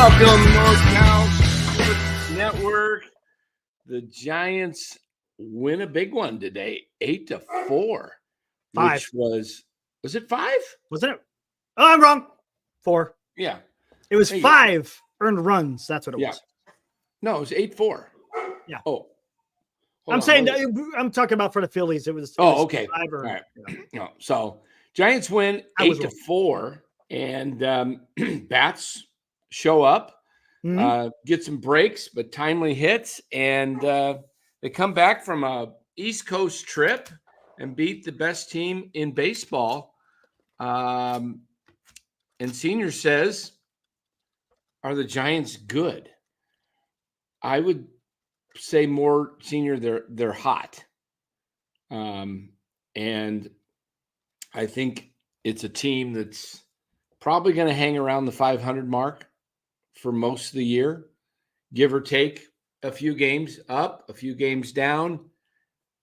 Welcome, North Cal Sports Network. The Giants win a big one today, 8-4. 5. Which was it 5? Was it? Oh, I'm wrong. 4. Yeah. It was 5 earned runs. That's what it was. No, it was 8-4. Yeah. Oh. I'm talking about for the Phillies. It was okay. 5 All right. No, so Giants win 8-4, and bats show up, get some breaks, but timely hits, and they come back from a East Coast trip and beat the best team in baseball. And Senior says, are the Giants good? I would say more, Senior, they're hot. And I think it's a team that's probably going to hang around the 500 mark for most of the year, give or take a few games up, a few games down,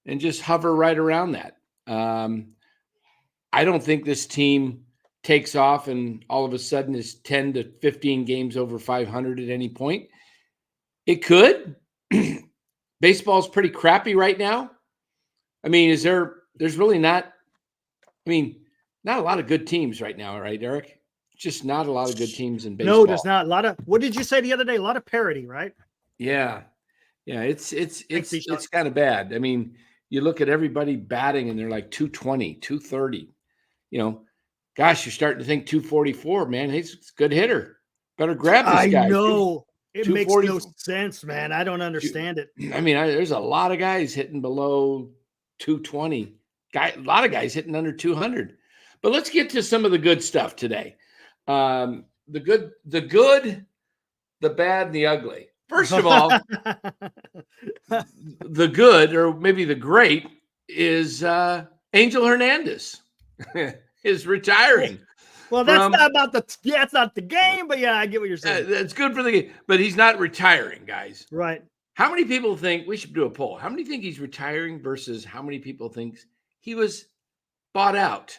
and just hover right around that. I don't think this team takes off and all of a sudden is 10 to 15 games over 500 at any point. It could. Baseball's pretty crappy right now. I mean, there's really not a lot of good teams right now, right, Eric? Just not a lot of good teams in baseball. No, there's not. A lot of, what did you say the other day? A lot of parity, right? Yeah. Yeah, it's kind of bad. I mean, you look at everybody batting and they're like 220, 230. Gosh, you're starting to think 244, man. He's a good hitter. Better grab this guy. I know. It makes no sense, man. I don't understand it. I mean, there's a lot of guys hitting below 220. A lot of guys hitting under 200. But let's get to some of the good stuff today. The good, the bad, and the ugly. First of all, the good, or maybe the great, is Angel Hernandez is retiring. Well, that's not about it's not the game, but yeah, I get what you're saying. That's good for the game, but he's not retiring, guys. Right. How many people think, we should do a poll, how many think he's retiring versus how many people think he was bought out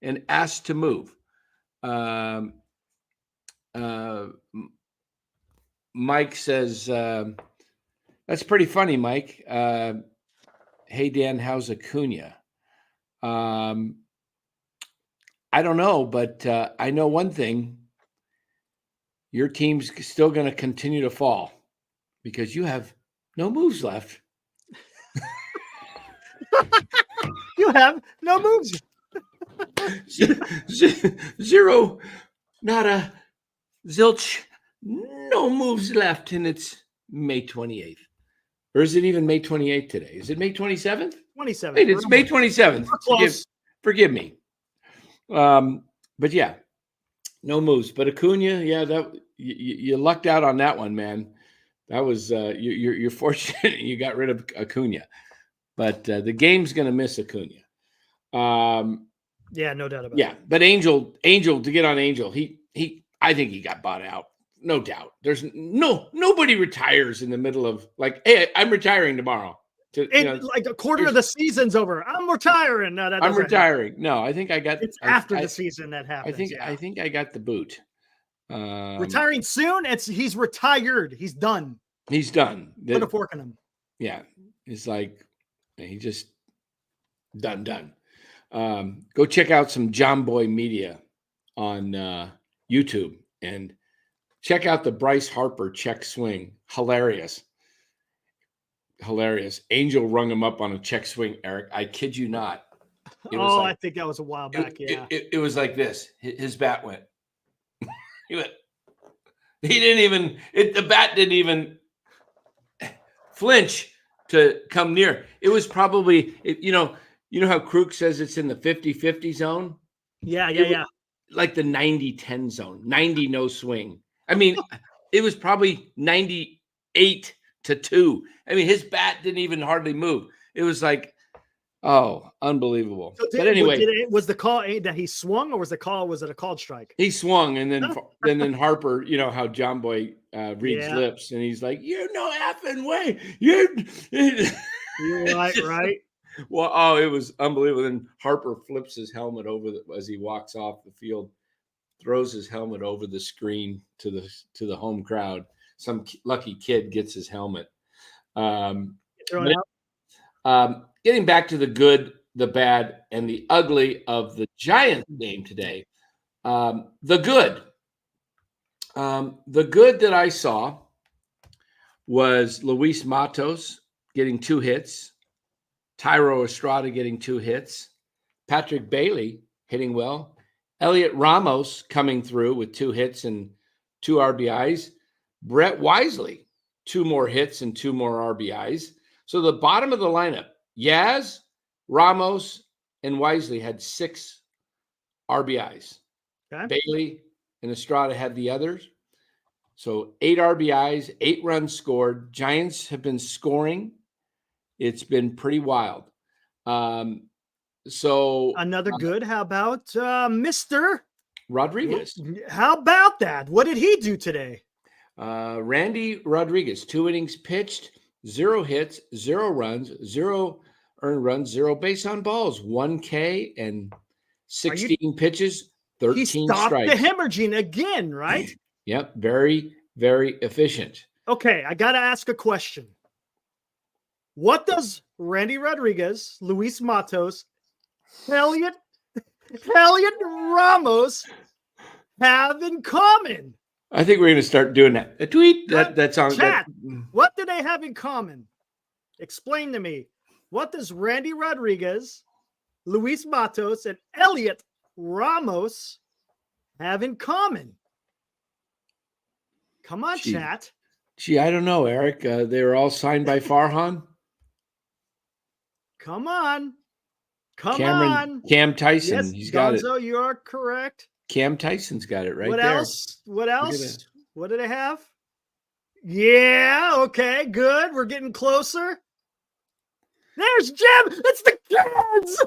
and asked to move? Mike says, that's pretty funny, Mike. Hey, Dan, how's Acuna? I don't know, but I know one thing. Your team's still going to continue to fall because you have no moves left. You have no moves. Zero, nada, zilch, no moves left, and it's May 28th. Or is it even May 28th today? Is it May 27th? 27th. Wait, it's May 27th. Forgive me. But yeah, no moves. But Acuna, yeah, that you lucked out on that one, man. That was you're fortunate you got rid of Acuna. But the game's going to miss Acuna. Yeah, no doubt about it. Yeah, but Angel to get on Angel, I think he got bought out. No doubt. There's nobody retires in the middle of like, hey, I'm retiring tomorrow. Like a quarter of the season's over. I'm retiring. No, I'm retiring. No, I think I got. It's after the season that happens. I think I got the boot. Retiring soon. He's retired. He's done. He's done. Put a fork in him. Yeah, it's like he just done. Go check out some John Boy Media on YouTube and check out the Bryce Harper check swing. Hilarious. Angel rung him up on a check swing, Eric. I kid you not. I think that was a while back. It was like this. His bat went. He didn't even. The bat didn't even flinch to come near. It was probably. You know how Kruk says it's in the 50-50 zone. Yeah. Like the 90-10 zone. 90 no swing. I mean, it was probably 98 to 2. I mean, his bat didn't even hardly move. It was like, oh, unbelievable. So but anyway, was the call that he swung, or was it a called strike? He swung, and then Harper, you know how John Boy reads lips, and he's like, "You're no effing way, you're right." Well, it was unbelievable. Then Harper flips his helmet over as he walks off the field. throws his helmet over the screen to the home crowd. Some lucky kid gets his helmet. Thrown out. Getting back to the good, the bad, and the ugly of the Giants game today. The good that I saw was Luis Matos getting 2 hits, Tyro Estrada getting 2 hits, Patrick Bailey hitting well, Elliot Ramos coming through with 2 hits and 2 RBIs, Brett Wisley 2 more hits and 2 more RBIs. So the bottom of the lineup, Yaz, Ramos, and Wisley had 6 RBIs. Okay. Bailey and Estrada had the others. So 8 RBIs, 8 runs scored. Giants have been scoring. It's been pretty wild. So another good. How about Mr. Rodriguez? How about that? What did he do today? Randy Rodriguez, 2 innings pitched, 0 hits, 0 runs, 0 earned runs, 0 base on balls, 1 K and 16 pitches, 13 strikes. He stopped the hemorrhaging again, right? Yep. Very, very efficient. Okay. I got to ask a question. What does Randy Rodriguez, Luis Matos, Elliot Ramos have in common? I think we're going to start doing that. A tweet that sounds. Chat. What do they have in common? Explain to me. What does Randy Rodriguez, Luis Matos, and Elliot Ramos have in common? Come on, chat. Gee, I don't know, Eric. They were all signed by Farhan. Come on. Cam Tyson. Yes, He's got Gonzo, it. you are correct. Cam Tyson's got it right what there. Else? What else? What do they have? Yeah, okay, good. We're getting closer. There's Jim. It's the kids.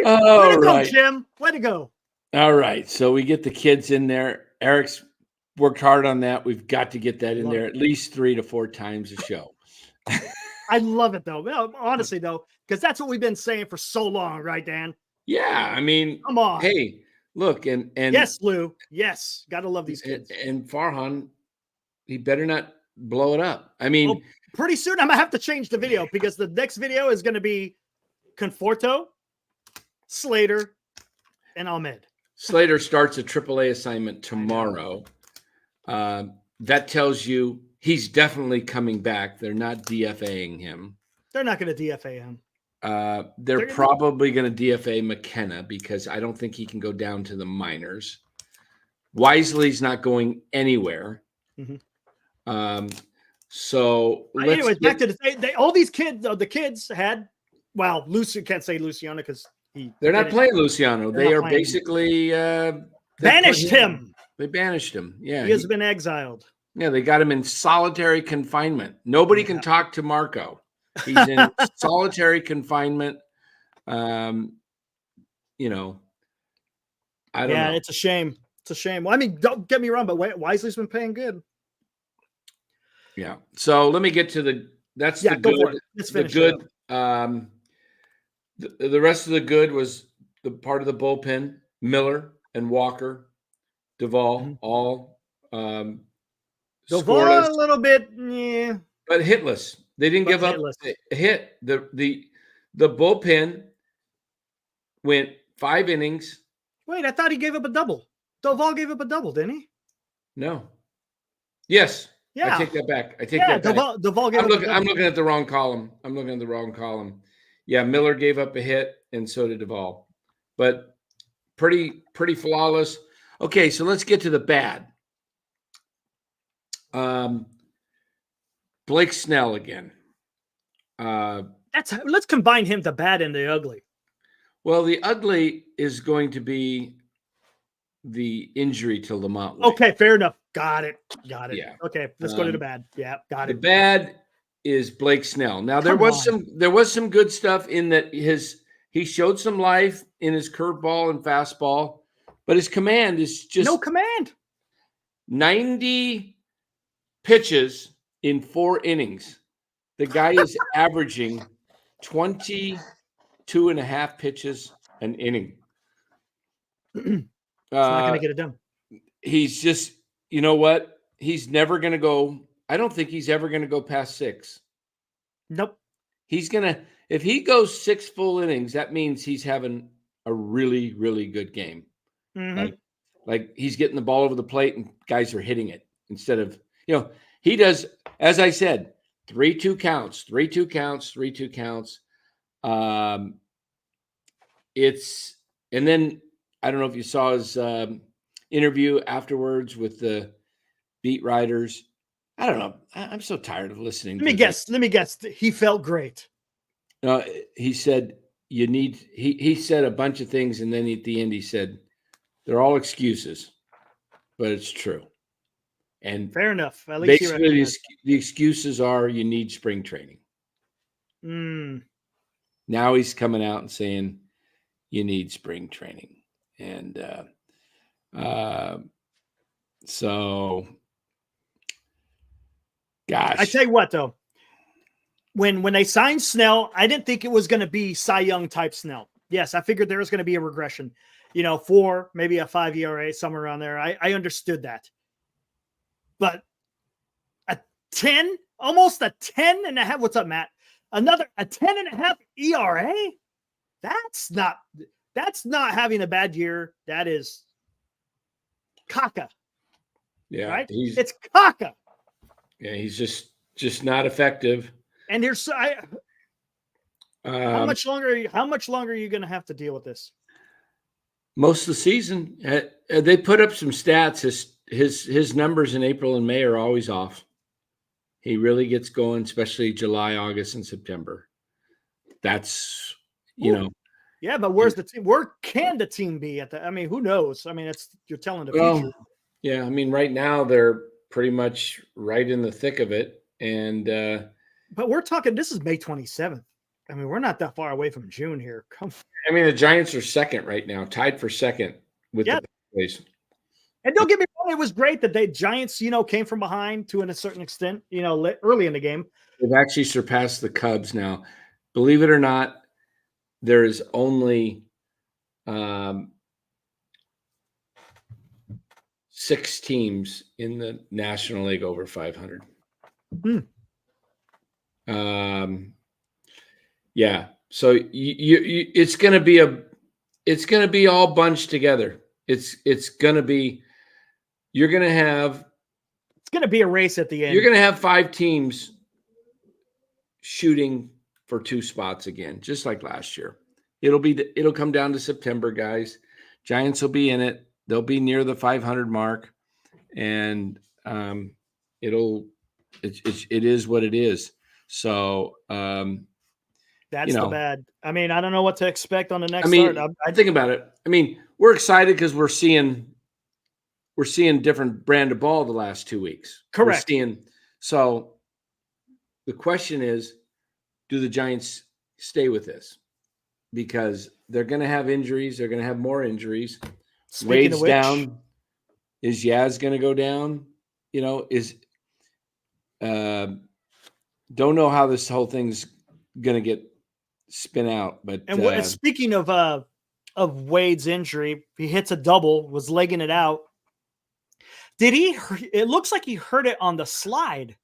Way to go, Jim. Way to go. All right. So we get the kids in there. Eric's worked hard on that. We've got to get that in there at least 3 to 4 times a show. I love it, though. No, honestly, though, because that's what we've been saying for so long, right, Dan? Yeah. I mean, come on. Hey, look. And yes, Lou. Yes. Got to love these kids. And Farhan, he better not blow it up. I mean, well, pretty soon I'm going to have to change the video because the next video is going to be Conforto, Slater, and Ahmed. Slater starts a AAA assignment tomorrow. That tells you he's definitely coming back. They're not DFAing him. They're not going to DFA him. They're probably going to DFA McKenna because I don't think he can go down to the minors. Wisely's not going anywhere. Mm-hmm. So anyways, back to all these kids. The kids had. Well, can't say Luciano because they're not playing Luciano. They are basically banished him. They banished him. Yeah, he has been exiled. Yeah, they got him in solitary confinement. Nobody can talk to Marco. He's in solitary confinement. I don't know. It's a shame. It's a shame. Well, I mean, don't get me wrong, but Wisely's been paying good. Yeah. So let me get to the good. Let's finish the good. The rest of the good was the part of the bullpen. Miller and Walker, Doval, all Doval scoreless. a little bit, yeah, but hitless. They didn't give up a hit. The bullpen went 5 innings. Wait, I thought he gave up a double. Doval gave up a double, didn't he? No. Yes. Yeah. I take that back. Doval gave up a double. I'm looking at the wrong column. Yeah, Miller gave up a hit, and so did Doval. But pretty flawless. Okay, so let's get to the bad. Blake Snell again. Let's combine him, the bad and the ugly. Well, the ugly is going to be the injury to LaMonte Wade. Okay, fair enough. Got it. Yeah. Okay, let's go to the bad. Yeah, got The it. bad is Blake Snell. Now there was some good stuff in that he showed some life in his curveball and fastball, but his command is just no command. 90 pitches in 4 innings. The guy is averaging 22 and a half pitches an inning. It's not going to get it done. He's just, you know what? He's never going to go. I don't think he's ever going to go past 6. Nope. If he goes 6 full innings, that means he's having a really, really good game. Mm-hmm. Like he's getting the ball over the plate and guys are hitting it instead of, he does, as I said, 3-2 counts, 3-2 counts, 3-2 counts. And then I don't know if you saw his interview afterwards with the beat writers. I don't know. I'm so tired of listening. Let me guess. He felt great. He said he said a bunch of things, and then at the end he said they're all excuses, but it's true. And fair enough. At least basically, the excuses are you need spring training. Now he's coming out and saying you need spring training, and so, gosh, I tell you what though, when they signed Snell, I didn't think it was going to be Cy Young type Snell. Yes, I figured there was going to be a regression, 4, maybe a 5 ERA, somewhere around there. I understood that. But a 10, almost a 10 and a half. What's up, Matt? A 10 and a half ERA. That's not having a bad year. That is caca. Yeah. Right. It's caca. Yeah. He's just not effective. And here's how much longer are you going to have to deal with this? Most of the season. They put up some stats. His numbers in April and May are always off. He really gets going, especially July, August, and September. That's, Yeah, but where's the team? Where can the team be at the? I mean, who knows? I mean, you're telling the future. Yeah, I mean, right now they're pretty much right in the thick of it, and but we're talking. This is May 27th. I mean, we're not that far away from June here. Come on. I mean, the Giants are second right now, tied for second with the Phillies. And don't get me wrong, it was great that the Giants, came from behind to a certain extent, early in the game. They've actually surpassed the Cubs now. Believe it or not, there is only 6 teams in the National League over 500. Yeah. So it's going to be all bunched together. It's going to be. It's going to be a race at the end. You're going to have 5 teams shooting for 2 spots again, just like last year. It'll come down to September, guys. Giants will be in it. They'll be near the 500 mark, and it is what it is. So that's the bad. I mean, I don't know what to expect on the next start. I think about it. I mean, we're excited because we're seeing different brand of ball the last 2 weeks. Correct. So the question is, do the Giants stay with this? Because they're going to have injuries. They're going to have more injuries. Wade's down. Is Yaz going to go down? Don't know how this whole thing's going to get spin out. But and speaking of Wade's injury, he hits a double, was legging it out. It looks like he hurt it on the slide.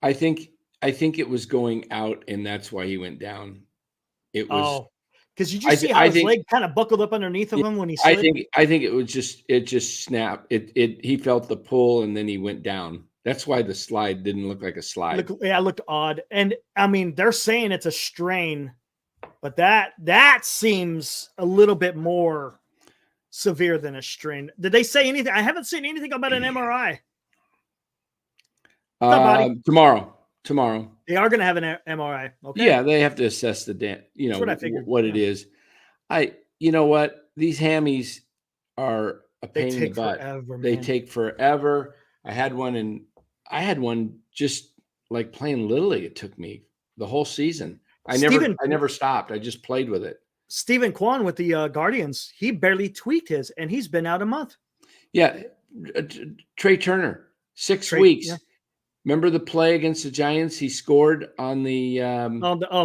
I think it was going out, and that's why he went down. It was because you just see how his leg kind of buckled up underneath of him when he slid. I think it just snapped. He felt the pull and then he went down. That's why the slide didn't look like a slide. It looked odd. And I mean, they're saying it's a strain, but that seems a little bit more severe than a strain. Did they say anything? I haven't seen anything about an MRI. Tomorrow. They are going to have an MRI. Okay. Yeah, they have to assess the That's what I figured. what it is. You know what? These hammies are a They pain in the take butt. forever, They man. take forever. I had one just like playing Little League. It took me the whole season. I never stopped. I just played with it. Stephen Kwan with the Guardians, he barely tweaked his, and he's been out a month. Yeah. Trey Turner, 6 weeks. Yeah. Remember the play against the Giants? He scored on the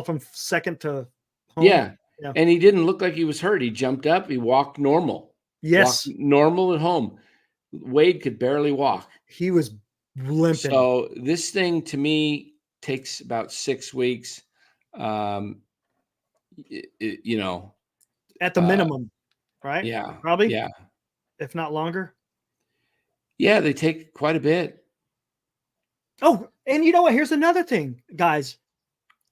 from second to home. Yeah. And he didn't look like he was hurt. He jumped up. He walked normal. Yes. Walked normal at home. Wade could barely walk. He was limping. So this thing to me takes about 6 weeks. At the minimum, right? Yeah. Probably. Yeah. If not longer. Yeah, they take quite a bit. Oh, and you know what? Here's another thing, guys.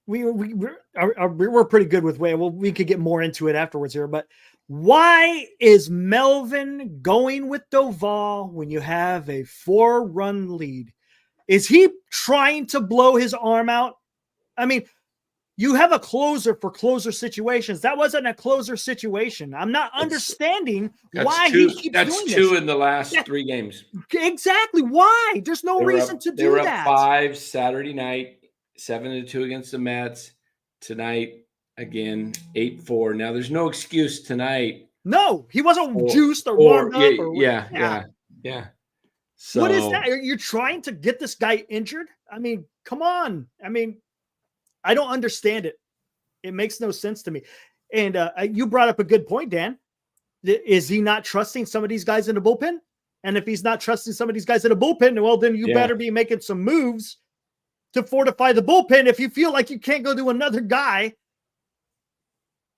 We're pretty good with Wade. Well, we could get more into it afterwards here, but why is Melvin going with Doval when you have a 4-run lead? Is he trying to blow his arm out? I mean, you have a closer for closer situations. That wasn't a closer situation. I'm not understanding why he keeps doing this. That's 2 in the last 3 games. Exactly. Why? There's no reason to do that. They were up 5 Saturday night, 7-2 against the Mets. Tonight, again, 8-4. Now, there's no excuse tonight. No, he wasn't juiced or warmed up. Yeah. So, what is that? You're trying to get this guy injured? I mean, come on. I mean, I don't understand it. It makes no sense to me. And you brought up a good point, Dan. Is he not trusting some of these guys in the bullpen? And if he's not trusting some of these guys in the bullpen, well, then you better be making some moves to fortify the bullpen if you feel like you can't go to another guy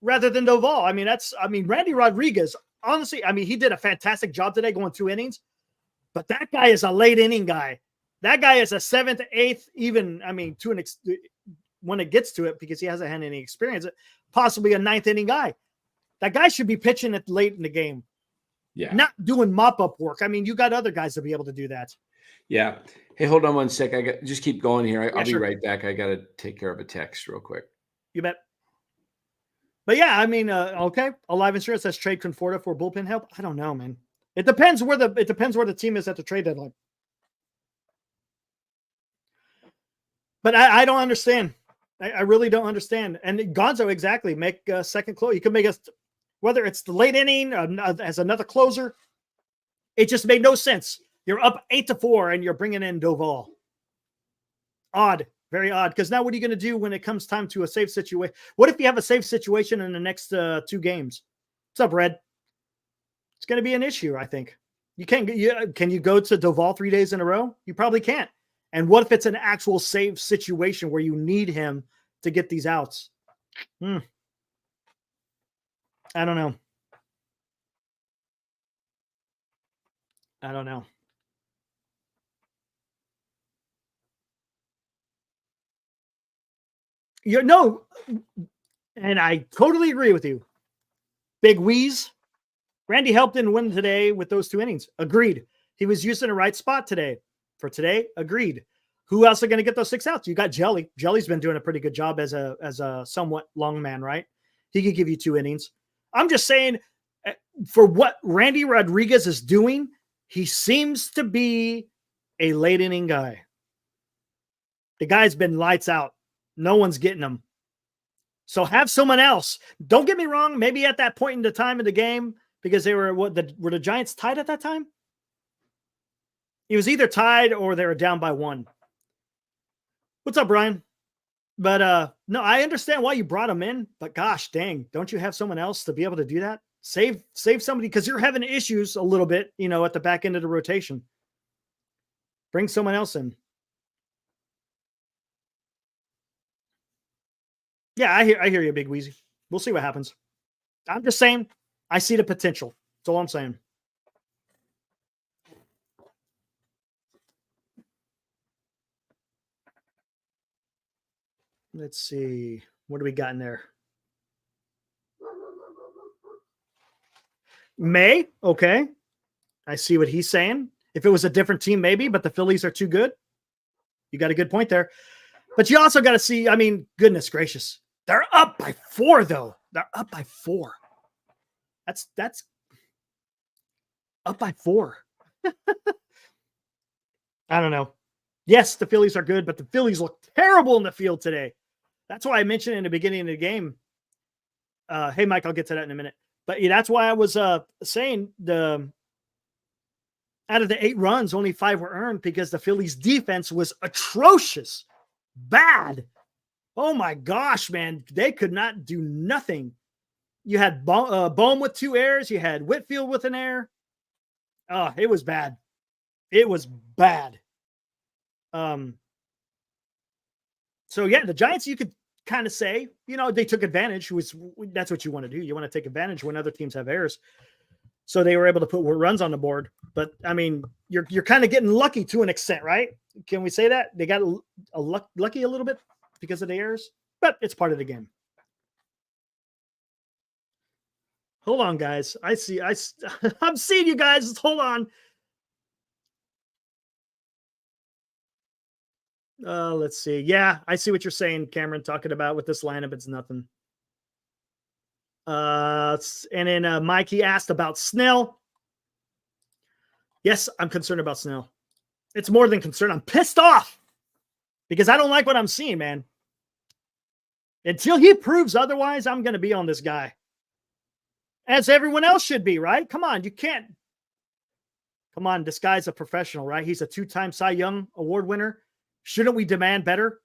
rather than Doval. I mean, Randy Rodriguez, honestly, he did a fantastic job today going 2 innings, but that guy is a late inning guy. That guy is a 7th, 8th, even, when it gets to it, because he hasn't had any experience, possibly a 9th inning guy. That guy should be pitching it late in the game. Yeah. Not doing mop-up work. You got other guys to be able to do that. Yeah. Hey, hold on one sec. Just keep going here. I'll be sure. right back. I got to take care of a text real quick. You bet. But yeah, okay. Alive Insurance says trade Conforto for bullpen help. I don't know, man. It depends where the team is at the trade deadline. But I don't understand. I really don't understand. And Gonzo, exactly. Make a second close. You can make us, whether it's the late inning as another closer. It just made no sense. You're up 8-4 and you're bringing in Doval. Odd. Very odd. Because now what are you going to do when it comes time to a save situation? What if you have a save situation in the next 2 games? What's up, Red? It's going to be an issue, I think. Can you go to Doval 3 days in a row? You probably can't. And what if it's an actual save situation where you need him to get these outs? I don't know. No, and I totally agree with you. Big Wheeze. Randy helped in win today with those 2 innings. Agreed. He was used in the right spot today. For today, agreed. Who else are going to get those 6 outs? You got Jelly. Jelly's been doing a pretty good job as a somewhat long man, right? He could give you 2 innings. I'm just saying, for what Randy Rodriguez is doing, he seems to be a late inning guy. The guy's been lights out. No one's getting him. So have someone else. Don't get me wrong. Maybe at that point in the time of the game, because they were were the Giants tied at that time? He was either tied or they were down by 1. What's up, Brian? But no, I understand why you brought him in, but gosh dang, don't you have someone else to be able to do that? Save somebody, because you're having issues a little bit, at the back end of the rotation. Bring someone else in. Yeah, I hear you, Big Wheezy. We'll see what happens. I'm just saying, I see the potential. That's all I'm saying. Let's see. What do we got in there? May. Okay. I see what he's saying. If it was a different team, maybe, but the Phillies are too good. You got a good point there. But you also got to see, I mean, goodness gracious. They're up by 4, though. They're up by 4. That's up by 4. I don't know. Yes, the Phillies are good, but the Phillies look terrible in the field today. That's why I mentioned in the beginning of the game. Hey, Mike, I'll get to that in a minute. But yeah, that's why I was saying out of the 8 runs, only 5 were earned because the Phillies defense was atrocious. Bad. Oh my gosh, man. They could not do nothing. You had Bohm with 2 errors. You had Whitfield with an error. Oh, it was bad. It was bad. So yeah, the Giants, you could kind of say, they took advantage. That's what you want to do. You want to take advantage when other teams have errors. So they were able to put runs on the board. But I mean, you're kind of getting lucky to an extent, right? Can we say that? They got lucky a little bit because of the errors, but it's part of the game. Hold on, guys. I'm seeing you guys. Hold on. Let's see. Yeah, I see what you're saying, Cameron, talking about with this lineup. It's nothing. And then Mikey asked about Snell. Yes, I'm concerned about Snell. It's more than concerned. I'm pissed off because I don't like what I'm seeing, man. Until he proves otherwise, I'm going to be on this guy. As everyone else should be, right? Come on, you can't. Come on, this guy's a professional, right? He's a 2-time Cy Young Award winner. Shouldn't we demand better?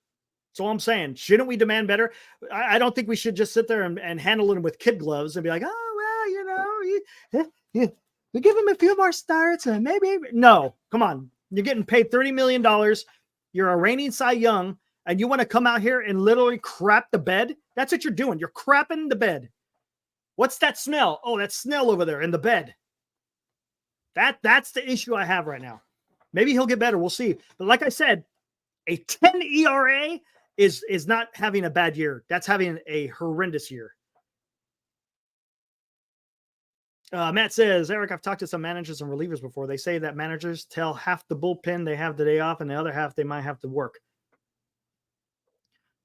That's all I'm saying. Shouldn't we demand better? I don't think we should just sit there and handle him with kid gloves and be like, oh, well, we give him a few more starts and maybe. No, come on. You're getting paid $30 million. You're a reigning Cy Young, and you want to come out here and literally crap the bed? That's what you're doing. You're crapping the bed. What's that smell? Oh, that's Snell over there in the bed. That's the issue I have right now. Maybe he'll get better. We'll see. But like I said, a 10 ERA is not having a bad year. That's having a horrendous year. Matt says, Eric, I've talked to some managers and relievers before. They say that managers tell half the bullpen they have the day off and the other half they might have to work.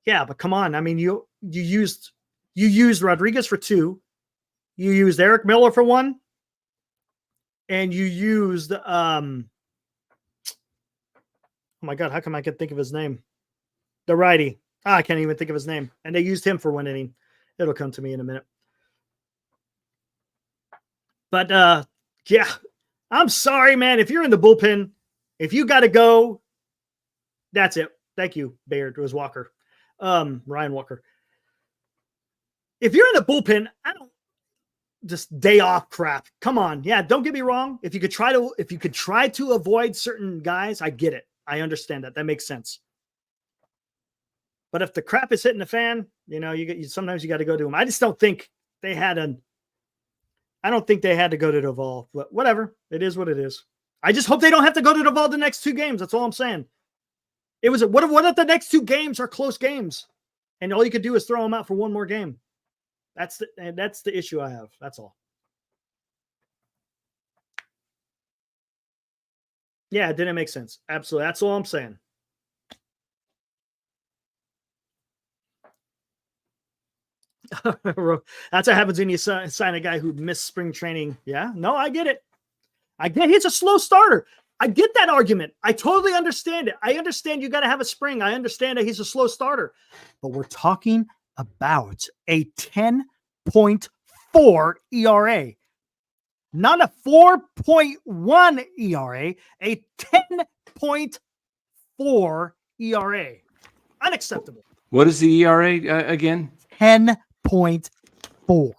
Yeah, but come on. I mean, you used Rodriguez for 2. You used Eric Miller for 1. And you used oh my God, how come I can't think of his name? The righty. I can't even think of his name. And they used him for 1 inning. It'll come to me in a minute. But yeah, I'm sorry, man. If you're in the bullpen, if you got to go, that's it. Thank you, Baird. It was Walker. Ryan Walker. If you're in the bullpen, I don't just day off crap. Come on. Yeah, don't get me wrong. If you could try to avoid certain guys, I get it. I understand that. That makes sense. But if the crap is hitting the fan, sometimes you got to go to them. I just don't think they had I don't think they had to go to Doval, but whatever. It is what it is. I just hope they don't have to go to Doval the next 2 games. That's all I'm saying. It was what if the next 2 games are close games and all you could do is throw them out for 1 more game? That's the issue I have. That's all. Yeah, it didn't make sense. Absolutely. That's all I'm saying. That's what happens when you sign a guy who missed spring training. Yeah, no, I get it. He's a slow starter. I get that argument. I totally understand it. I understand you got to have a spring. I understand that he's a slow starter. But we're talking about a 10.4 ERA. Not a 4.1 ERA, a 10.4 ERA. Unacceptable. What is the ERA again? 10.4.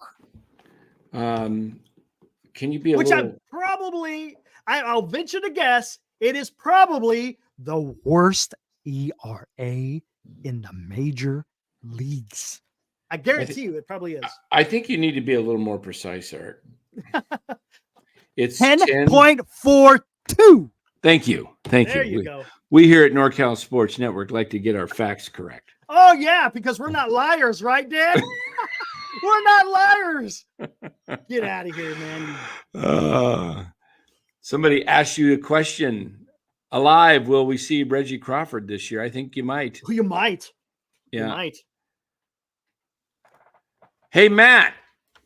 Can you be Which little... I'll venture to guess, it is probably the worst ERA in the major leagues. I guarantee you it probably is. I think you need to be a little more precise, Eric. It's 10.42. Thank you. There you go. We here at NorCal Sports Network like to get our facts correct. Oh, yeah, because we're not liars, right, Dan? We're not liars. Get out of here, man. Somebody asked you a question. Alive, will we see Reggie Crawford this year? I think you might. You might. Yeah. You might. Hey, Matt,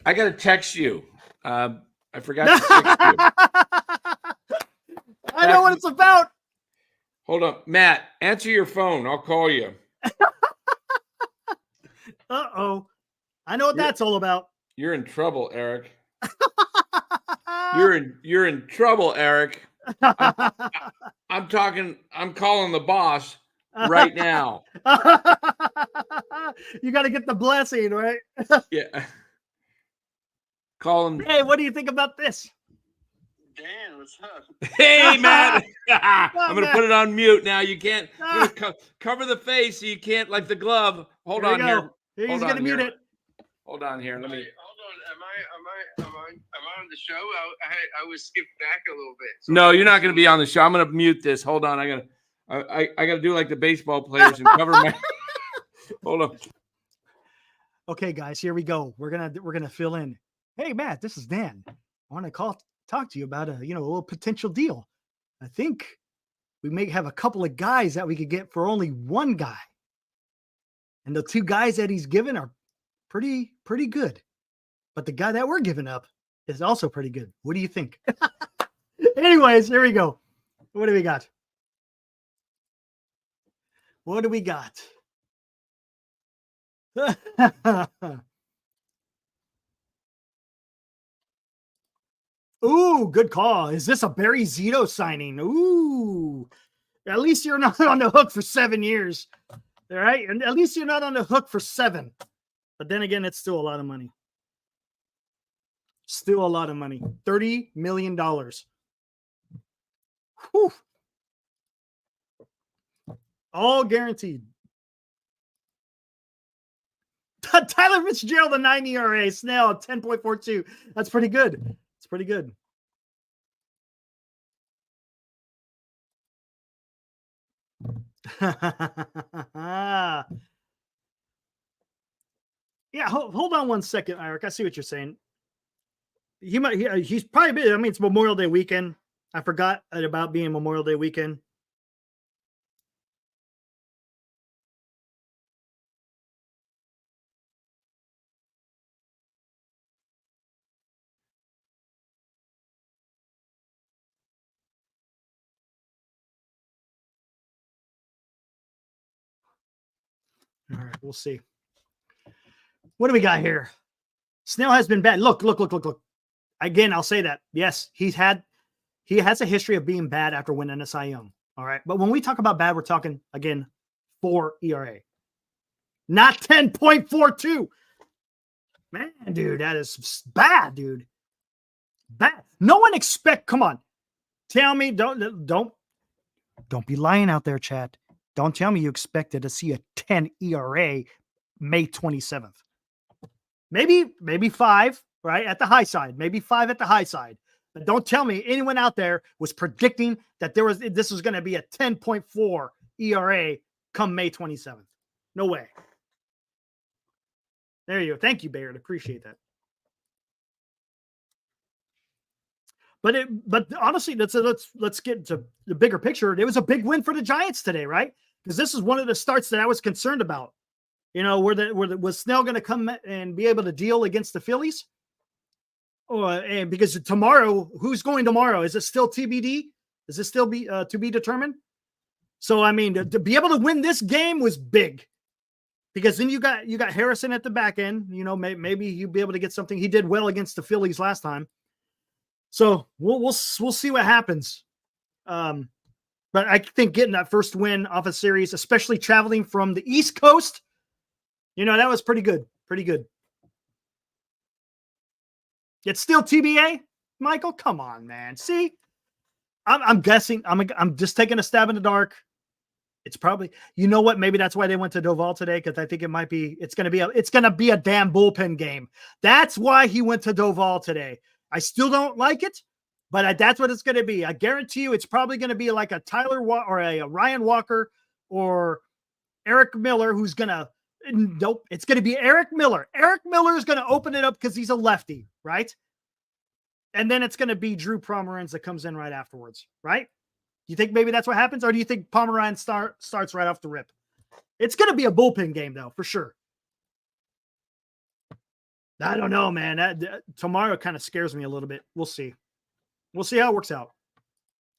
I got to text you. I forgot to text you. I know what it's about. Hold on. Matt, answer your phone. I'll call you. Uh-oh. I know what that's all about. You're in trouble, Eric. You're in trouble, Eric. I'm calling the boss right now. You got to get the blessing, right? Yeah. Call him. Hey, what do you think about this? Dan, what's up? Hey, Matt. I'm going to put it on mute now. You can't cover the face so you can't, like the glove. Hold on here. He's going to mute it. Hold on here. Let me. Hold on. Am I on the show? I was skipped back a little bit. So No, you're not going to be on the show. I'm going to mute this. Hold on. I got to do like the baseball players and cover my. Hold on. Okay, guys, here we go. We're gonna fill in. Hey, Matt, this is Dan. I want to talk to you about a little potential deal. I think we may have a couple of guys that we could get for only one guy, and the two guys that he's given are pretty good. But the guy that we're giving up is also pretty good. What do you think? Anyways, here we go. What do we got? What do we got? Ooh, good call. Is this a Barry Zito signing? Ooh, at least you're not on the hook for 7 years. All right. And at least you're not on the hook for 7. But then again, it's still a lot of money. Still a lot of money. $30 million. Whew. All guaranteed. Tyler Fitzgerald, a 9 ERA. Snell, 10.42. That's pretty good. It's pretty good. Yeah, hold on one second, Eric. I see what you're saying. He's probably, it's Memorial Day weekend. I forgot about being Memorial Day weekend. All right, we'll see. What do we got here? Snell has been bad. Look. Again, I'll say that. Yes, he has a history of being bad after winning a Cy Young. All right. But when we talk about bad, we're talking, again, 4 ERA. Not 10.42. Man, dude, that is bad, dude. Bad. No one come on. Tell me, don't be lying out there, chat. Don't tell me you expected to see a 10 ERA May 27th. Maybe 5, right? At the high side. Maybe 5 at the high side. But don't tell me anyone out there was predicting that this was going to be a 10.4 ERA come May 27th. No way. There you go. Thank you, Bayard. Appreciate that. But honestly, let's get to the bigger picture. It was a big win for the Giants today, right? Because this is one of the starts that I was concerned about. Was Snell going to come and be able to deal against the Phillies? And because tomorrow, who's going tomorrow? Is it still TBD? Is it still to be determined? So to be able to win this game was big, because then you got Harrison at the back end. Maybe you'll be able to get something. He did well against the Phillies last time. So we'll see what happens. But I think getting that first win off a series, especially traveling from the East Coast, that was pretty good. Pretty good. It's still TBA, Michael. Come on, man. See, I'm guessing. I'm just taking a stab in the dark. It's probably, what? Maybe that's why they went to Doval today, because I think it's going to be a damn bullpen game. That's why he went to Doval today. I still don't like it, but that's what it's going to be. I guarantee you, it's probably going to be like a Tyler or a Ryan Walker or Eric Miller, who's going to Nope. It's going to be Eric Miller. Eric Miller is going to open it up because he's a lefty, right? And then it's going to be Drew Pomeranz that comes in right afterwards, right? You think maybe that's what happens? Or do you think Pomeranz starts right off the rip? It's going to be a bullpen game, though, for sure. I don't know, man. Tomorrow kind of scares me a little bit. We'll see. We'll see how it works out.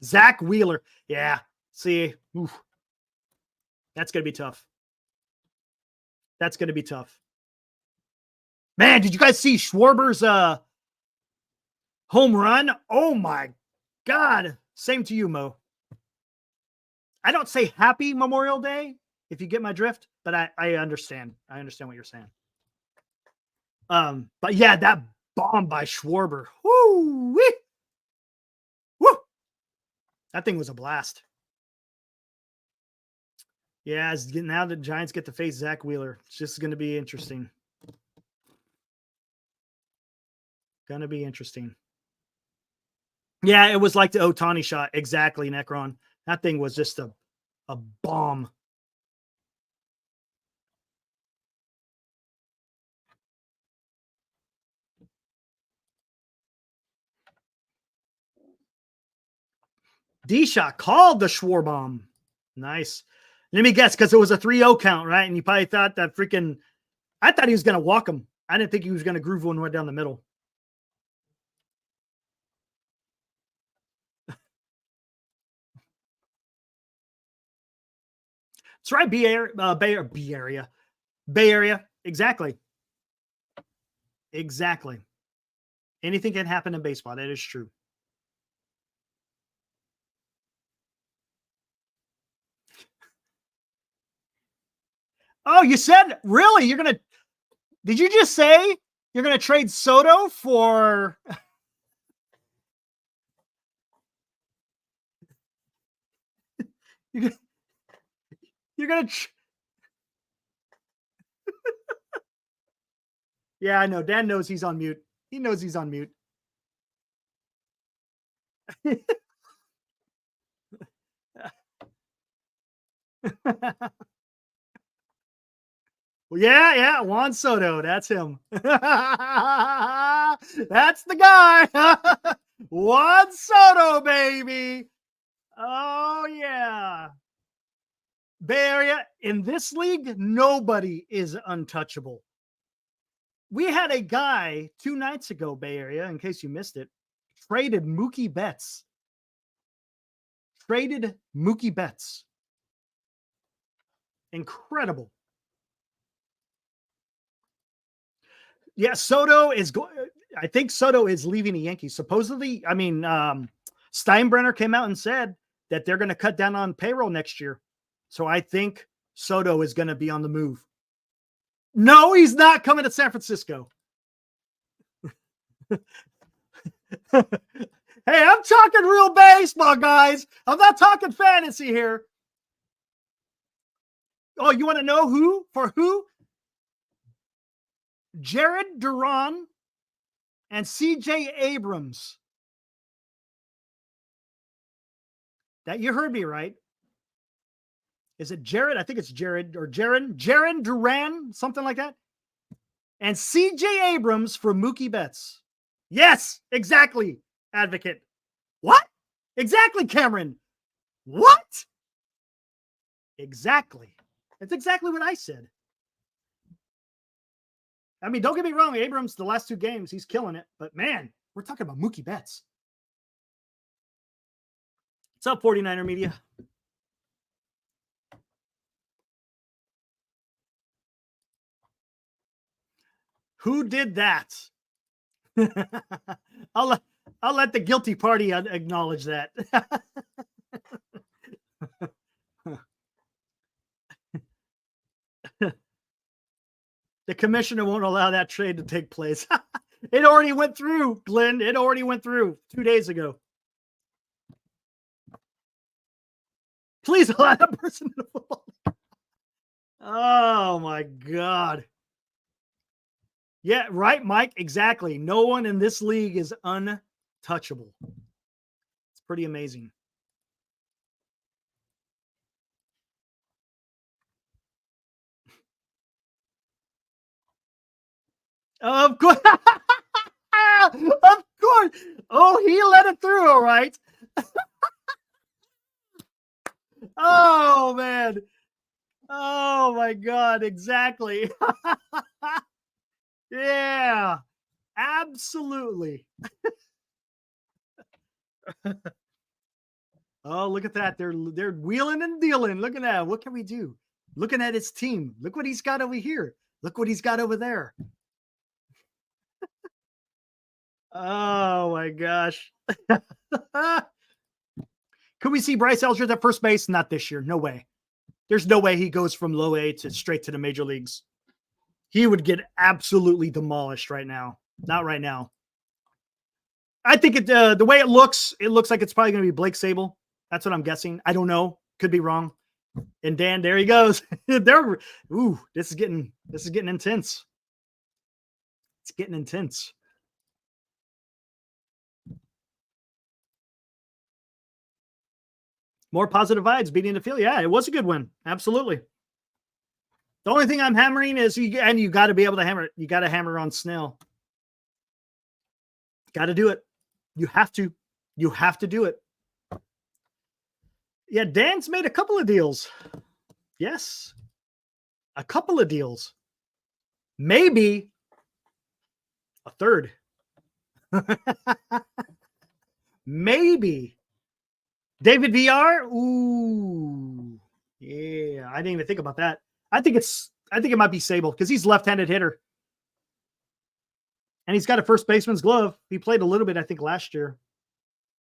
Zach Wheeler. Yeah. See. Oof. That's going to be tough. That's going to be tough. Man, did you guys see Schwarber's home run? Oh, my God. Same to you, Mo. I don't say happy Memorial Day, if you get my drift, but I understand. I understand what you're saying. But yeah, that bomb by Schwarber. Woo! Woo! That thing was a blast. Yeah, now the Giants get to face Zach Wheeler. It's just going to be interesting. Going to be interesting. Yeah, it was like the Ohtani shot. Exactly, Necron. That thing was just a bomb. D-Shot called the Schwarbomb. Nice. Let me guess, because it was a 3-0 count, right? And you probably thought that I thought he was going to walk him. I didn't think he was going to groove one right down the middle. That's right, Bay Area. Exactly. Exactly. Anything can happen in baseball. That is true. Oh, you said, really? Did you just say you're going to trade Soto for... you're going to... Yeah, I know. Dan knows he's on mute. He knows he's on mute. Well, yeah, Juan Soto. That's him. That's the guy. Juan Soto, baby. Oh, yeah. Bay Area, in this league, nobody is untouchable. We had a guy 2 nights ago, Bay Area, in case you missed it, traded Mookie Betts. Incredible. Yeah, Soto is going. I think Soto is leaving the Yankees. Supposedly, Steinbrenner came out and said that they're going to cut down on payroll next year. So I think Soto is going to be on the move. No, he's not coming to San Francisco. Hey, I'm talking real baseball, guys. I'm not talking fantasy here. Oh, you want to know who? For who? Jared Duran and CJ Abrams. That you heard me right. Is it Jared? I think it's Jared or Jaron Duran, something like that. And CJ Abrams for Mookie Betts. Yes, exactly, Advocate. What? Exactly, Cameron. What? Exactly. That's exactly what I said. I mean, don't get me wrong. Abrams, the last 2 games, he's killing it. But, man, we're talking about Mookie Betts. What's up, 49er Media? Who did that? I'll let the guilty party acknowledge that. The commissioner won't allow that trade to take place. It already went through, Glenn. It already went through 2 days ago. Please allow that person to football. Oh, my God. Yeah, right, Mike. Exactly. No one in this league is untouchable. It's pretty amazing. Of course. Of course. Oh, he let it through, all right. Oh, man. Oh, my God. Exactly. Yeah, absolutely. Oh, look at that. They're wheeling and dealing. Look at that. What can we do? Looking at his team. Look what he's got over here. Look what he's got over there. Oh my gosh. Could we see Bryce Elger at first base? Not this year. No way. There's no way he goes from low A to straight to the major leagues. He would get absolutely demolished right now. Not right now. I think the way it looks like it's probably going to be Blake Sable. That's what I'm guessing. I don't know. Could be wrong. And Dan, there he goes. This is getting intense. It's getting intense. More positive vibes beating the Phillies. Yeah, it was a good win. Absolutely. The only thing I'm hammering is you got to be able to hammer it. You got to hammer on Snell. Got to do it. You have to. You have to do it. Yeah, Dan's made a couple of deals. Yes. A couple of deals. Maybe a third. Maybe. David VR? Ooh. Yeah, I didn't even think about that. I think it might be Sable because he's left-handed hitter. And he's got a first baseman's glove. He played a little bit, I think, last year.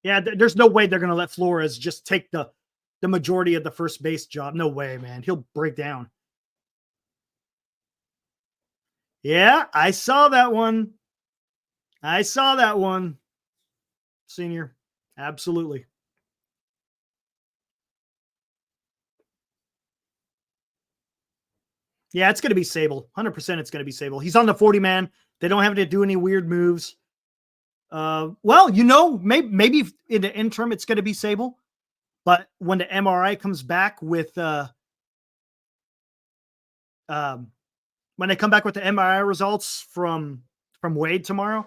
Yeah, there's no way they're going to let Flores just take the majority of the first base job. No way, man. He'll break down. Yeah, I saw that one. Senior. Absolutely. Yeah, it's going to be Sable. 100% it's going to be Sable. He's on the 40-man. They don't have to do any weird moves. Well, maybe in the interim it's going to be Sable. But when the MRI comes back with when they come back with the MRI results from Wade tomorrow,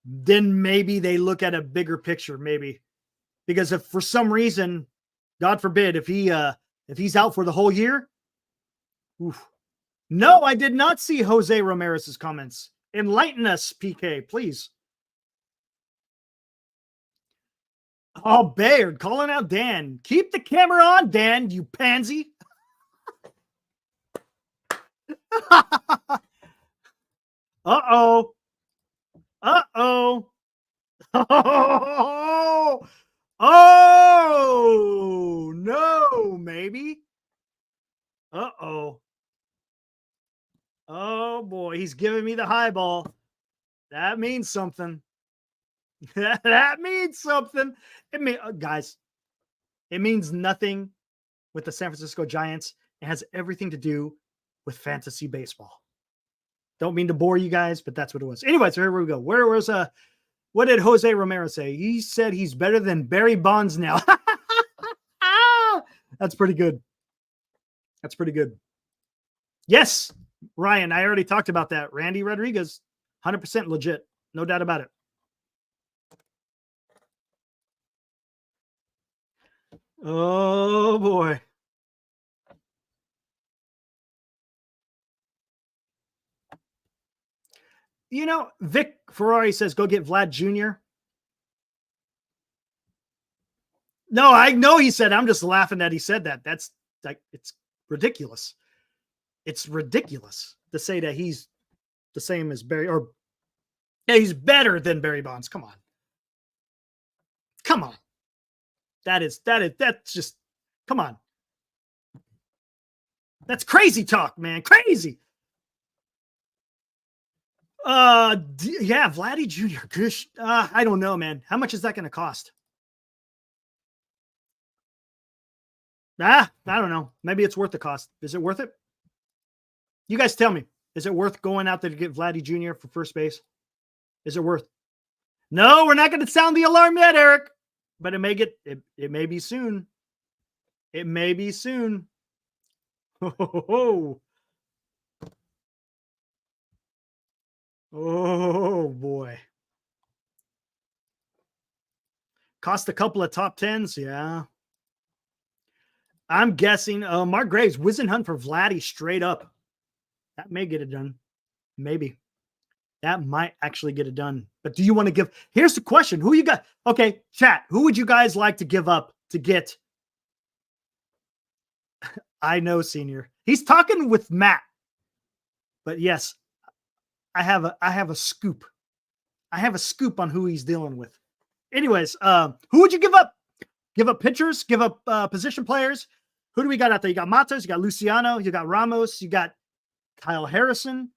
then maybe they look at a bigger picture, maybe. Because if for some reason, God forbid, if he's out for the whole year, oof. No, I did not see Jose Ramirez's comments. Enlighten us, PK, please. Oh, Bayard calling out Dan. Keep the camera on, Dan, you pansy. Uh-oh. Uh-oh. Oh, no, maybe. Uh-oh. Oh, boy, he's giving me the highball. That means something. That means something. Guys, it means nothing with the San Francisco Giants. It has everything to do with fantasy baseball. Don't mean to bore you guys, but that's what it was. Anyway, so here we go. What did Jose Ramirez say? He said he's better than Barry Bonds now. That's pretty good. That's pretty good. Yes, Ryan, I already talked about that. Randy Rodriguez, 100% legit. No doubt about it. Oh, boy. Vic Ferrari says, go get Vlad Jr. No, I know he said, I'm just laughing that he said that. That's like, it's ridiculous. It's ridiculous to say that he's the same as Barry, or yeah, he's better than Barry Bonds. Come on. Come on. That's just, come on. That's crazy talk, man. Crazy. Yeah, Vladdy Jr. Gosh, I don't know, man. How much is that going to cost? I don't know. Maybe it's worth the cost. Is it worth it? You guys tell me. Is it worth going out there to get Vladdy Jr. for first base? Is it worth? No, we're not going to sound the alarm yet, Eric. But it may be soon. It may be soon. Oh. Oh boy. Cost a couple of top 10s. Yeah. I'm guessing Mark Graves, Wizen Hunt for Vladdy straight up. That may get it done. Maybe. That might actually get it done. But do you want to give? Here's the question. Who you got? Okay, chat. Who would you guys like to give up to get? I know, Senior. He's talking with Matt. But yes, I have a scoop. I have a scoop on who he's dealing with. Anyways, who would you give up? Give up pitchers, give up position players. Who do we got out there? You got Matos, you got Luciano, you got Ramos, you got Kyle Harrison,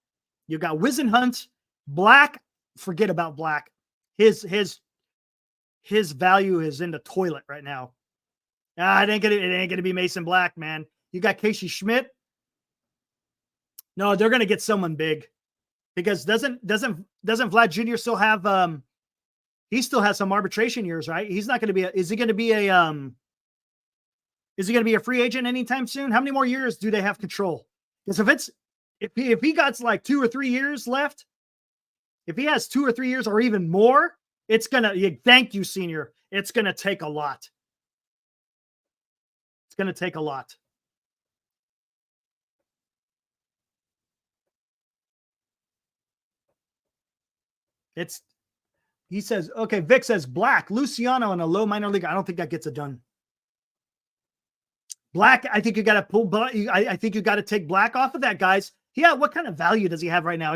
you got Wizen Hunt, Black. Forget about Black. His value is in the toilet right now. It ain't gonna be Mason Black, man. You got Casey Schmidt. No, they're gonna get someone big because doesn't Vlad Jr. still have he still has some arbitration years, right? He's not gonna be is he gonna be a free agent anytime soon? How many more years do they have control? Because if he got like 2 or 3 years left, if he has 2 or 3 years or even more, it's gonna thank you, Senior. It's gonna take a lot. It's gonna take a lot. He says, okay, Vic says Black, Luciano in a low minor league. I don't think that gets it done. Black, I think you got to pull. I think you got to take Black off of that, guys. Yeah, what kind of value does he have right now?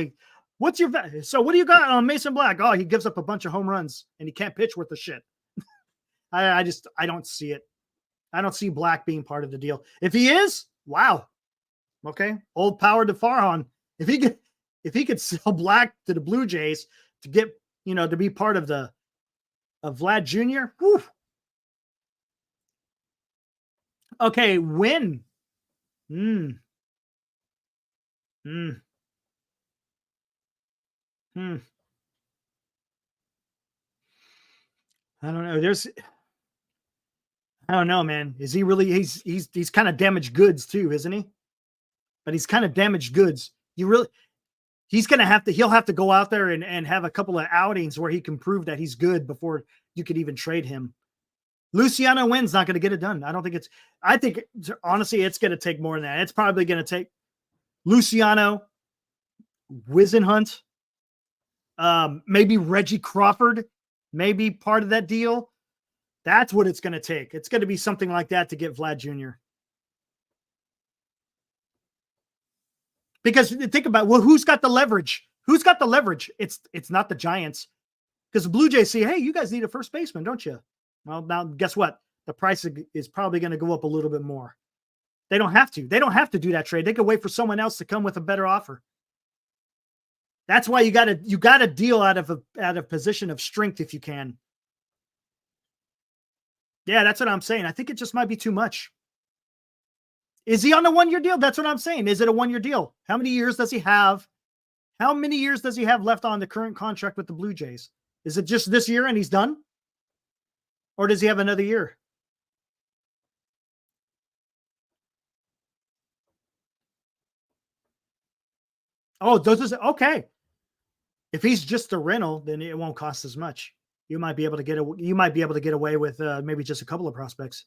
What's your value? So what do you got on Mason Black? Oh, he gives up a bunch of home runs and he can't pitch worth a shit. I don't see it. I don't see Black being part of the deal. If he is, wow. Okay, old power to Farhan. If he could sell Black to the Blue Jays to get to be part of Vlad Jr. Whew. Okay, win. I don't know. I don't know, man. Is he really? He's kind of damaged goods too, isn't he? But he's kind of damaged goods. He'll have to go out there and have a couple of outings where he can prove that he's good before you could even trade him. Luciano Wynn's not going to get it done. I think honestly, it's going to take more than that. It's probably going to take Luciano, Wizen Hunt, maybe Reggie Crawford, maybe part of that deal. That's what it's going to take. It's going to be something like that to get Vlad Jr. Because think about, well, who's got the leverage? Who's got the leverage? It's not the Giants. Because the Blue Jays say, hey, you guys need a first baseman, don't you? Well, now guess what? The price is probably going to go up a little bit more. They don't have to. They don't have to do that trade. They could wait for someone else to come with a better offer. That's why you got to deal out of a position of strength if you can. Yeah, that's what I'm saying. I think it just might be too much. Is he on a 1-year deal? That's what I'm saying. Is it a 1-year deal? How many years does he have? How many years does he have left on the current contract with the Blue Jays? Is it just this year and he's done? Or does he have another year? Oh, okay. If he's just a rental, then it won't cost as much. You might be able to get away with maybe just a couple of prospects.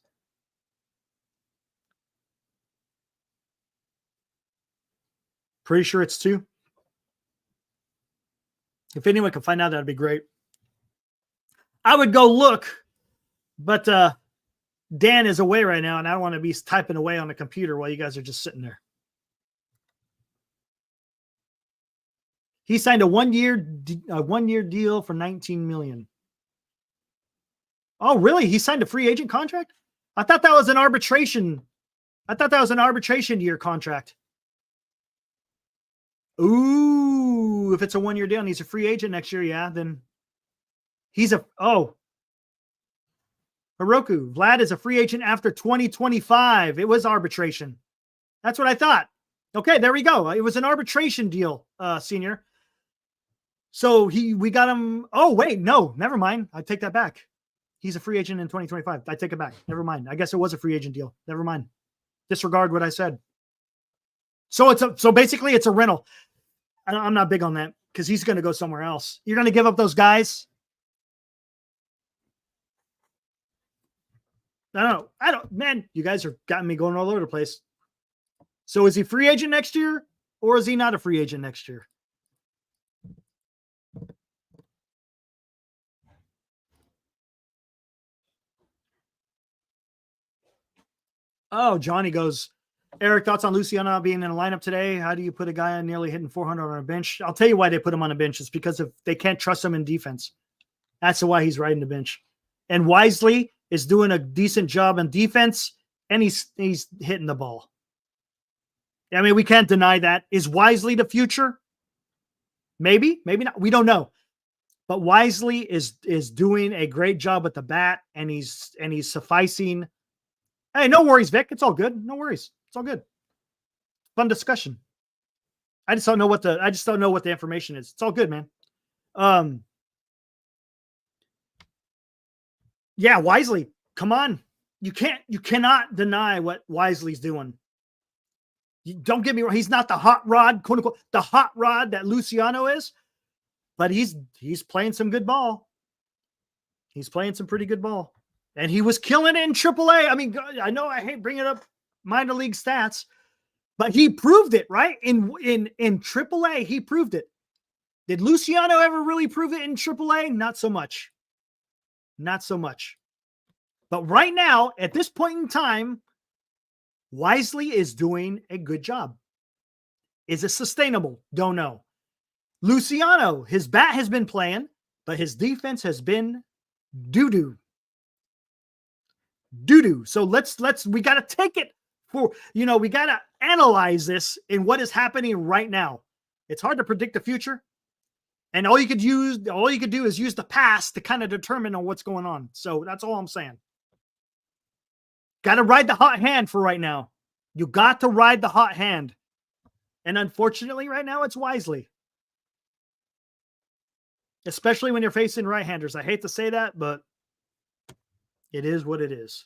Pretty sure it's 2. If anyone can find out, that'd be great. I would go look, but Dan is away right now, and I don't want to be typing away on the computer while you guys are just sitting there. He signed a 1-year deal for $19 million. Oh, really? He signed a free agent contract? I thought that was an arbitration. Year contract. Ooh, if it's a 1-year deal and he's a free agent next year, yeah, then Hiroku. Vlad is a free agent after 2025. It was arbitration. That's what I thought. Okay, there we go. It was an arbitration deal, Senior. So we got him. Oh, wait, no, never mind. I take that back. He's a free agent in 2025. I take it back. Never mind. I guess it was a free agent deal. Never mind. Disregard what I said. So basically it's a rental. I'm not big on that. because he's going to go somewhere else. You're going to give up those guys? I don't, man, you guys are gotten me going all over the place. So is he free agent next year or is he not a free agent next year? Oh, Johnny goes, Eric, thoughts on Luciano being in the lineup today? How do you put a guy on nearly hitting 400 on a bench? I'll tell you why they put him on a bench. It's because of they can't trust him in defense. That's why he's riding the bench. And Wisley is doing a decent job on defense, and he's hitting the ball. I mean, we can't deny that. Is Wisley the future? Maybe, maybe not. We don't know. But Wisley is doing a great job at the bat, and he's sufficing. Hey, no worries, Vic. It's all good. No worries. It's all good. Fun discussion. I just don't know what the information is. It's all good, man. Yeah, Wisley, come on. You cannot deny what Wisley's doing. Don't get me wrong. He's not the hot rod, quote unquote, the hot rod that Luciano is, but he's playing some good ball. He's playing some pretty good ball. And he was killing it in AAA. I mean, I know I hate bringing up minor league stats, but he proved it, right? In AAA, he proved it. Did Luciano ever really prove it in AAA? Not so much. Not so much. But right now, at this point in time, Wisley is doing a good job. Is it sustainable? Don't know. Luciano, his bat has been playing, but his defense has been doo-doo. Doo-doo. So we got to take it for, we got to analyze this in what is happening right now. It's hard to predict the future. And all you could do is use the past to kind of determine on what's going on. So that's all I'm saying. Got to ride the hot hand for right now. You got to ride the hot hand. And unfortunately, right now, it's Wisley. Especially when you're facing right-handers. I hate to say that, but it is what it is.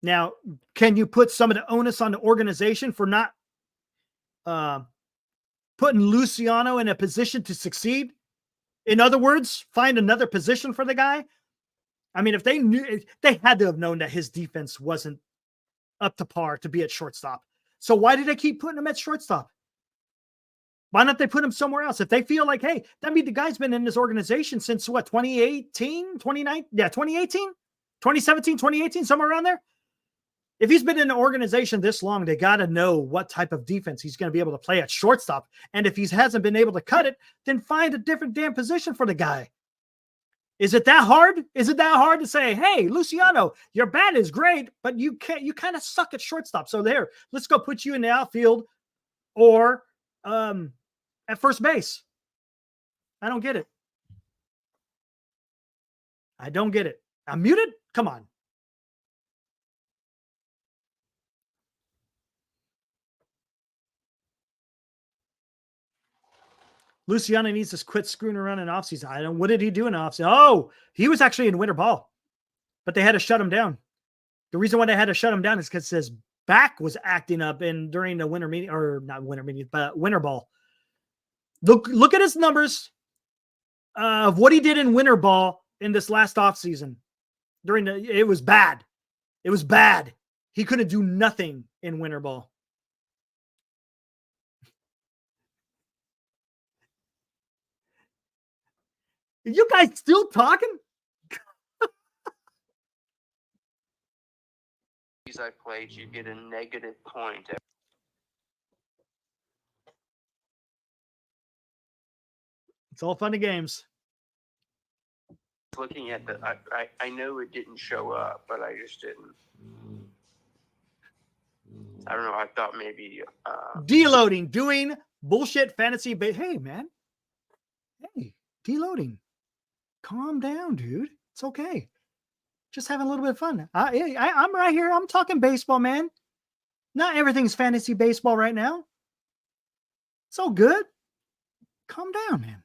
Now, can you put some of the onus on the organization for not putting Luciano in a position to succeed? In other words, find another position for the guy? I mean, if they knew, they had to have known that his defense wasn't up to par to be at shortstop. So why did they keep putting him at shortstop? Why not they put him somewhere else? If they feel like, hey, that means the guy's been in this organization since what, 2018, 2019? Yeah, 2018, 2017, 2018, somewhere around there. If he's been in an organization this long, they got to know what type of defense he's going to be able to play at shortstop. And if he hasn't been able to cut it, then find a different damn position for the guy. Is it that hard? Is it that hard to say, hey, Luciano, your bat is great, but you kind of suck at shortstop. So there, let's go put you in the outfield or at first base. I don't get it. I don't get it. I'm muted? Come on. Luciano needs to quit screwing around in offseason. What did he do in offseason? Oh, he was actually in winter ball, but they had to shut him down. The reason why they had to shut him down is because his back was acting up during the winter meeting, or not winter meeting, but winter ball. Look at his numbers of what he did in winter ball in this last offseason. It was bad. It was bad. He couldn't do nothing in winter ball. You guys still talking? I played, you get a negative point. It's all fun and games. Looking at I know it didn't show up, but I just didn't. I don't know. I thought maybe deloading, doing bullshit fantasy. Hey, man. Hey, deloading. Calm down, dude. It's okay. Just having a little bit of fun. I'm right here. I'm talking baseball, man. Not everything's fantasy baseball right now. It's all good. Calm down, man.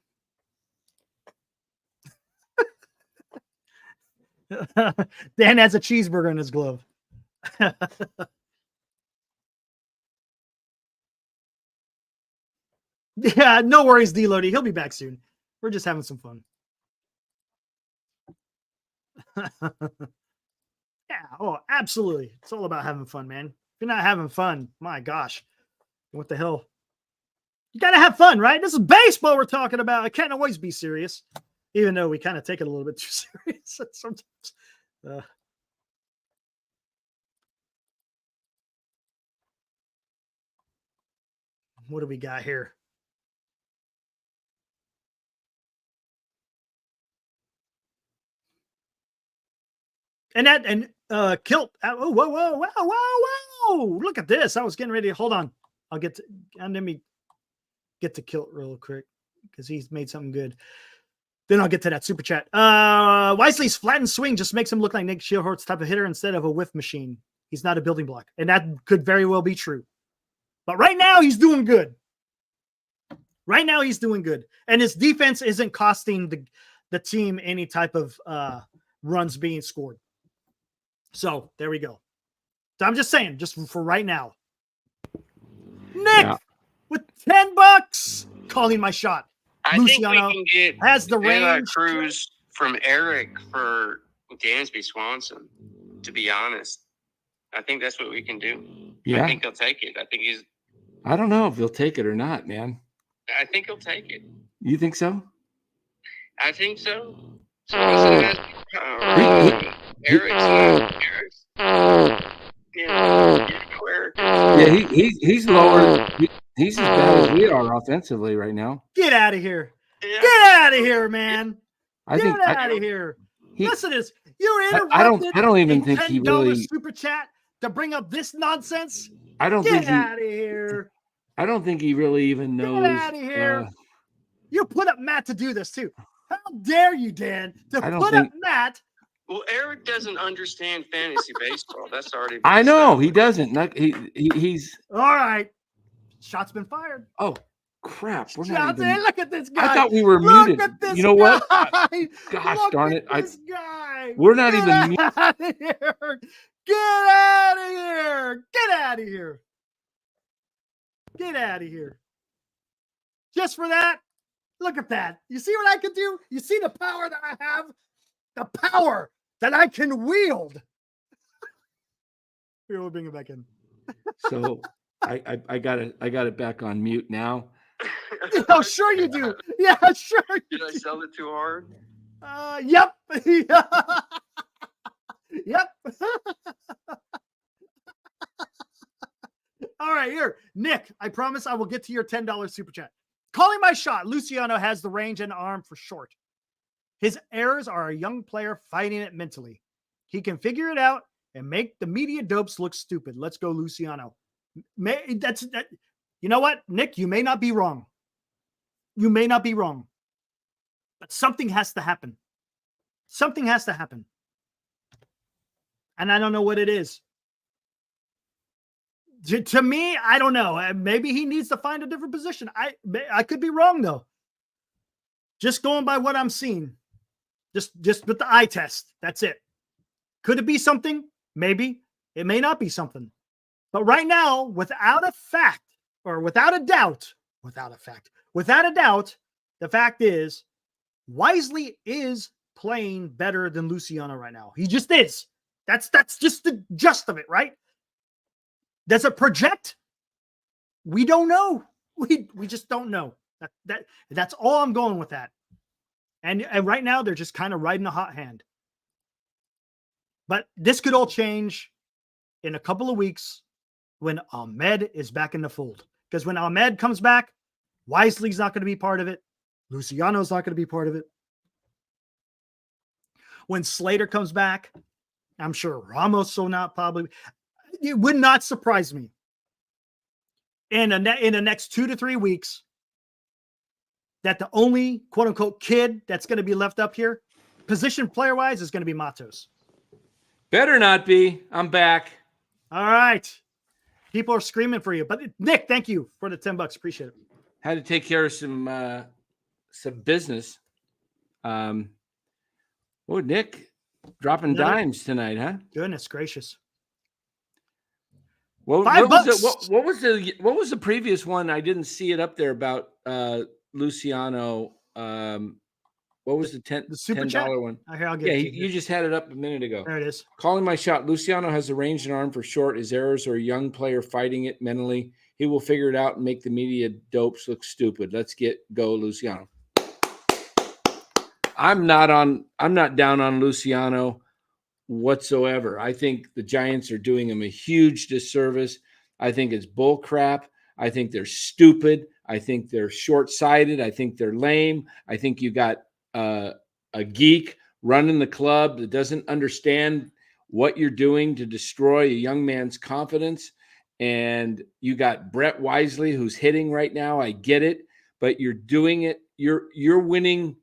Dan has a cheeseburger in his glove. Yeah, no worries, D-Lodi. He'll be back soon. We're just having some fun. Yeah, oh, absolutely. It's all about having fun, man. If you're not having fun, my gosh, what the hell? You got to have fun, right? This is baseball we're talking about. I can't always be serious, even though we kind of take it a little bit too serious sometimes. What do we got here? Kilt. Oh, whoa. Look at this. I was getting ready. Hold on. Let me get to Kilt real quick because he's made something good. Then I'll get to that super chat. Wisley's flattened swing just makes him look like Nick Schierholtz type of hitter instead of a whiff machine. He's not a building block. And that could very well be true. But right now he's doing good. And his defense isn't costing the team any type of runs being scored. So there we go. So I'm just saying, just for right now. Nick with $10, calling my shot. I Luciano think we can get has the range. Cruz from Eric for Dansby Swanson. To be honest, I think that's what we can do. Yeah. I think he'll take it. I don't know if he'll take it or not, man. I think he'll take it. You think so? I think so. Eric's he's lower. He's as bad as we are offensively right now. Get out of here. Yeah. Get out of here, man. Get out of here. Listen to this. You interrupted. I don't even think he really super chat to bring up this nonsense. Get out of here. I don't think he really even knows. Get out of here. You put up Matt to do this too. How dare you, Dan, up Matt? Well, Eric doesn't understand fantasy baseball. That's already. I know he doesn't. He's all right. Shot's been fired. Oh crap! We're not even, look at this guy. I thought we were muted. You know what? Gosh darn it! This guy. We're not even muted. Get out of here! Get out of here! Get out of here! Get out of here! Just for that. Look at that. You see what I can do? You see the power that I have? The power that I can wield. Here, we'll bring it back in. So I got it back on mute now. Oh, sure you do. Yeah, sure. Did I sell it too hard? Yep. Yep. All right, here. Nick, I promise I will get to your $10 super chat. Calling my shot. Luciano has the range and arm for short. His errors are a young player fighting it mentally. He can figure it out and make the media dopes look stupid. Let's go, Luciano. You know what, Nick? You may not be wrong. You may not be wrong. But something has to happen. Something has to happen. And I don't know what it is. To me, I don't know. Maybe he needs to find a different position. I could be wrong, though. Just going by what I'm seeing. Just with the eye test. That's it. Could it be something? Maybe. It may not be something. But right now, without a doubt, the fact is, Wisley is playing better than Luciano right now. He just is. That's just the gist of it, right? Does it project? We don't know. We just don't know. That's all I'm going with that. And right now they're just kind of riding a hot hand. But this could all change in a couple of weeks when Ahmed is back in the fold. Because when Ahmed comes back, Wisley's not going to be part of it. Luciano's not going to be part of it. When Slater comes back, I'm sure Ramos will not probably. It would not surprise me in the next 2 to 3 weeks that the only quote unquote kid that's going to be left up here, position player wise, is going to be Matos. Better not be. I'm back. All right. People are screaming for you, but Nick, thank you for the $10. Appreciate it. Had to take care of some business. Nick dropping dimes tonight, huh? Goodness gracious. What was the previous one? I didn't see it up there about Luciano. What was the The super chat? $10 one? Here, I'll get Yeah, it to you. you just had it up a minute ago. There it is. Calling my shot. Luciano has a range and arm for short. His errors are a young player fighting it mentally. He will figure it out and make the media dopes look stupid. Let's go, Luciano. I'm not down on Luciano whatsoever. I think the Giants are doing him a huge disservice. I think it's bull crap. I think they're stupid. I think they're short-sighted. I think they're lame. I think you got a geek running the club that doesn't understand what you're doing to destroy a young man's confidence. And you got Brett Wisley, who's hitting right now. I get it, but you're doing it. You're winning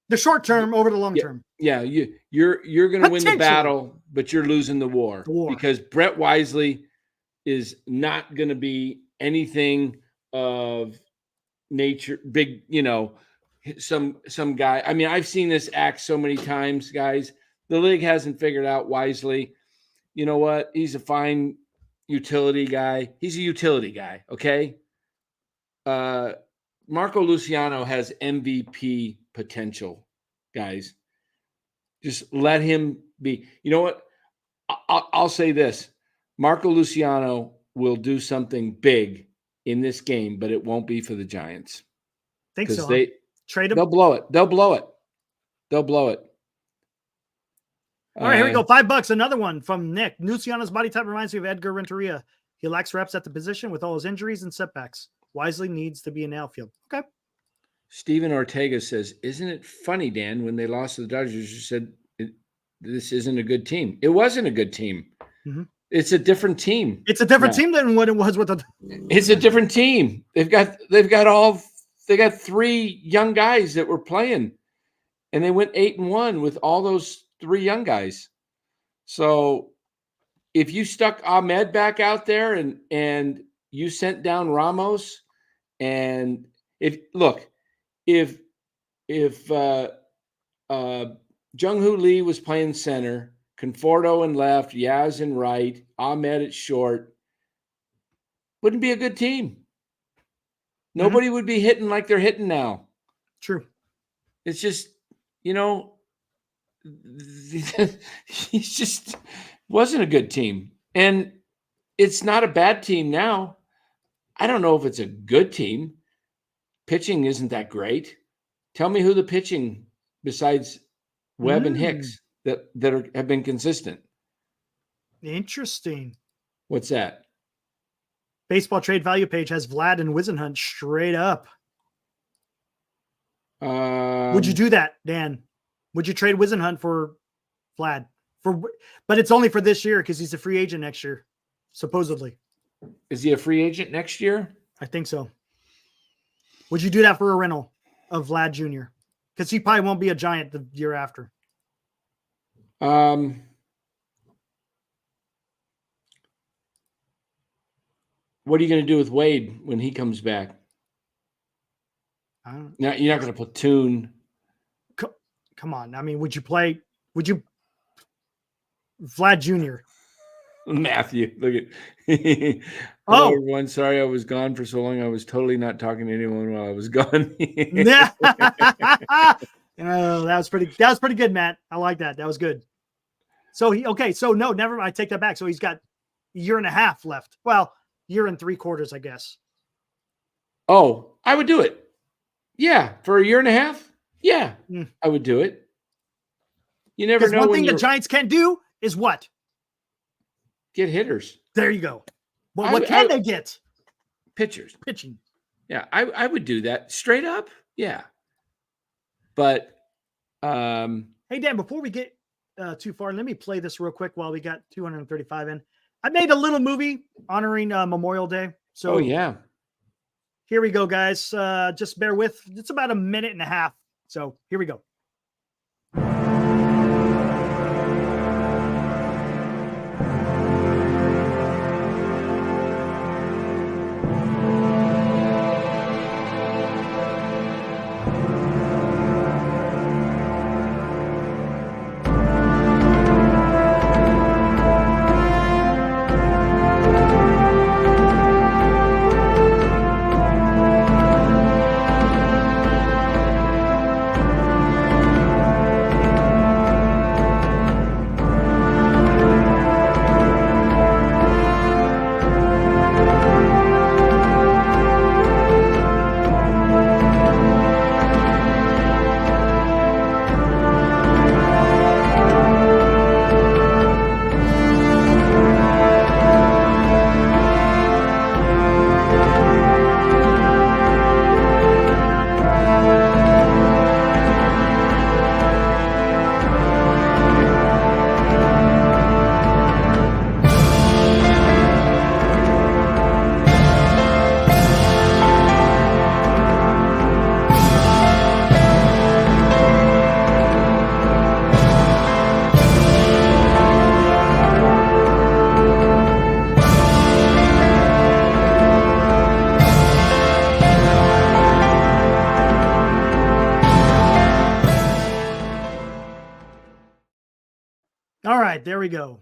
the short term over the long term. Yeah, you're going to win the battle, but you're losing the war. Because Brett Wisley is not going to be anything of nature, big, some guy. I mean, I've seen this act so many times, guys. The league hasn't figured out Wisley. You know what? He's a fine utility guy. He's a utility guy, okay? Marco Luciano has MVP potential, guys. Just let him be. You know what? I'll say this. Marco Luciano will do something big in this game, but it won't be for the Giants. Think so. Trade him. They'll blow it. They'll blow it. All right, here we go. $5. Another one from Nick. Luciano's body type reminds me of Edgar Renteria. He lacks reps at the position with all his injuries and setbacks. Wisley needs to be in outfield. Okay. Steven Ortega says, isn't it funny, Dan, when they lost to the Dodgers, you said this isn't a good team. It wasn't a good team. Mm-hmm. It's a different team. It's a different team than what it was with the. It's a different team. They got 3 young guys that were playing, and they went 8-1 with all those 3 young guys. So if you stuck Ahmed back out there and you sent down Ramos, and if Jung-Hoo Lee was playing center, Conforto in left, Yaz in right, Ahmed at short, wouldn't be a good team. Nobody would be hitting like they're hitting now. True. It's just, he's just wasn't a good team. And it's not a bad team now. I don't know if it's a good team. Pitching isn't that great. Tell me who the pitching besides Webb and Hicks that have been consistent. Interesting. What's that? Baseball trade value page has Vlad and Wisenhunt straight up. Would you do that, Dan? Would you trade Wisenhunt for Vlad? But it's only for this year because he's a free agent next year, supposedly. Is he a free agent next year? I think so. Would you do that for a rental of Vlad Jr.? Because he probably won't be a Giant the year after. What are you going to do with Wade when he comes back? Now you're not going to platoon. Come on. I mean, would you Vlad Jr.? Matthew, look at Hello, everyone. Sorry I was gone for so long. I was totally not talking to anyone while I was gone. That was pretty good, Matt. I like that. That was good. So never mind. I take that back. So he's got a year and a half left. Well, year and 3/4, I guess. Oh, I would do it. Yeah, for a year and a half. Yeah, I would do it. You never know. One thing the Giants can't do is what? Get hitters. There you go. Well, what can they get? Pitchers. Pitching. Yeah, I would do that straight up. Yeah. But hey, Dan, before we get too far, let me play this real quick while we got 235 in. I made a little movie honoring Memorial Day. So yeah. Here we go, guys. Just bear with. It's about a minute and a half. So here we go. right, there we go.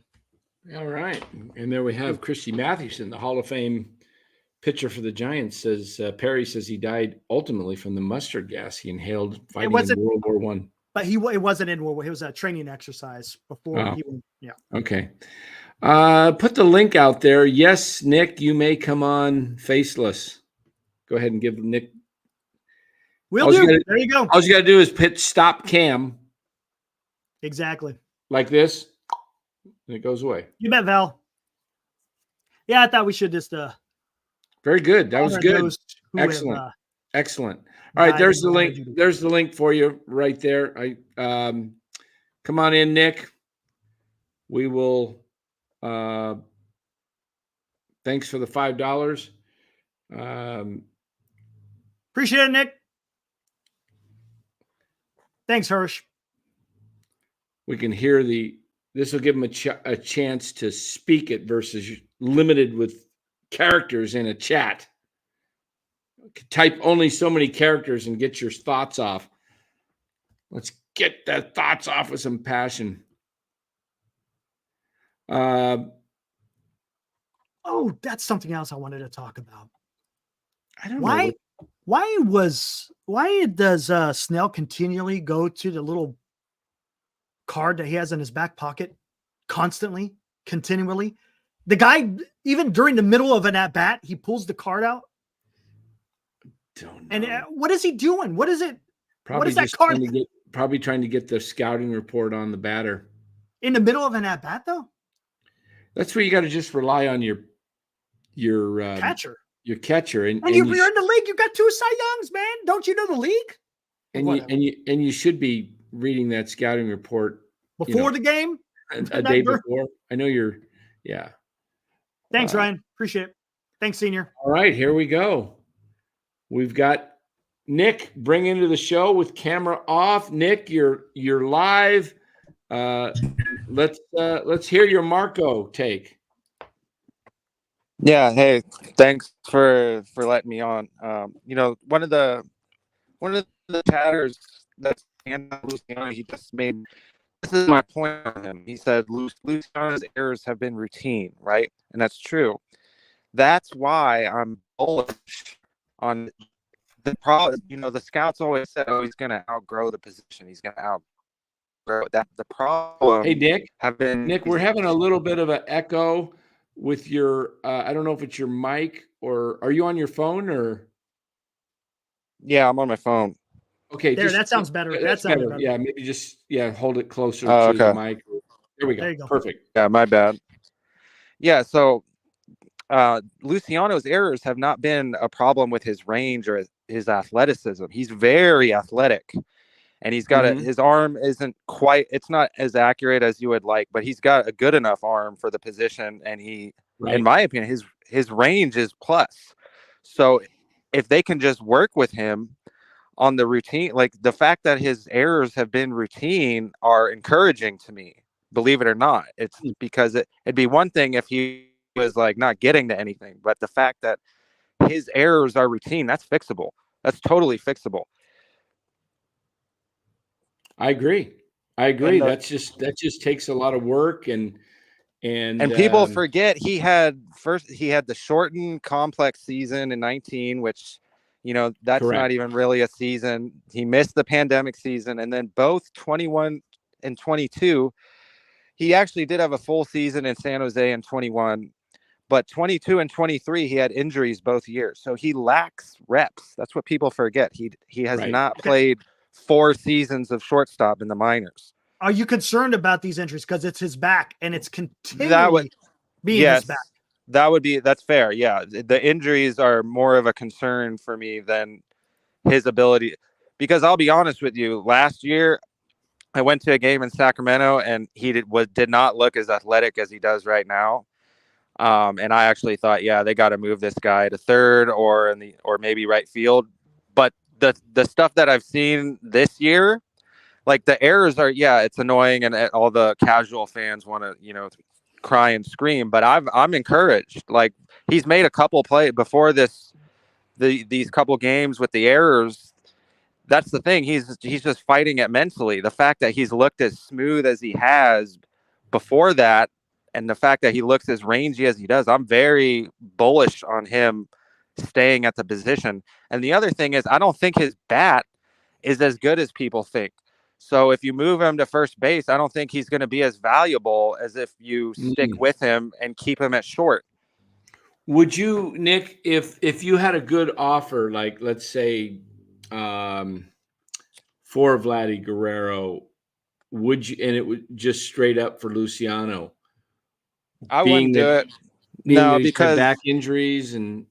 All right. And there we have Christy Mathewson, the Hall of Fame pitcher for the Giants, says Perry says he died ultimately from the mustard gas he inhaled fighting in World War One. But it wasn't in World War. It was a training exercise before he went. Yeah. Okay. Put the link out there. Yes, Nick, you may come on faceless. Go ahead and give Nick. Will do. There you go. All you got to do is hit stop cam. Exactly. Like this. And it goes away. You bet, Val. Yeah, I thought we should just very good. That was good. Excellent. Excellent. All right, there's the link. There's the link for you right there. Come on in, Nick. We will thanks for the $5. Appreciate it, Nick. Thanks, Hirsch. We can hear this will give him a chance to speak it versus limited with characters in a chat. Type only so many characters and get your thoughts off. Let's get the thoughts off with some passion. Oh, that's something else I wanted to talk about. I don't know. Why does Snell continually go to the little card that he has in his back pocket constantly, continually? The guy, even during the middle of an at-bat, he pulls the card out. Don't know. And what is he doing? What is it? Probably what is that card? Probably trying to get the scouting report on the batter. In the middle of an at-bat, though? That's where you got to just rely on your catcher. Your catcher. And you're in the league. You got 2 Cy Youngs, man. Don't you know the league? And you should be reading that scouting report before the game. A day before. I know you're. Yeah. Thanks, Ryan. Appreciate it. Thanks, Senior. All right, here we go. We've got Nick bring into the show with camera off. Nick, you're live. Let's hear your Marco take. Yeah, hey, thanks for letting me on. One of the chatters that's Luciano, he just made, this is my point on him. He said Luciano's errors have been routine, right? And that's true. That's why I'm bullish on the problem. The scouts always said, "Oh, he's going to outgrow the position. He's going to outgrow that." The problem. Hey, Nick, we're having a little bit of an echo with your. I don't know if it's your mic or are you on your phone or? Yeah, I'm on my phone. Okay, that sounds better. That's better. Yeah, maybe just hold it closer to the mic. There we go. There you go. Perfect. Yeah, my bad. Yeah, so Luciano's errors have not been a problem with his range or his athleticism. He's very athletic, and he's got his arm isn't quite. It's not as accurate as you would like, but he's got a good enough arm for the position, and in my opinion, his range is plus. So if they can just work with him on the routine, like the fact that his errors have been routine are encouraging to me, believe it or not. It's because it'd be one thing if he was like not getting to anything, but the fact that his errors are routine, that's fixable. That's totally fixable. I agree. That just takes a lot of work and people forget he had the shortened complex season in 19, which that's correct. Not even really a season. He missed the pandemic season, and then both 21 and 22, he actually did have a full season in San Jose in 21, but 22 and 23 he had injuries both years, so he lacks reps. That's what people forget. He has not played 4 seasons of shortstop in the minors. Are you concerned about these injuries because it's his back and it's continually being his back? That's fair. Yeah. The injuries are more of a concern for me than his ability, because I'll be honest with you, last year I went to a game in Sacramento and he did not look as athletic as he does right now. And I actually thought, they got to move this guy to third or maybe right field. But the stuff that I've seen this year, like the errors are, it's annoying and all the casual fans want to, cry and scream, but I'm encouraged. Like he's made a couple plays before these couple games with the errors. That's the thing. He's just fighting it mentally. The fact that he's looked as smooth as he has before that, and the fact that he looks as rangy as he does, I'm very bullish on him staying at the position. And the other thing is, I don't think his bat is as good as people think. So if you move him to first base, I don't think he's going to be as valuable as if you stick with him and keep him at short. Would you, Nick, if you had a good offer, like let's say for Vlad Guerrero, would you, and it would just straight up for Luciano? I wouldn't do it. No, because back injuries and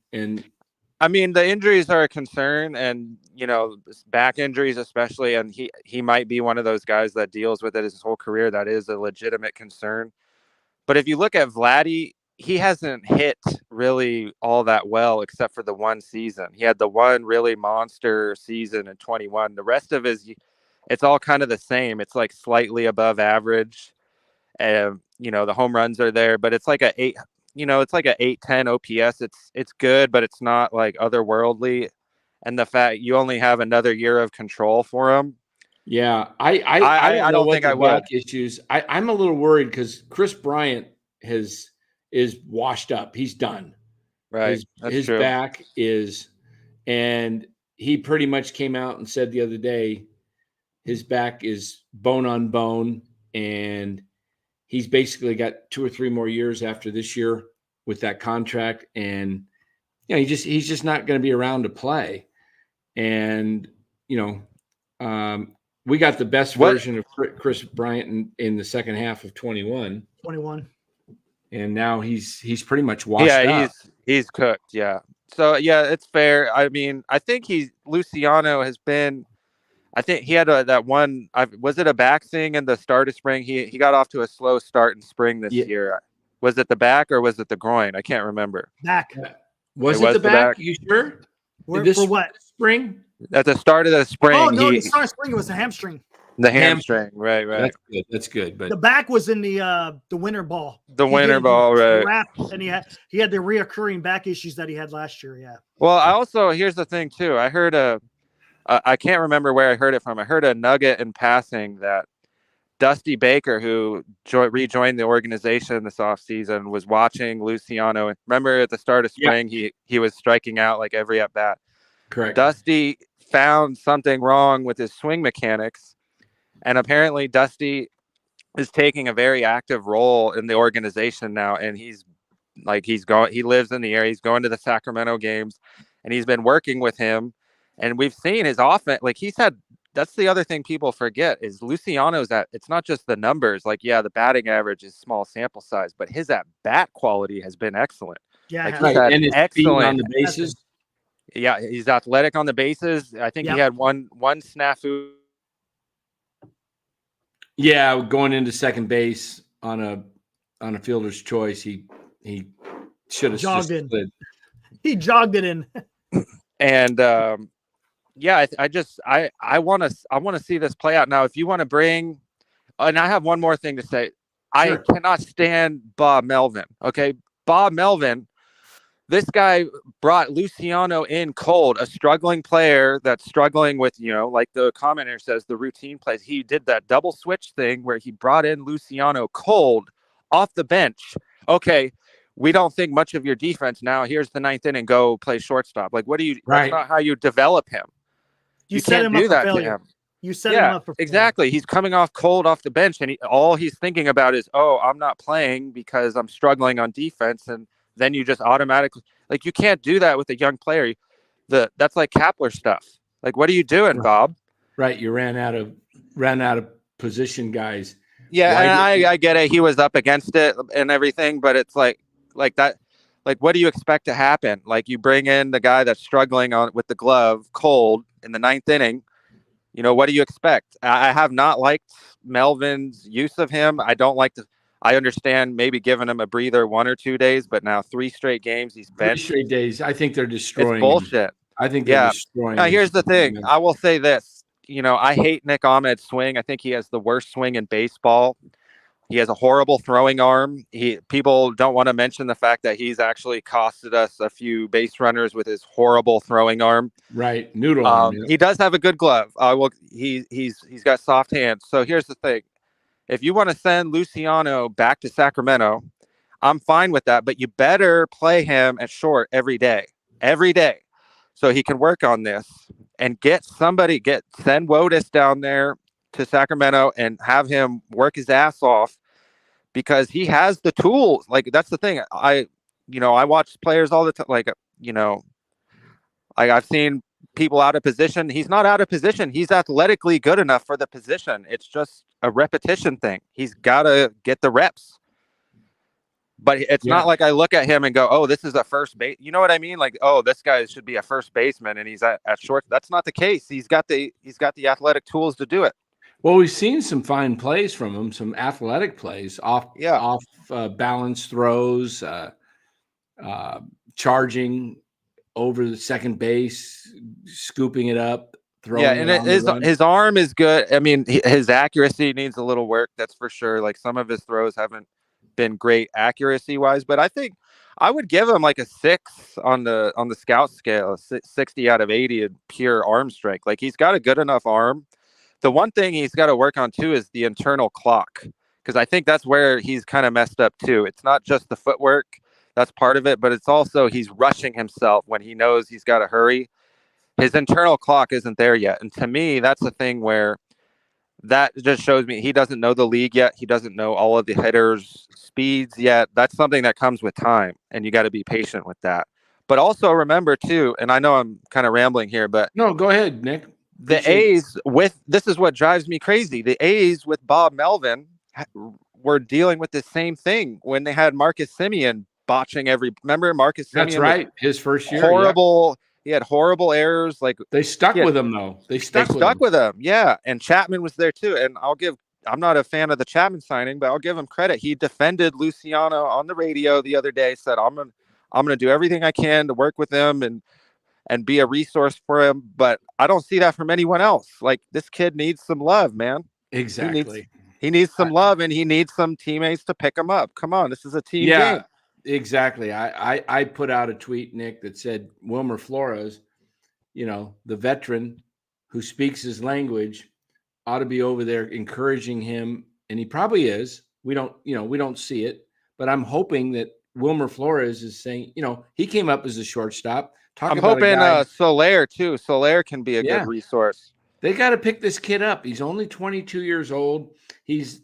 I mean, the injuries are a concern, and back injuries especially, and he might be one of those guys that deals with it his whole career. That is a legitimate concern. But if you look at Vladdy, he hasn't hit really all that well except for the one season. He had the one really monster season in 21. The rest of it's all kind of the same. It's like slightly above average. The home runs are there, but it's like it's like a 810 OPS. It's good, but it's not like otherworldly. And the fact you only have another year of control for him. Yeah, I don't think I would. Issues. I'm a little worried because Chris Bryant is washed up. He's done. Right. His back is, and he pretty much came out and said the other day, his back is bone on bone, and he's basically got 2 or 3 more years after this year with that contract, and he's just not going to be around to play. And we got the best version of Chris Bryant in the second half of 21. And now he's pretty much washed up. Yeah, he's cooked. Yeah. So yeah, it's fair. I mean, I think Luciano has been. I think he had that one. Was it a back thing in the start of spring? He got off to a slow start in spring this year. Was it the back or was it the groin? I can't remember. Back. Was it the back? You sure? For what? Spring? At the start of the spring. Oh no, the start of spring it was the hamstring. The hamstring, right. That's good. But the back was in the winter ball. Right. And he had the reoccurring back issues that he had last year. Yeah. Well, here's the thing too. I heard I can't remember where I heard it from. I heard a nugget in passing that Dusty Baker, who rejoined the organization this offseason, was watching Luciano. Remember at the start of spring, he was striking out like every at bat. Correct. Dusty found something wrong with his swing mechanics. And apparently Dusty is taking a very active role in the organization now. And he lives in the area. He's going to the Sacramento games and he's been working with him. And we've seen his offense. Like that's the other thing people forget is Luciano's it's not just the numbers. Like, yeah, the batting average is small sample size, but his at bat quality has been excellent. Yeah. And it's excellent on the bases. Yeah. He's athletic on the bases. I think he had one snafu. Yeah, going into second base on a fielder's choice, he should have jogged in. He jogged it in. And I want to see this play out now. If you want to bring, and I have one more thing to say. Sure. I cannot stand Bob Melvin. Okay, Bob Melvin. This guy brought Luciano in cold, a struggling player that's struggling with, like the commenter says, the routine plays. He did that double switch thing where he brought in Luciano cold off the bench. Okay, we don't think much of your defense now. Here's the 9th inning, go play shortstop. Like, what do you? Right. That's not how you develop him. You can't do that to him. You set him up for failure. Exactly. He's coming off cold off the bench, and all he's thinking about is, I'm not playing because I'm struggling on defense, and then you just automatically you can't do that with a young player. That's like Kapler stuff. Like, what are you doing, Bob? Right. You ran out of position guys. Yeah, and I get it. He was up against it and everything, but it's like that. Like, what do you expect to happen? Like, you bring in the guy that's struggling with the glove cold in the 9th inning. What do you expect? I have not liked Melvin's use of him. I don't like I understand maybe giving him a breather 1 or 2 days, but now 3 straight games he's benched. 3 straight days. I think they're destroying. It's bullshit. I think they're destroying. Now, here's the thing. I will say this. I hate Nick Ahmed's swing. I think he has the worst swing in baseball. He has a horrible throwing arm. People don't want to mention the fact that he's actually costed us a few base runners with his horrible throwing arm. Right, noodle arm. He does have a good glove. He's got soft hands. So here's the thing: If you want to send Luciano back to Sacramento, I'm fine with that, but you better play him at short every day, so he can work on this and send Wotis down there to Sacramento and have him work his ass off, because he has the tools. Like, that's the thing. I watch players all the time. Like, I've seen people out of position. He's not out of position. He's athletically good enough for the position. It's just a repetition thing. He's got to get the reps. But it's not like I look at him and go, oh, this is a first base. You know what I mean? Like, oh, this guy should be a first baseman and he's at short. That's not the case. He's got the athletic tools to do it. Well, we've seen some fine plays from him, some athletic plays, off balance throws, charging over the second base, scooping it up, throwing it on the run. His arm is good. I mean, his accuracy needs a little work, that's for sure. Like, some of his throws haven't been great accuracy wise, but I think I would give him like a 6 on the scout scale, 60 out of 80 in pure arm strength. Like, he's got a good enough arm. The one thing he's got to work on too is the internal clock, because I think that's where he's kind of messed up too. It's not just the footwork, that's part of it, but it's also he's rushing himself when he knows he's got to hurry. His internal clock isn't there yet, and to me, that's the thing where that just shows me he doesn't know the league yet. He doesn't know all of the hitters' speeds yet. That's something that comes with time, and you got to be patient with that. But also remember too, and I know I'm kind of rambling here, but no, go ahead, Nick. The A's this is what drives me crazy. The A's with Bob Melvin were dealing with the same thing when they had Marcus Semien botching remember Marcus Semien? That's right. His first year. Horrible. Yeah. He had horrible errors. Like, they stuck with him though. They stuck with him. Yeah. And Chapman was there too. And I'm not a fan of the Chapman signing, but I'll give him credit. He defended Luciano on the radio the other day, said, I'm going to do everything I can to work with him and be a resource for him. But I don't see that from anyone else. Like, this kid needs some love, man. Exactly. He needs some love, and he needs some teammates to pick him up. Come on. This is a team game. Exactly. I put out a tweet, Nick, that said Wilmer Flores, the veteran who speaks his language, ought to be over there encouraging him. And he probably is. We don't see it, but I'm hoping that Wilmer Flores is saying, he came up as a shortstop. I'm hoping Soler too. Soler can be a good resource. They got to pick this kid up. He's only 22 years old. He's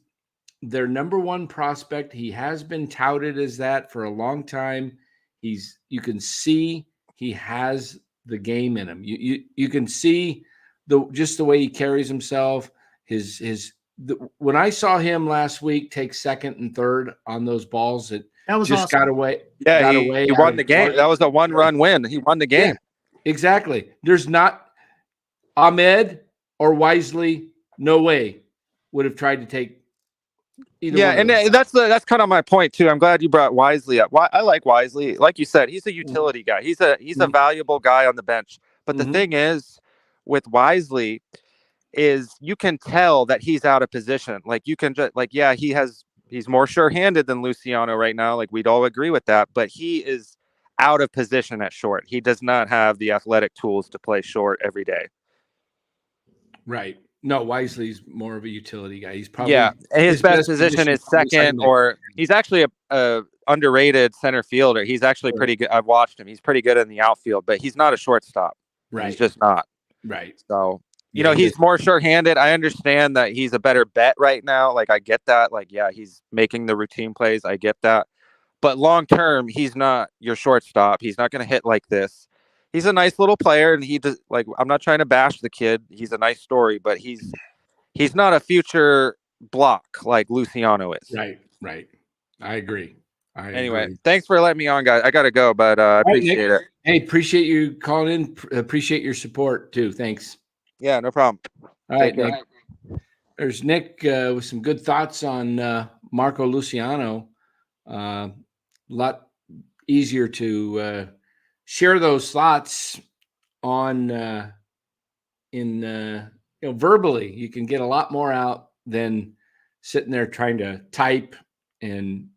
their number one prospect. He has been touted as that for a long time. You can see he has the game in him. You can see just the way he carries himself. When I saw him last week take second and third on those balls that was just awesome. Got away. Yeah, he won the game. That was a 1-run win. He won the game. Yeah, exactly. There's not Ahmed or Wisley. No way would have tried to take. And that's kind of my point too. I'm glad you brought Wisley up. I like Wisley. Like you said, he's a utility guy. He's a valuable guy on the bench. But the thing is, with Wisley, is you can tell that he's out of position. Like, you can just he's more sure-handed than Luciano right now. Like, we'd all agree with that. But he is out of position at short. He does not have the athletic tools to play short every day. Right. No, Wisley's more of a utility guy. He's probably his best position is second, or he's actually a underrated center fielder. He's actually pretty good. I've watched him. He's pretty good in the outfield, but he's not a shortstop. Right. He's just not. Right. So, he's more sure-handed. I understand that he's a better bet right now. Like, I get that. Like, he's making the routine plays. I get that. But long-term, he's not your shortstop. He's not going to hit like this. He's a nice little player, and he does, like, I'm not trying to bash the kid. He's a nice story, but he's not a future block like Luciano is. Right. I agree. Anyway, thanks for letting me on, guys. I got to go, but I appreciate it. Hey, appreciate you calling in. Appreciate your support too. Thanks. Yeah, no problem. All right, Nick. There's Nick with some good thoughts on Marco Luciano. A lot easier to share those thoughts on verbally. You can get a lot more out than sitting there trying to type and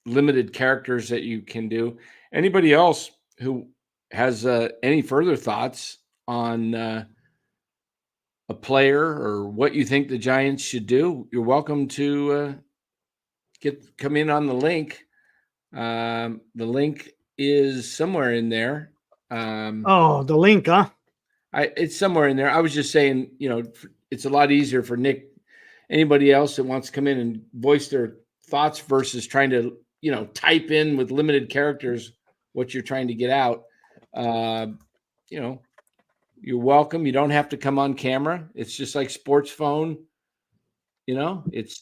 limited characters that you can do. Anybody else who has any further thoughts on a player or what you think the Giants should do, you're welcome to come in on the link. The link is somewhere in there. The link, huh? It's somewhere in there. I was just saying, it's a lot easier for Nick, anybody else that wants to come in and voice their thoughts versus trying to, type in with limited characters what you're trying to get out. You're welcome. You don't have to come on camera. It's just like sports phone. It's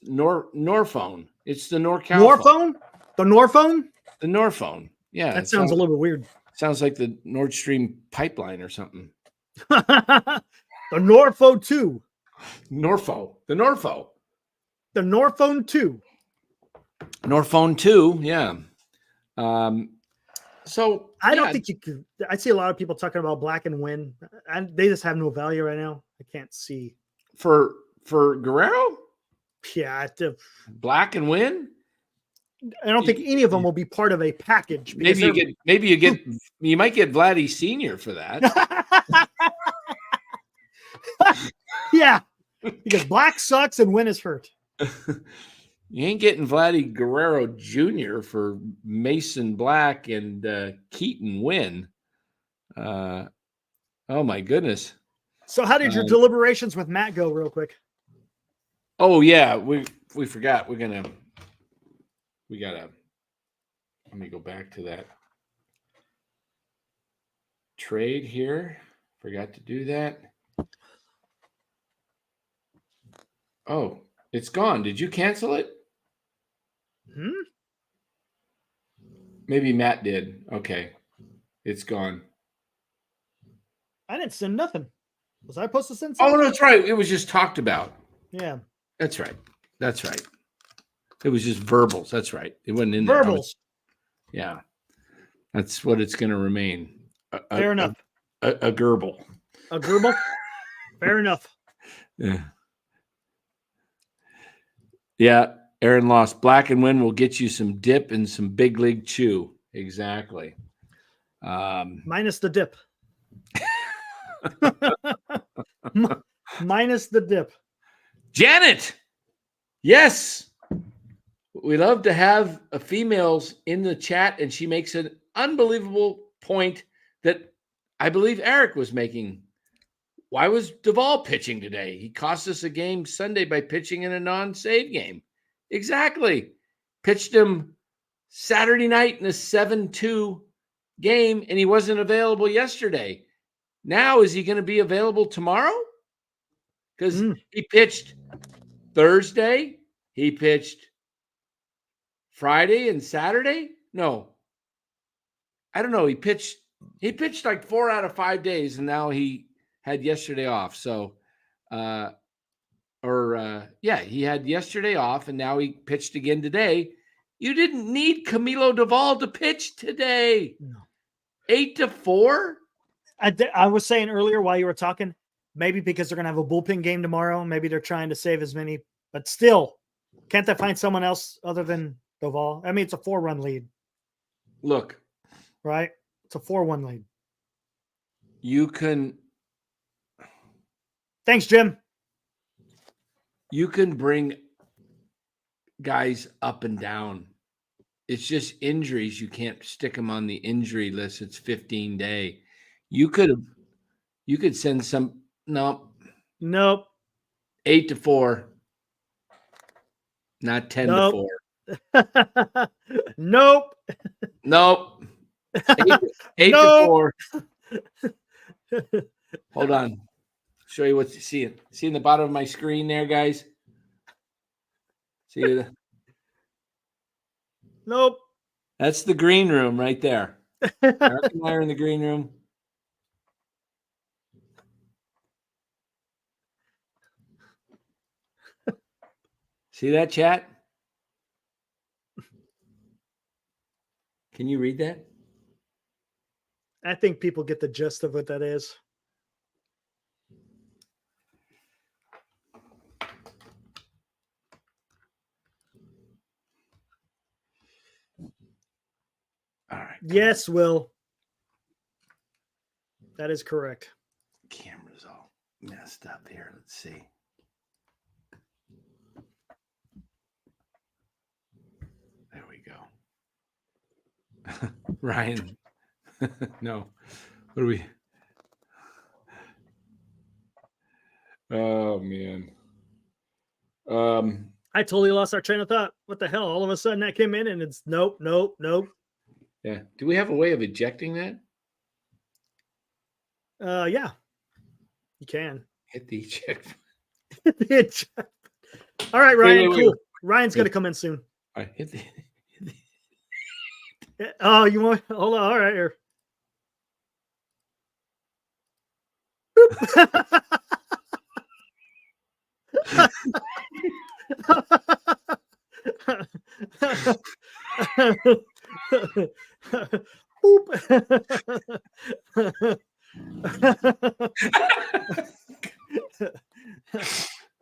Norphone. It's the NorCal Norphone? The Norphone? The Norphone. Yeah. That sounds a little bit weird. Sounds like the Nord Stream pipeline or something. The Norpho 2. Norpho. The Norpho. The Norphone 2. Norphone 2, yeah. So I don't think you could. I see a lot of people talking about black and win, and they just have no value right now. I can't see for Guerrero. Yeah, black and win. I don't think any of them will be part of a package. You might get Vladdy Sr. for that. Yeah, because black sucks and win is hurt. You ain't getting Vlad Guerrero Jr. for Mason Black and Keaton Wynn. Oh my goodness! So how did your deliberations with Matt go, real quick? Oh yeah, we forgot. We gotta. Let me go back to that trade here. Forgot to do that. Oh, it's gone. Did you cancel it? Maybe Matt did. Okay. It's gone. I didn't send nothing. Was I supposed to send something? Oh, that's right. It was just talked about. Yeah. That's right. It was just verbals. That's right. It wasn't in verbals. There. Yeah. That's what it's going to remain. Fair enough. A gerbil. A gerbil? Fair enough. Yeah. Yeah. Aaron lost. Black and win will get you some dip and some big league chew. Exactly. Minus the dip. Minus the dip. Janet. Yes. We love to have females in the chat, and she makes an unbelievable point that I believe Eric was making. Why was Doval pitching today? He cost us a game Sunday by pitching in a non-save game. Exactly. Pitched him Saturday night in a 7-2 game, and he wasn't available yesterday. Now, is he going to be available tomorrow? Because he pitched Thursday. He pitched Friday and Saturday. No. I don't know. He pitched like 4 out of 5 days, and now he had yesterday off. So, he had yesterday off, and now he pitched again today. You didn't need Camilo Doval to pitch today. No. 8-4. I was saying earlier while you were talking, maybe because they're going to have a bullpen game tomorrow. Maybe they're trying to save as many, but still, can't they find someone else other than Doval? I mean, it's a 4-run lead. Look. Right? It's a 4-1 lead. You can. Thanks, Jim. You can bring guys up and down. It's just injuries. You can't stick them on the injury list. It's 15-day. You could send some. Nope. 8-4. Not 10-4. Nope. 8-4. Hold on. Show you what you see. See in the bottom of my screen there, guys? See it? Nope. That's the green room right there. Eric and I are in the green room. See that, chat? Can you read that? I think people get the gist of what that is. All right. Yes, Will. That is correct. Camera's messed up here. Let's see. There we go. Ryan. No. What do we? Oh man. I totally lost our train of thought. What the hell? All of a sudden that came in and it's nope. Yeah. Do we have a way of ejecting that? Yeah. You can. Hit the eject. All right, Ryan. Wait. Cool. Ryan's gonna come in soon. All right, hit the Oh, you want? Hold on. All right, here.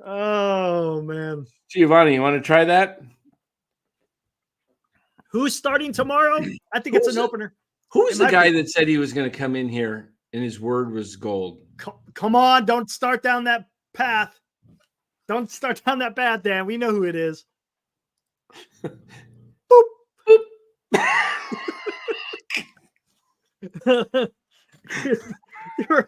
Oh man. Giovanni, you want to try that? Who's starting tomorrow? I think it's an opener. Who's the guy that said he was going to come in here and his word was gold? Come on, don't start down that path. Don't start down that path, Dan. We know who it is. Boop. Boop.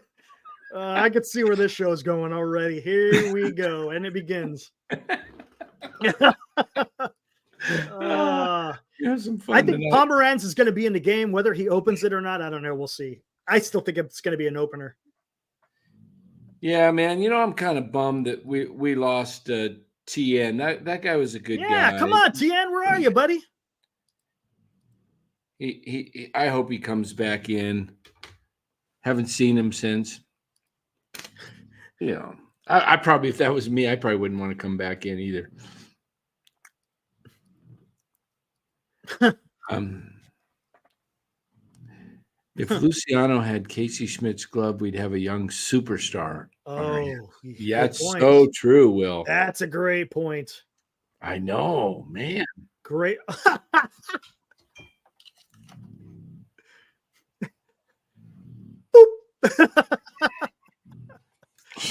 I could see where this show is going already. Here we go, and it begins. Some fun I think tonight. Pomeranz is going to be in the game, whether he opens it or not. I don't know. We'll see. I still think it's going to be an opener. Yeah, man. You know, I'm kind of bummed that we lost TN. That guy was a good guy. Yeah, come on, TN. Where are you, buddy? He I hope he comes back in. Haven't seen him since. You know, I probably, if that was me, I probably wouldn't want to come back in either. If Luciano had Casey Schmidt's glove, we'd have a young superstar. Oh, yeah, it's so true, Will. That's a great point. I know, man. Great.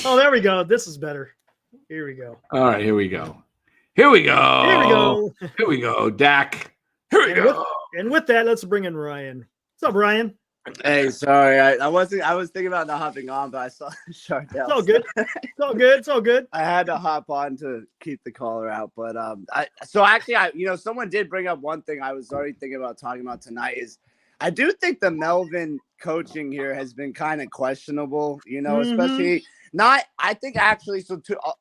Oh, there we go. This is better. Here we go. All right, here we go. Here we go. Here we go. Here we go, Dak. Here we go. And with that, let's bring in Ryan. What's up, Ryan? Hey, sorry, I was thinking about not hopping on, but I saw Chardell. It's all good. It's all good. It's all good. I had to hop on to keep the caller out, but someone did bring up one thing I was already thinking about talking about tonight is I do think the Melvin coaching here has been kind of questionable, especially not. I think actually,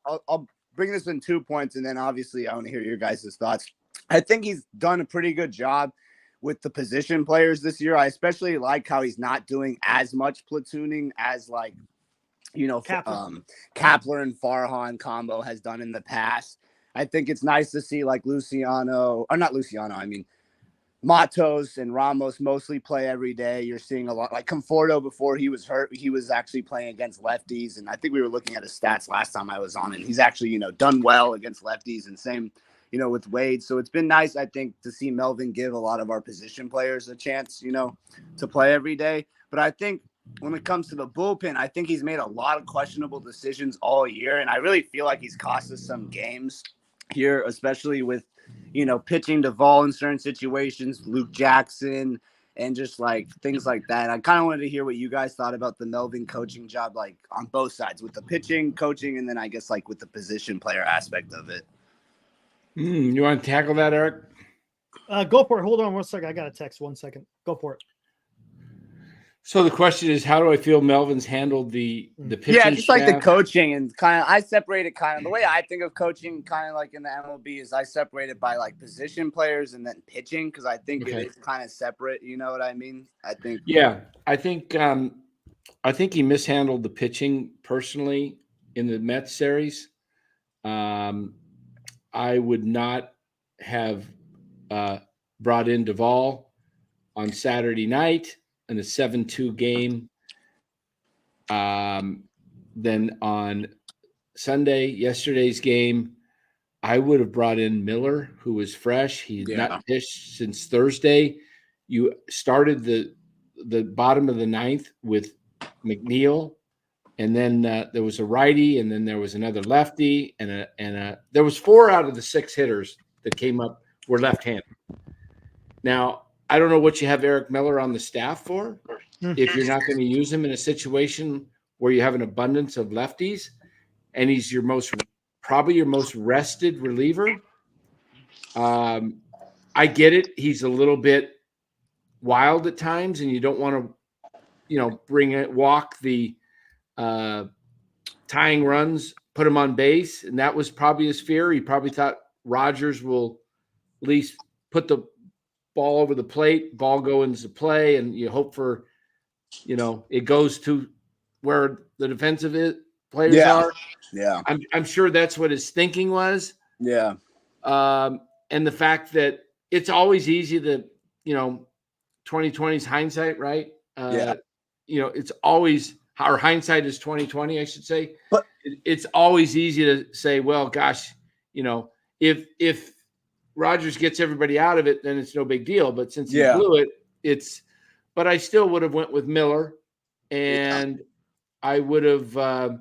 I'll bring this in 2 points, and then obviously I want to hear your guys' thoughts. I think he's done a pretty good job with the position players this year. I especially like how he's not doing as much platooning as Kapler and Farhan combo has done in the past. I think it's nice to see Matos and Ramos mostly play every day. You're seeing a lot like Conforto before he was hurt. He was actually playing against lefties. And I think we were looking at his stats last time I was on, and he's actually, done well against lefties, and same, with Wade. So it's been nice, I think, to see Melvin give a lot of our position players a chance, to play every day. But I think when it comes to the bullpen, I think he's made a lot of questionable decisions all year. And I really feel like he's cost us some games here, especially with, pitching Doval in certain situations, Luke Jackson, and just like things like that. I kind of wanted to hear what you guys thought about the Melvin coaching job, like on both sides, with the pitching, coaching, and then I guess like with the position player aspect of it. You want to tackle that, Eric? Go for it. Hold on 1 second. I got a text. 1 second. Go for it. So the question is, how do I feel Melvin's handled the pitching? Yeah, just like the staff? coaching, and I separate it the way I think of coaching, kind of like in the MLB, is I separate it by like position players and then pitching, because I think it is kind of separate. You know what I mean? I think. Yeah, I think he mishandled the pitching personally in the Mets series. I would not have brought in Doval on Saturday night in a 7-2 game. Then on Sunday, yesterday's game, I would have brought in Miller, who was fresh. He had not pitched since Thursday. You started the bottom of the ninth with McNeil and then there was a righty, and then there was another lefty, and there was 4 out of the 6 hitters that came up were left-handed. Now, I don't know what you have Eric Miller on the staff for if you're not going to use him in a situation where you have an abundance of lefties, and he's probably your most rested reliever. I get it. He's a little bit wild at times, and you don't want to, walk the tying runs, put him on base. And that was probably his fear. He probably thought Rogers will at least put the ball over the plate, ball go into play, and you hope for, it goes to where the defensive players are. Yeah. I'm sure that's what his thinking was. Yeah. And the fact that it's always easy to, 2020's hindsight, right? It's always, our hindsight is 2020, I should say. But it's always easy to say, well, gosh, if Rogers gets everybody out of it, then it's no big deal. But since he blew it, but I still would have went with Miller, and I would have I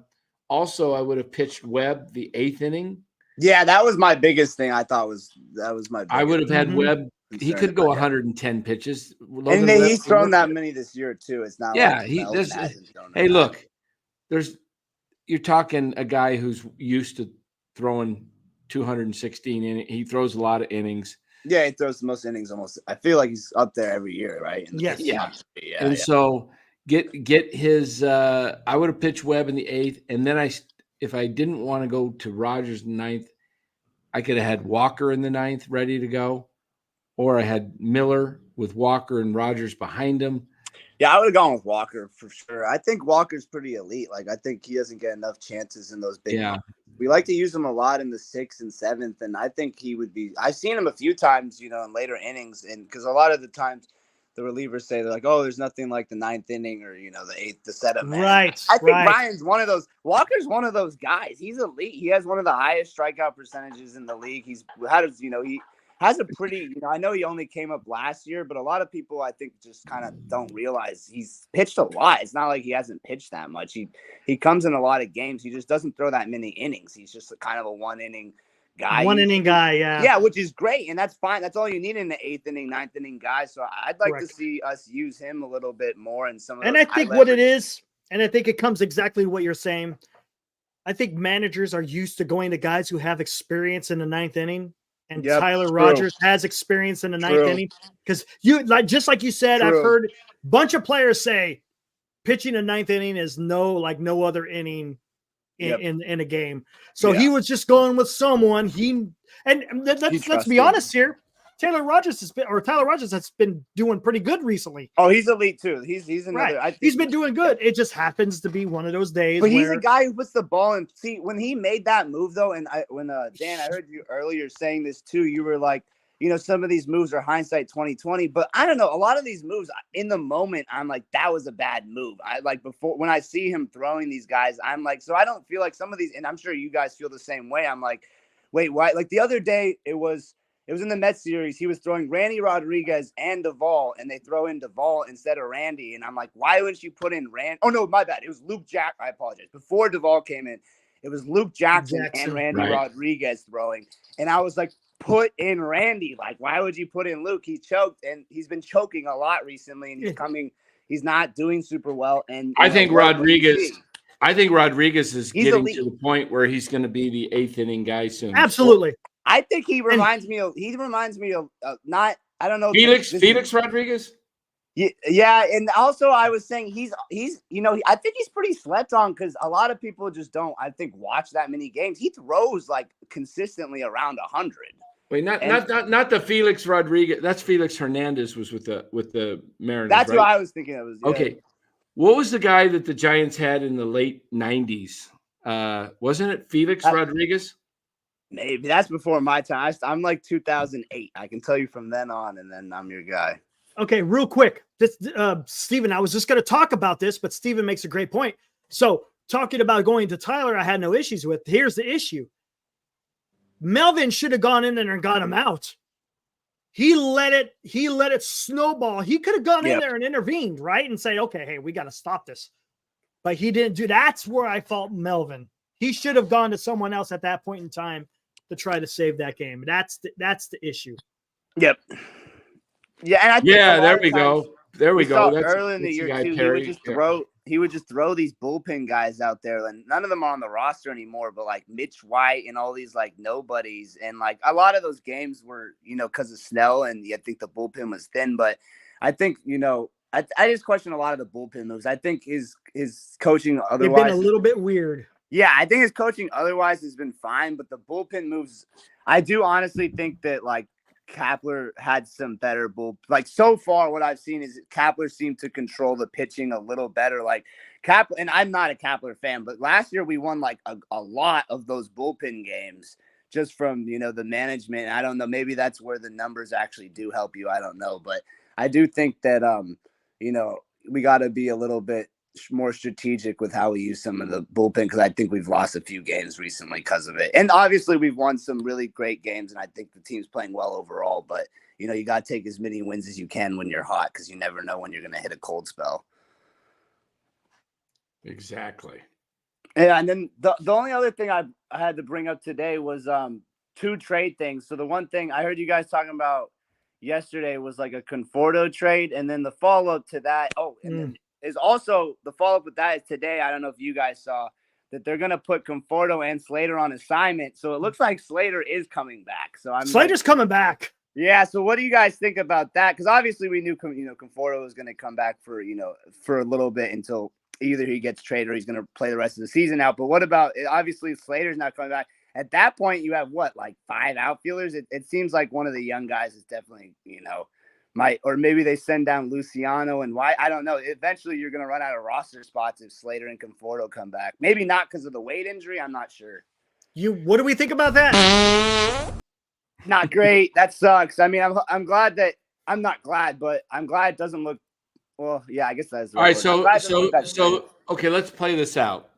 would have pitched Webb the 8th inning. Yeah, that was my biggest thing. That was my biggest I would have had Webb. He could go 110 pitches. And he's thrown that many this year too. It's not hey, look, you're talking a guy who's used to throwing 216 innings. He throws a lot of innings. Yeah, he throws the most innings almost. I feel like he's up there every year, right? So get his I would have pitched Webb in the 8th, and then if I didn't want to go to Rogers in the 9th, I could have had Walker in the 9th ready to go, or I had Miller with Walker and Rogers behind him. Yeah, I would have gone with Walker for sure. I think Walker's pretty elite. Like, I think he doesn't get enough chances in those big games. We like to use him a lot in the 6th and 7th, and I think he would be – I've seen him a few times, in later innings, and because a lot of the times the relievers say, they're like, oh, there's nothing like the 9th inning or, the 8th to set up. Right. I think Ryan's one of those – Walker's one of those guys. He's elite. He has one of the highest strikeout percentages in the league. He has a pretty, I know he only came up last year, but a lot of people I think just kind of don't realize he's pitched a lot. It's not like he hasn't pitched that much. He comes in a lot of games. He just doesn't throw that many innings. He's just kind of a 1-inning guy. 1-inning guy, yeah. Yeah, which is great, and that's fine. That's all you need in the 8th inning, 9th inning guy. So I'd like to see us use him a little bit more in some of those. And I think what it is, and I think it comes exactly what you're saying. I think managers are used to going to guys who have experience in the 9th inning. And Tyler Rogers has experience in the 9th inning, because just like you said, I've heard a bunch of players say pitching a 9th inning is no other inning in a game. So he was just going with someone let's be honest here. Tyler Rogers has been doing pretty good recently. Oh, he's elite too. He's another. Right. He's been doing good. It just happens to be one of those days. But he's a guy who puts the ball in. See, when he made that move though, and Dan, I heard you earlier saying this too. You were like, some of these moves are hindsight 2020. But I don't know. A lot of these moves in the moment, I'm like, that was a bad move. I like before when I see him throwing these guys, I'm like, so I don't feel like some of these, and I'm sure you guys feel the same way. I'm like, wait, why? Like the other day, it was in the Mets series. He was throwing Randy Rodriguez and Doval, and they throw in Doval instead of Randy. And I'm like, why wouldn't you put in Randy? Oh, no, my bad. It was Luke Jack. I apologize. Before Doval came in, it was Luke Jackson and Randy Rodriguez throwing. And I was like, put in Randy. Like, why would you put in Luke? He choked, and he's been choking a lot recently, and he's not doing super well. And I think Rodriguez is getting to the point where he's going to be the 8th inning guy soon. Absolutely. I think he reminds me of not, I don't know. Felix Rodriguez. Yeah. And also I was saying he's, I think he's pretty slept on because a lot of people just don't, I think, watch that many games. He throws like consistently around 100. Wait, not the Felix Rodriguez. That's Felix Hernandez was with the Mariners. That's what I was thinking of. Okay. What was the guy that the Giants had in the late 90s? Wasn't it Felix Rodriguez? Maybe that's before my time. I'm like 2008. I can tell you from then on, and then I'm your guy. Okay, real quick. Steven, I was just going to talk about this, but Steven makes a great point. So talking about going to Tyler, I had no issues with. Here's the issue. Melvin should have gone in there and got him out. He let it snowball. He could have gone in there and intervened, right? And say, okay, hey, we got to stop this. but he didn't do. That's where I fault Melvin. He should have gone to someone else at that point in time to try to save that game. That's the issue. Yep. Yeah, and I think there we go. There we go. That's early in the year guy too. Perry. He would just throw these bullpen guys out there, and none of them are on the roster anymore. But like Mitch White and all these like nobodies, and like a lot of those games were because of Snell, and I think the bullpen was thin. But I think I just question a lot of the bullpen moves. I think his coaching otherwise They've been a little bit weird. Yeah, I think his coaching otherwise has been fine, but the bullpen moves, I do honestly think that like Kapler had some better like so far what I've seen is Kapler seemed to control the pitching a little better. Like Kapler, and I'm not a Kapler fan, but last year we won like a lot of those bullpen games just from the management. I don't know, maybe that's where the numbers actually do help you. I don't know, but I do think that we got to be a little bit more strategic with how we use some of the bullpen, because I think we've lost a few games recently because of it. And obviously we've won some really great games, and I think the team's playing well overall, but you got to take as many wins as you can when you're hot, because you never know when you're going to hit a cold spell. Exactly. Yeah, and then the only other thing I had to bring up today was 2 trade things. So the one thing I heard you guys talking about yesterday was like a Conforto trade, and then the follow-up to that, then is also the follow-up with that is today. I don't know if you guys saw that they're going to put Conforto and Slater on assignment. So it looks like Slater is coming back. So Slater's coming back. Yeah. So what do you guys think about that? Because obviously we knew, Conforto was going to come back for a little bit until either he gets traded or he's going to play the rest of the season out. But what about, obviously Slater's not coming back. At that point, you have like 5 outfielders. It seems like one of the young guys is definitely, or maybe they send down Luciano and why, I don't know. Eventually you're going to run out of roster spots if Slater and Conforto come back. Maybe not because of the Wade injury. I'm not sure. What do we think about that? Not great. That sucks. I mean, I'm glad that I'm not glad, but I'm glad it doesn't look, well, yeah, I guess that's all right. So, okay, let's play this out.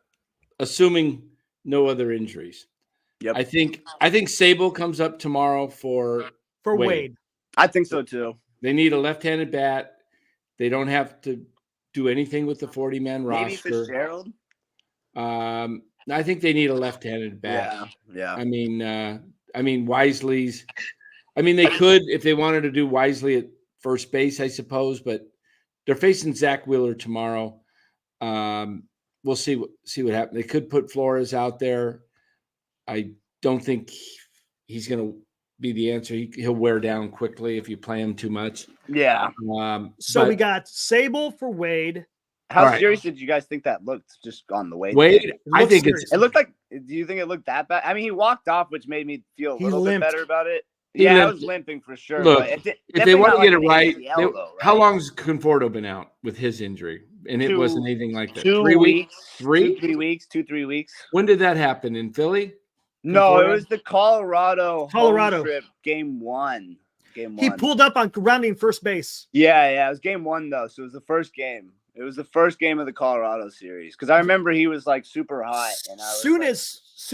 Assuming no other injuries. Yep. I think Sable comes up tomorrow for Wade. I think so too. They need a left-handed bat. They don't have to do anything with the 40-man roster. Maybe Fitzgerald. I think they need a left-handed bat. Yeah. I mean Wisley's. I mean, they could if they wanted to do Wisley at first base, I suppose, but they're facing Zach Wheeler tomorrow. We'll see what happens. They could put Flores out there. I don't think he's going to be the answer. He'll wear down quickly if you play him too much. Yeah. So we got Sable for Wade. How serious did you guys think that looked just on the Wade? I think it looked like. Do you think it looked that bad? I mean, he walked off, which made me feel a little bit better about it. I was limping for sure. Look, but if they want to get it right, right, how long's Conforto been out with his injury? And it wasn't anything like that. 2 weeks. 3 weeks. 2-3 weeks. When did that happen? In Philly? No, Conforto? it was the Colorado trip, game 1. He pulled up on rounding first base. Yeah. It was game 1 though, so it was the first game. It was the first game of the Colorado series because I remember he was like super hot. And soon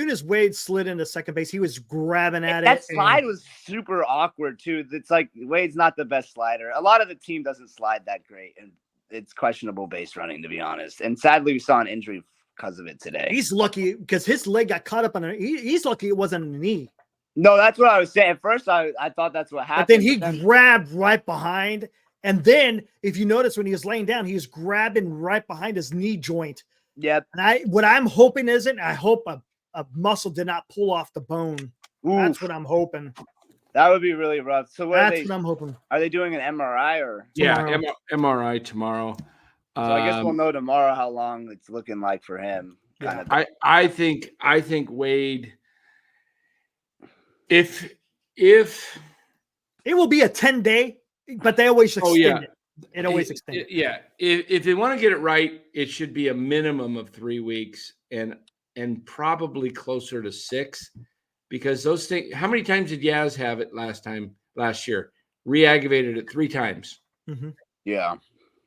as Wade slid into second base, he was grabbing at it. That slide was super awkward too. It's like Wade's not the best slider. A lot of the team doesn't slide that great, and it's questionable base running, to be honest. And sadly, we saw an injury because of it today. He's lucky because his leg got caught up on it. He's lucky it wasn't a knee. No, that's what I was saying. At first, I thought that's what happened. But then he grabbed right behind. And then, if you notice, when he was laying down, he was grabbing right behind his knee joint. Yep. And what I'm hoping I hope a muscle did not pull off the bone. Oof. That's what I'm hoping. That would be really rough. So what I'm hoping. Are they doing an MRI or? Yeah, MRI tomorrow. So I guess we'll know tomorrow how long it's looking like for him. I think Wade. If it will be a 10-day. But they always extend it. It always extends it. Yeah. If they want to get it right, it should be a minimum of 3 weeks and probably closer to 6 because those things. How many times did Yaz have it last year? Re-aggravated it 3 times. Mm-hmm. Yeah.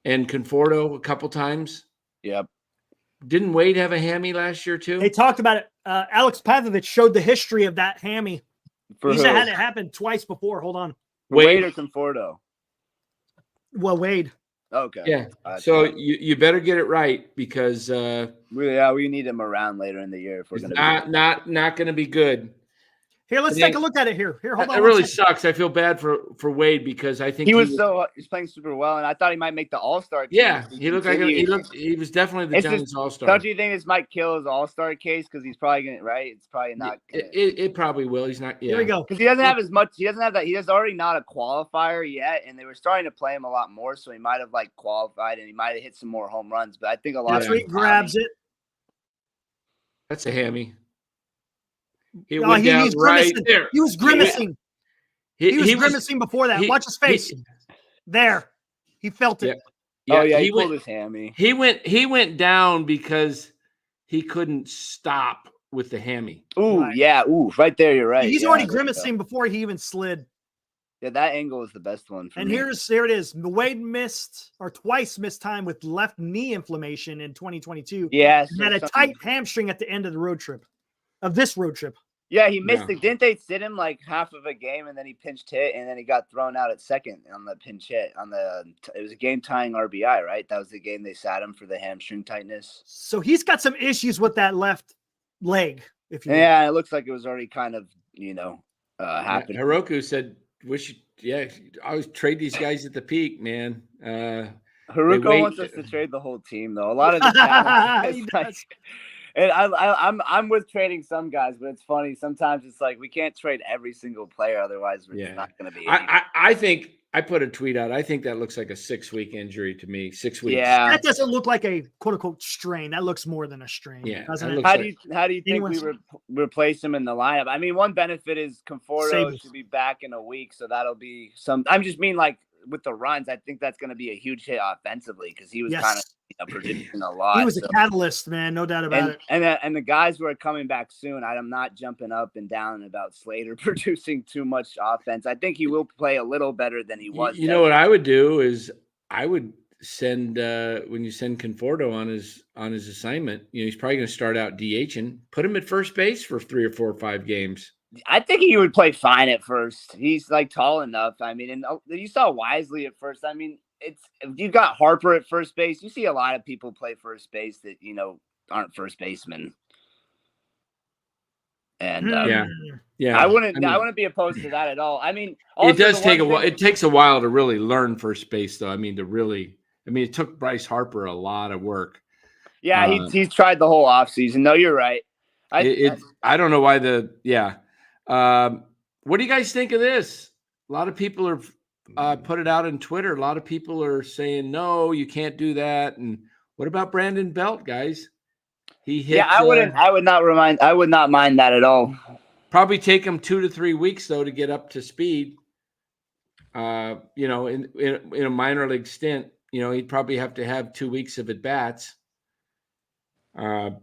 And Conforto a couple times. Yep. Didn't Wade have a hammy last year too? They talked about it. Alex Pavlovich showed the history of that hammy. He's had it happen twice before. Hold on. Wade or Conforto? Well, Wade. Okay. Yeah. Gotcha. So you better get it right because we need him around later in the year if we're it's going to not going to be good. Here, let's take a look at it here. Here, hold on. It really sucks. I feel bad for Wade because I think he's playing super well, and I thought he might make the All-Star team. Yeah, he looked like he was definitely the Giants All-Star. Don't you think this might kill his All-Star case because he's probably going to right? It's probably not. It probably will. He's not. Yeah. Here we go. Because he doesn't have as much. He doesn't have that. He is already not a qualifier yet, and they were starting to play him a lot more, so he might have like qualified and he might have hit some more home runs. But I think a lot That's where he grabs it. That's a hammy. He's right there. He was grimacing. He was grimacing before that. Watch his face. There. He felt it. Yeah. He pulled his hammy. He went down because he couldn't stop with the hammy. Ooh, right. Yeah. Ooh, right there. You're right. He's already grimacing before he even slid. Yeah, that angle is the best one for me. And here it is. Wade twice missed time with left knee inflammation in 2022. Yeah. He had a tight hamstring at the end of this road trip. Yeah, he missed it. Didn't they sit him like half of a game and then he pinched hit and then he got thrown out at second on the pinch hit it was a game tying RBI, right? That was the game they sat him for the hamstring tightness. So he's got some issues with that left leg. Yeah, it looks like it was already kind of, happening. Hiroku said, I always trade these guys at the peak, man. Hiroku wants us to trade the whole team though. A lot of the and I'm with trading some guys, but it's funny. Sometimes it's like we can't trade every single player, otherwise we're just not going to be. I think I put a tweet out. I think that looks like a 6-week injury to me. 6 weeks. Yeah, that doesn't look like a quote unquote strain. That looks more than a strain. Yeah. Doesn't it? How do you think we replace him in the lineup? I mean, one benefit is Conforto should be back in a week, so that'll be some. I'm just mean like with the runs. I think that's going to be a huge hit offensively because he was kind of. Producing a lot. He was a catalyst, man, no doubt about it. And the guys who are coming back soon, I'm not jumping up and down about Slater producing too much offense. I think he will play a little better than he was. You know what I would do is I would send when you send Conforto on his assignment. He's probably going to start out DHing. Put him at first base for 3 or 4 or 5 games. I think he would play fine at first. He's like tall enough. I mean, and you saw Wisley at first. I mean. You got Harper at first base. You see a lot of people play first base that aren't first basemen. And I wouldn't be opposed to that at all. I mean, it does take a while. It takes a while to really learn first base, though. I mean, it took Bryce Harper a lot of work. Yeah, he's tried the whole offseason. No, you're right. I don't know why what do you guys think of this? A lot of people are. Put it out on Twitter. A lot of people are saying, no, you can't do that. And what about Brandon Belt, guys? He hit. Yeah, I would not mind that at all. Probably take him 2 to 3 weeks though to get up to speed. In a minor league stint, he'd probably have to have 2 weeks of at bats. But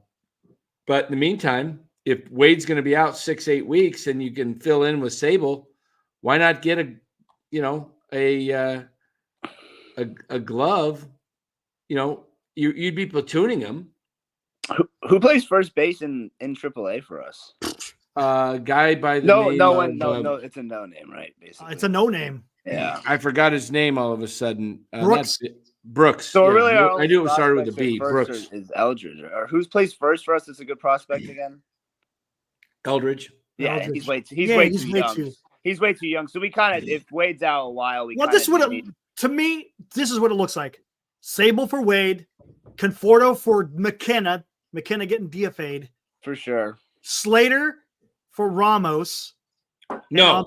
in the meantime, if Wade's going to be out 6-8 weeks and you can fill in with Sable, why not get a glove, you'd be platooning him. Who plays first base in AAA for us? Guy by the name no, it's a no name, right? Basically, it's a no name. Yeah, I forgot his name all of a sudden. Brooks. So really, I knew it started with a B. Brooks is Eldridge, or who's plays first for us? It's a good prospect again. Eldridge. Yeah, he's way too young. He's way too young. So we kind of, if Wade's out a while, to me, this is what it looks like. Sable for Wade, Conforto for McKenna getting DFA'd. For sure. Slater for Ramos. No.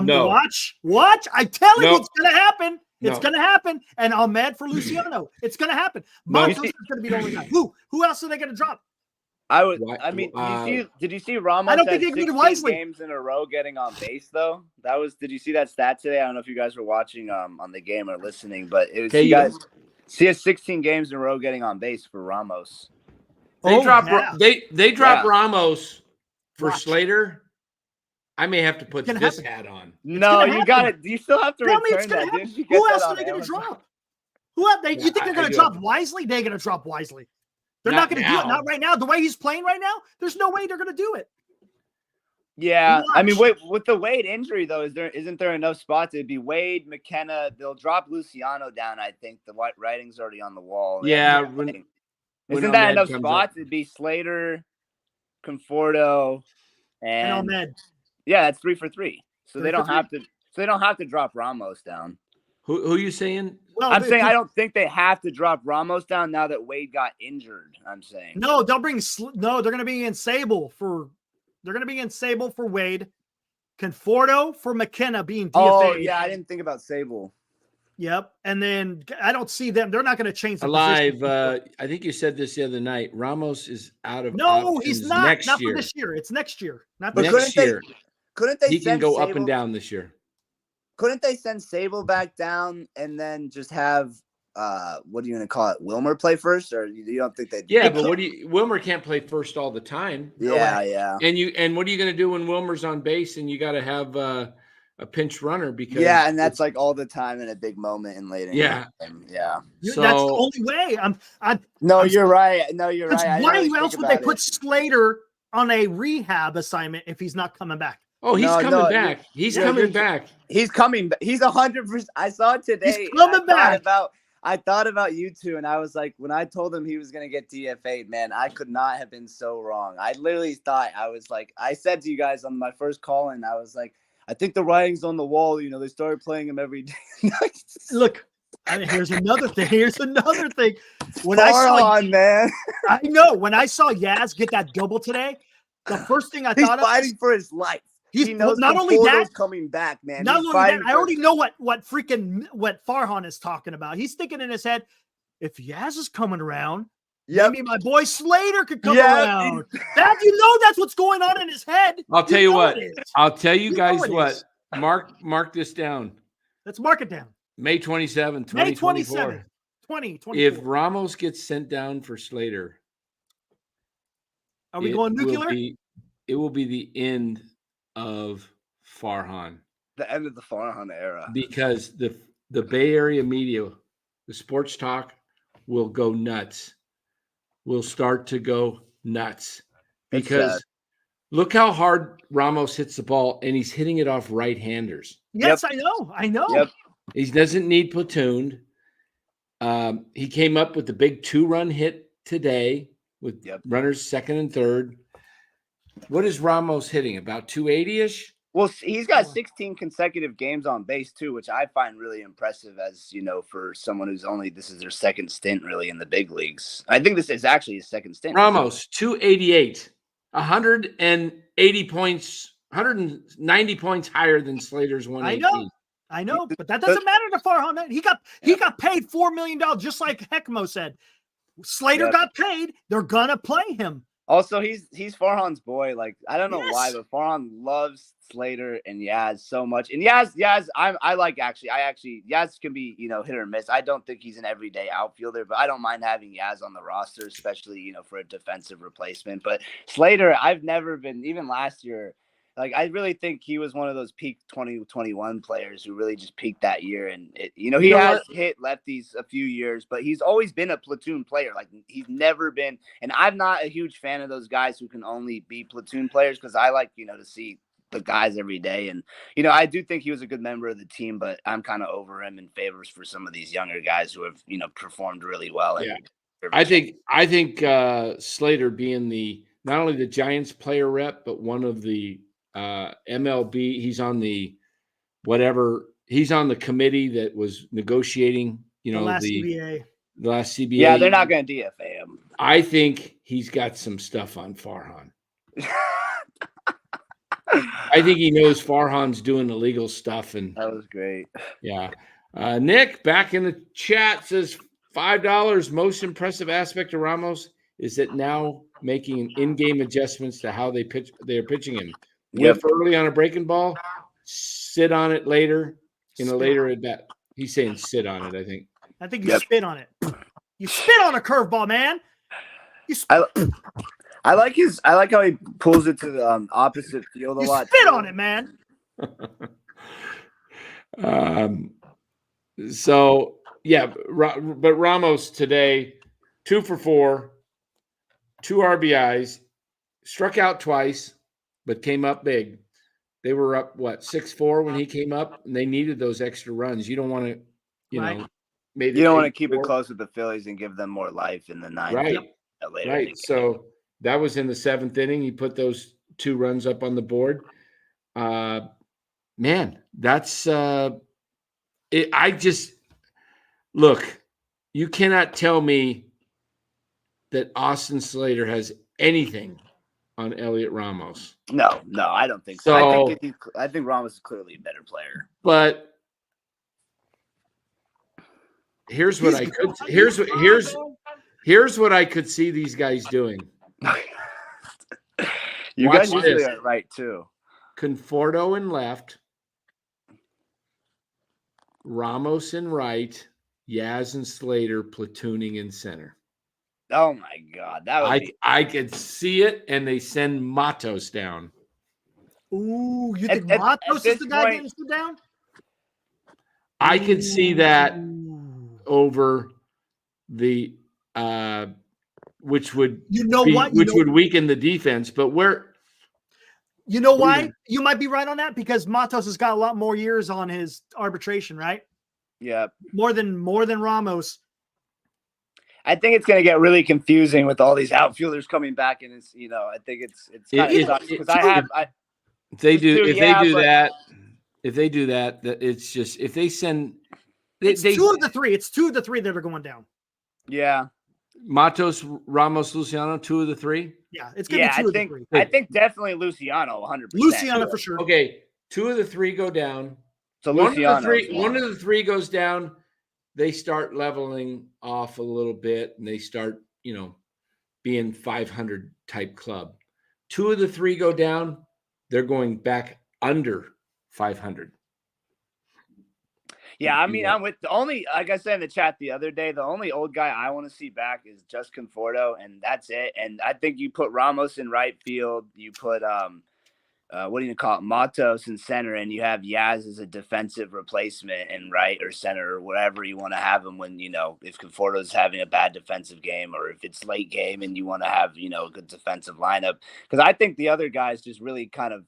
No. Watch. I tell you, it's going to happen. It's going to happen. And Ahmed for Luciano. It's going to happen. Montos is going to be the only guy. Who else are they going to drop? Did you see Ramos? I don't think they can get Wisley games in a row getting on base though. Did you see that stat today? I don't know if you guys were watching on the game or listening, but it was he has 16 games in a row getting on base for Ramos. They drop Ramos for Slater. I may have to put this hat on. No, you got it. You still have to return that. Who else are they going to drop? You think they're going to drop Wisley? They're going to drop Wisley. They're not going to do it. Not right now. The way he's playing right now, there's no way they're going to do it. Yeah, I mean, Watch. with the Wade injury though, isn't there enough spots? It'd be Wade, McKenna. They'll drop Luciano down. I think the writing's already on the wall. Yeah, Isn't that Ahmed enough comes spots? up. It'd be Slater, Conforto, And and Ahmed. yeah, that's 3 for 3. So 3 they for don't 3. have to. So they don't have to drop Ramos down. Who you saying? Well, I'm saying I don't think they have to drop Ramos down now that Wade got injured. I'm saying no, they'll bring no. They're going to be in Sable for. They're going to be in Sable for Wade, Conforto for McKenna being DFA. Oh yeah, I didn't think about Sable. Yep, and then I don't see them. They're not going to change the Alive. position. I think you said this the other night. Ramos is out of No, he's options not. next Not year. for this year. It's next year. Not But this Next year, Couldn't they he can send go Sable, up and down this year. Couldn't they send Sable back down and then just have what are you gonna call it? Wilmer play first, or you don't think they? Yeah, but Wilmer can't play first all the time. Yeah. And what are you going to do when Wilmer's on base and you got to have a pinch runner because Yeah, and that's like all the time in a big moment in late. Yeah. Yeah. So that's the only way. You're right. No, you're right. Why else would they put Slater on a rehab assignment if he's not coming back? Oh, he's coming back. He's coming back. He's coming back. He's 100%. I saw it today. He's coming back. I thought about you two, and I was like, when I told him he was going to get DFA'd, man, I could not have been so wrong. I literally thought, I said to you guys on my first call, and I was like, I think the writing's on the wall. You know, they started playing him every day. Look, here's another thing. When man. I know when I saw Yaz get that double today, the first thing I thought He's fighting for his life. He knows not only that coming back, man. Not only that, I already know what Farhan is talking about. He's thinking in his head, if Yaz is coming around, maybe my boy Slater could come around. That's what's going on in his head. I'll tell you what. I'll tell you guys what. Mark this down. Let's mark it down. May 27, 2024. 2024. If Ramos gets sent down for Slater, are we going nuclear? It will be the end of Farhan. The end of the Farhan era. Because the Bay Area media, the sports talk will go nuts. Will start to go nuts. Because look how hard Ramos hits the ball, and he's hitting it off right-handers. Yes, I know. Yep. He doesn't need platooned. He came up with the big 2-run hit today with runners second and third. What is Ramos hitting? About 280-ish? Well, he's got 16 consecutive games on base too, which I find really impressive as, for someone who's this is their second stint really in the big leagues. I think this is actually his second stint. Ramos, 288, 180 points, 190 points higher than Slater's 118. I know, but that doesn't matter to Farhan. He got paid $4 million, just like Heckmo said. Slater got paid. They're gonna play him. Also, he's Farhan's boy. Like, I don't know why, but Farhan loves Slater and Yaz so much. And Yaz, Yaz can be, hit or miss. I don't think he's an everyday outfielder, but I don't mind having Yaz on the roster, especially, for a defensive replacement. But Slater, I've never been, even last year, like, I really think he was one of those peak 2021 players who really just peaked that year. And, he has hit lefties a few years, but he's always been a platoon player. Like, he's never been – and I'm not a huge fan of those guys who can only be platoon players because I like, to see the guys every day. And, I do think he was a good member of the team, but I'm kind of over him in favors for some of these younger guys who have, performed really well. Yeah. I think Slater being not only the Giants player rep, but one of the MLB, he's on the committee that was negotiating, the last CBA. Yeah, they're not going to DFA him. I think he's got some stuff on Farhan. I think he knows Farhan's doing illegal stuff. And that was great. Yeah. Nick back in the chat says $5 most impressive aspect of Ramos is that now making in-game adjustments to how they're pitching him. Whiff early on a breaking ball, sit on it later in a later at bat. He's saying sit on it, I think. I think you spit on it. You spit on a curveball, man. I like how he pulls it to the opposite field a lot. Spit on it, man. So yeah, but Ramos today, 2 for 4, 2 RBIs, struck out twice. but came up big. They were up 6-4 when he came up, and they needed those extra runs. You don't want to, Right. made You don't want to keep it 8-4. close with the Phillies and give them more life in the ninth. Right. Later Right. So that was in the 7th inning. He put those 2 runs up on the board. Man, that's it. I just look. You cannot tell me that Austin Slater has anything on Elliot Ramos. No, I don't think so. So I think Ramos is clearly a better player. But here's what here's what I could see these guys doing. You Watch guys usually this. are right too. Conforto in left, Ramos in right, Yaz and Slater platooning in center. Oh my God, that would be. I could see it, and they send Matos down. Ooh, you think At Matos is the guy point- getting stood down? I could see that Ooh. over the which would would weaken the defense. But you know why? You might be right on that because Matos has got a lot more years on his arbitration, right? Yeah. More than Ramos. I think it's going to get really confusing with all these outfielders coming back, and it's I think it's kind of sucks because if they do that, it's just if they send it's 2 of the 3. It's 2 of the 3 that are going down. Yeah. Matos, Ramos, Luciano, 2 of the 3. Yeah, it's gonna be 2 of the 3. I think definitely Luciano, 100%. Luciano for sure. Okay, 2 of the 3 go down. So one Luciano, of the 3 goes down. They start leveling off a little bit, and they start, being 500 type club. 2 of the 3 go down. They're going back under 500. Yeah, I mean, I'm with the only, like I said in the chat the other day, the only old guy I want to see back is just Conforto, and that's it. And I think you put Ramos in right field, you put what do you call it, Matos in center, and you have Yaz as a defensive replacement in right or center or whatever you want to have him when if Conforto's having a bad defensive game or if it's late game and you want to have a good defensive lineup. Because I think the other guys just really kind of.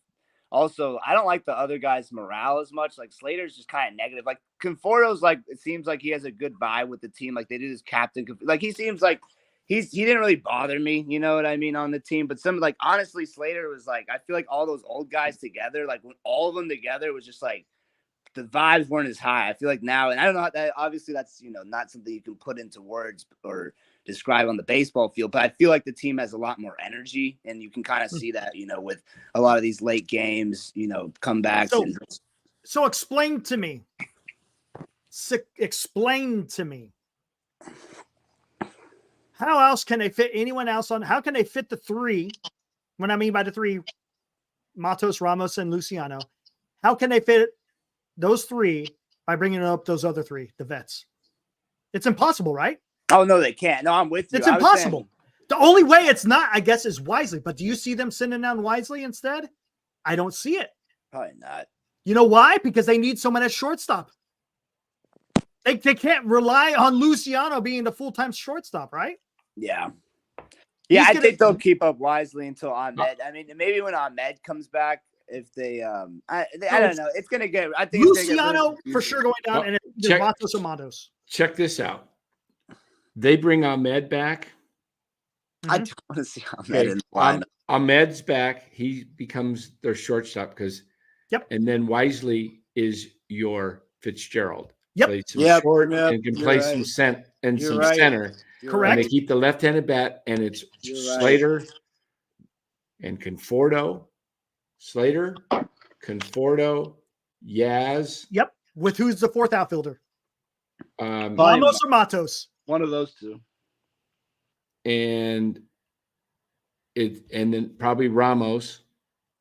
Also, I don't like the other guy's morale as much. Like Slater's just kind of negative. Like Conforto's it seems like he has a good vibe with the team. Like they did his captain. Like he seems like he didn't really bother me. You know what I mean on the team. But honestly, Slater was I feel like all those old guys together, when all of them together was just the vibes weren't as high. I feel like now, and I don't know that obviously that's not something you can put into words or describe on the baseball field, but I feel like the team has a lot more energy, and you can kind of see that, with a lot of these late games, comebacks. So explain to me. How else can they fit anyone else on? How can they fit the 3? What I mean by the 3, Matos, Ramos, and Luciano. How can they fit those 3 by bringing up those other 3, the vets? It's impossible, right? Oh, no, they can't. No, I'm with you. It's impossible. The only way it's not, I guess, is Wisley. But do you see them sending down Wisley instead? I don't see it. Probably not. You know why? Because they need someone at shortstop. They can't rely on Luciano being the full-time shortstop, right? Yeah. Yeah, I think they'll keep up Wisley until Ahmed. I mean, maybe when Ahmed comes back, if they I don't know. It's gonna get. I think Luciano for sure going down, and it's Matos or Matos. Check this out. They bring Ahmed back. I don't want to see Ahmed in the lineup. Ahmed's back. He becomes their shortstop and then Wisley is your Fitzgerald. Plays some short and can play some center. Correct. And they keep the left-handed bat, and it's Slater and Conforto. Slater, Conforto, Yaz. Yep. With who's the 4th outfielder? Ramos or Matos? One of those 2. And then probably Ramos,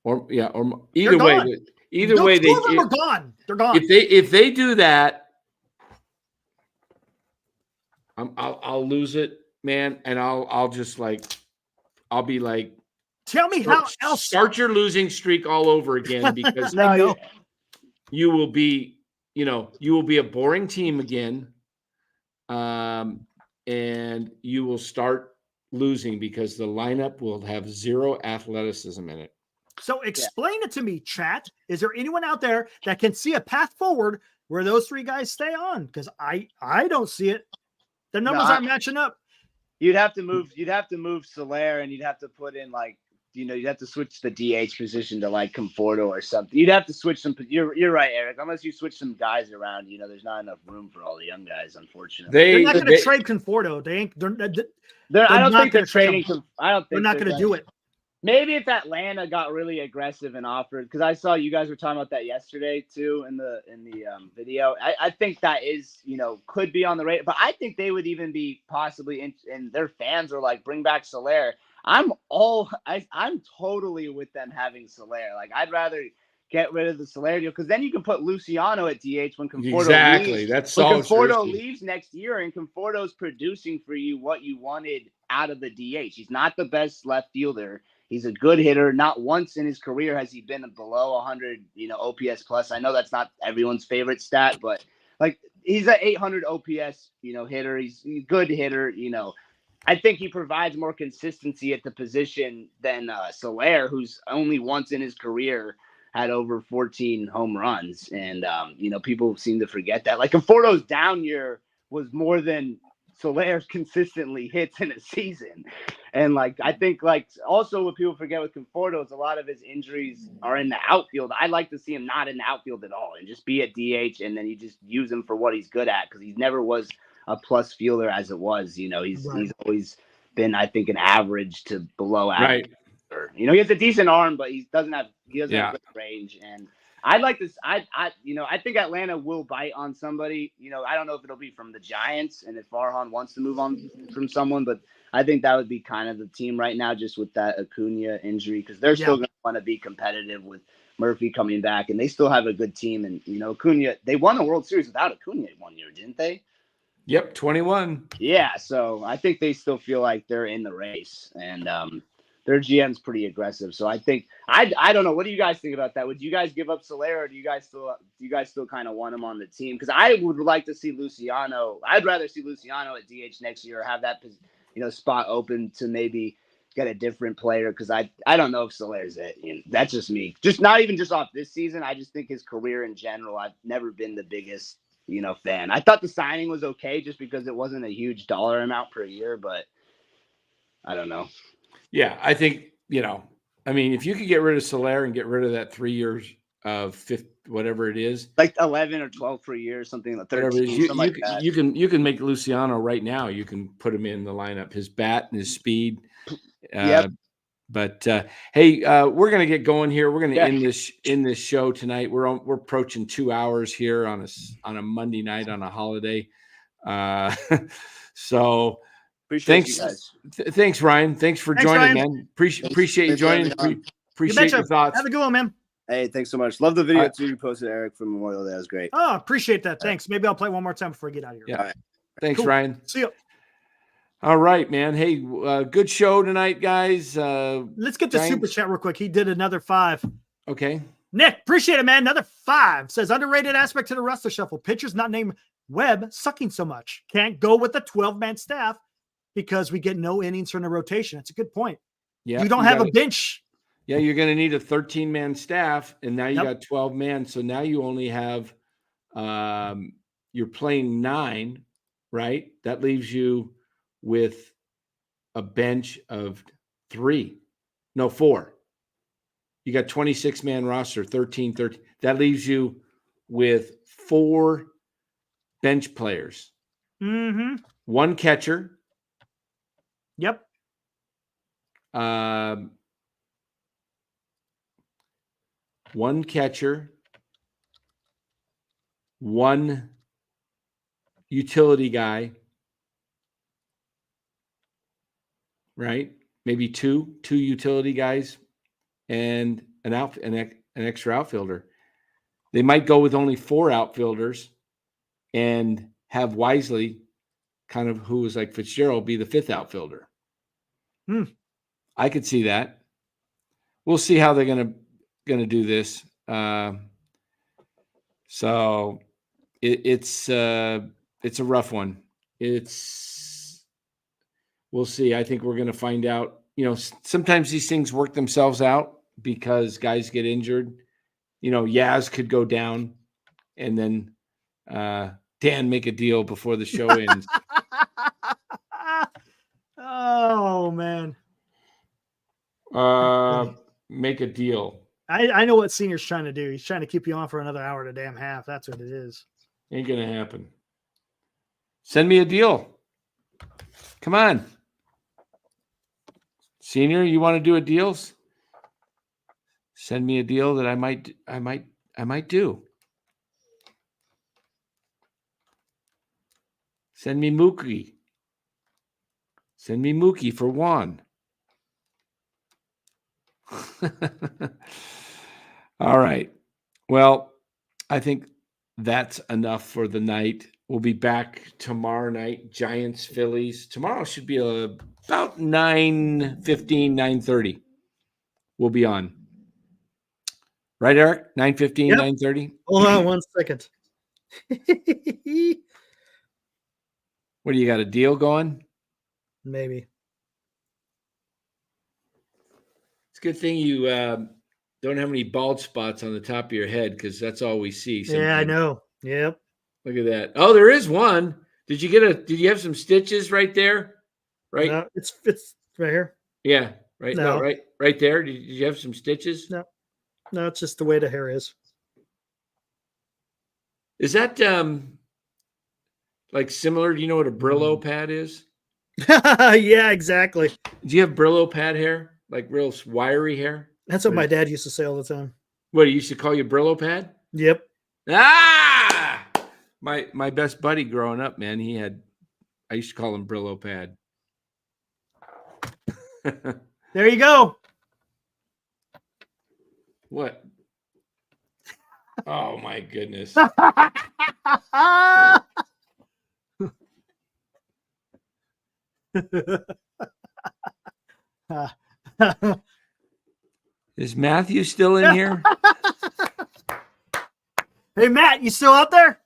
or either way. Either way, they are gone. They're gone. If they do that, I'll lose it, man, and I'll just I'll be like, tell me how else. Start your losing streak all over again because you will be a boring team again, and you will start losing because the lineup will have 0 athleticism in it. So explain it to me, chat. Is there anyone out there that can see a path forward where those three guys stay on? Because I don't see it. The numbers aren't matching up. You'd have to move Soler, and you'd have to put in like, you'd have to switch the DH position to like Conforto or something. You'd have to switch some. You're right, Eric. Unless you switch some guys around, there's not enough room for all the young guys, unfortunately. They're not going to trade Conforto. I don't think they're trading. They're not going to do it. Maybe if Atlanta got really aggressive and offered, because I saw you guys were talking about that yesterday too in the video. I think that is could be on the radar, but I think they would even be possibly and their fans are like, bring back Soler. I'm totally with them having Soler. Like, I'd rather get rid of the Soler deal, because then you can put Luciano at DH when Conforto leaves. That's when Conforto leaves next year, and Conforto's producing for you what you wanted out of the DH. He's not the best left fielder. He's a good hitter. Not once in his career has he been below 100, OPS plus. I know that's not everyone's favorite stat, but like, he's an 800 OPS, hitter. He's a good hitter. I think he provides more consistency at the position than Soler, who's only once in his career had over 14 home runs. And, people seem to forget that. Like, Conforto's down year was more than Soler's consistently hits in a season. And like, I think like also what people forget with Conforto is a lot of his injuries are in the outfield. I'd like to see him not in the outfield at all and just be at DH, and then you just use him for what he's good at, because he never was a plus fielder as it was. He's always been, I think, an average to below average. Right. He has a decent arm, but he doesn't have good range. And I'd like this. I think Atlanta will bite on somebody. I don't know if it'll be from the Giants, and if Farhan wants to move on from someone, but I think that would be kind of the team right now, just with that Acuna injury, because they're still going to want to be competitive with Murphy coming back, and they still have a good team. And Acuna, they won the World Series without Acuna 1 year, didn't they? Yep, 21. Yeah, so I think they still feel like they're in the race, and their GM's pretty aggressive. So I think I don't know. What do you guys think about that? Would you guys give up Soler, or do you guys still kind of want him on the team? Because I would like to see Luciano. I'd rather see Luciano at DH next year, or have that spot open to maybe get a different player. Because I don't know if Soler's it. That's just me. Just not even just off this season. I just think his career in general, I've never been the biggest fan. I thought the signing was okay just because it wasn't a huge dollar amount per year, but I don't know. Yeah, I think, if you could get rid of Soler and get rid of that 3 years of fifth, whatever it is, like 11 or 12 per year, something like 13, something like that. You can make Luciano right now. You can put him in the lineup. His bat and his speed. Yep. But hey, we're gonna get going here. We're gonna end this show tonight. We're approaching 2 hours here on a Monday night on a holiday. So thanks, Ryan. Thanks for joining, man. Appreciate you joining. Appreciate your thoughts. Have a good one, man. Hey, thanks so much. Love the video too you posted, Eric, from Memorial Day. That was great. Oh, appreciate that. Thanks. Maybe I'll play one more time before I get out of here. Yeah. Thanks, cool. Ryan. See you. All right, man. Hey, good show tonight, guys. Let's get the super chat real quick. He did another 5. Okay. Nick, appreciate it, man. Another 5. Says underrated aspect to the roster shuffle. Pitchers not named Webb sucking so much. Can't go with a 12-man staff because we get no innings from the rotation. That's a good point. Yeah. You don't have a bench. Yeah, you're going to need a 13-man staff, and now you got 12 man. So now you only have you're playing 9, right? That leaves you with a bench of 4. You got 26-man roster, 13. That leaves you with 4 bench players. Mm-hmm. 1 catcher. Yep. 1 catcher, 1 utility guy, right? Maybe two utility guys, and an extra outfielder. They might go with only 4 outfielders and have Wisley, kind of who was like Fitzgerald, be the 5th outfielder. I could see that. We'll see how they're going to do this. So it's a rough one. We'll see. I think we're going to find out. Sometimes these things work themselves out because guys get injured. Yaz could go down, and then Dan make a deal before the show ends. Oh man. Make a deal. I know what Senior's trying to do. He's trying to keep you on for another hour and a damn half. That's what it is. Ain't gonna happen. Send me a deal. Come on. Senior, you want to do a deals? Send me a deal that I might do. Send me Mookie. Send me Mookie for Juan. All right. Well, I think that's enough for the night. We'll be back tomorrow night. Giants, Phillies. Tomorrow should be about 9:15, 9:30. We'll be on. Right, Eric? 9:15, Yep. 9:30? Hold on 1 second. What do you got, a deal going? Maybe. It's a good thing you don't have any bald spots on the top of your head, because that's all we see. Yeah, I sometimes. know. Yep. Look at that. Oh, there is one. Did you have some stitches right there? Right? No, it's right here. Yeah. Right. No, No. right there. Did you have some stitches? No. No, it's just the way the hair is. Is that like similar? Do you know what a Brillo pad is? Yeah, exactly. Do you have Brillo pad hair? Like real wiry hair? That's what my dad used to say all the time. What, he used to call you Brillo pad? Yep. Ah! My best buddy growing up, man, I used to call him Brillo pad. There you go. What? Oh my goodness. Is Matthew still in here? Hey, Matt, you still out there?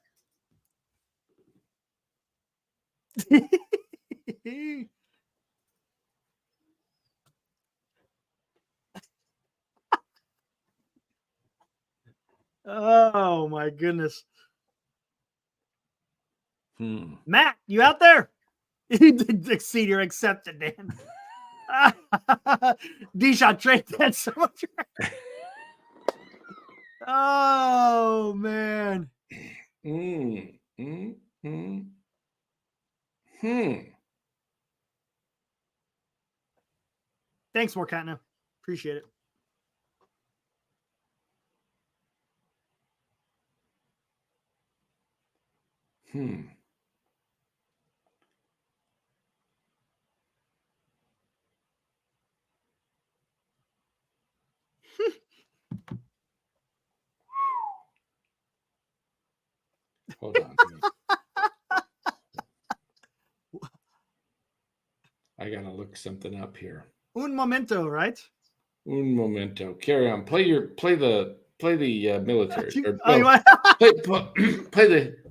Oh my goodness. Matt, you out there? The senior accepted, Dan. D-Shot trade that so much. Oh man. Thanks, Morcatna. Appreciate it. Hold on. I gotta look something up here. Un momento, right? Un momento. Carry on. Play the military. Or, Oh, you want-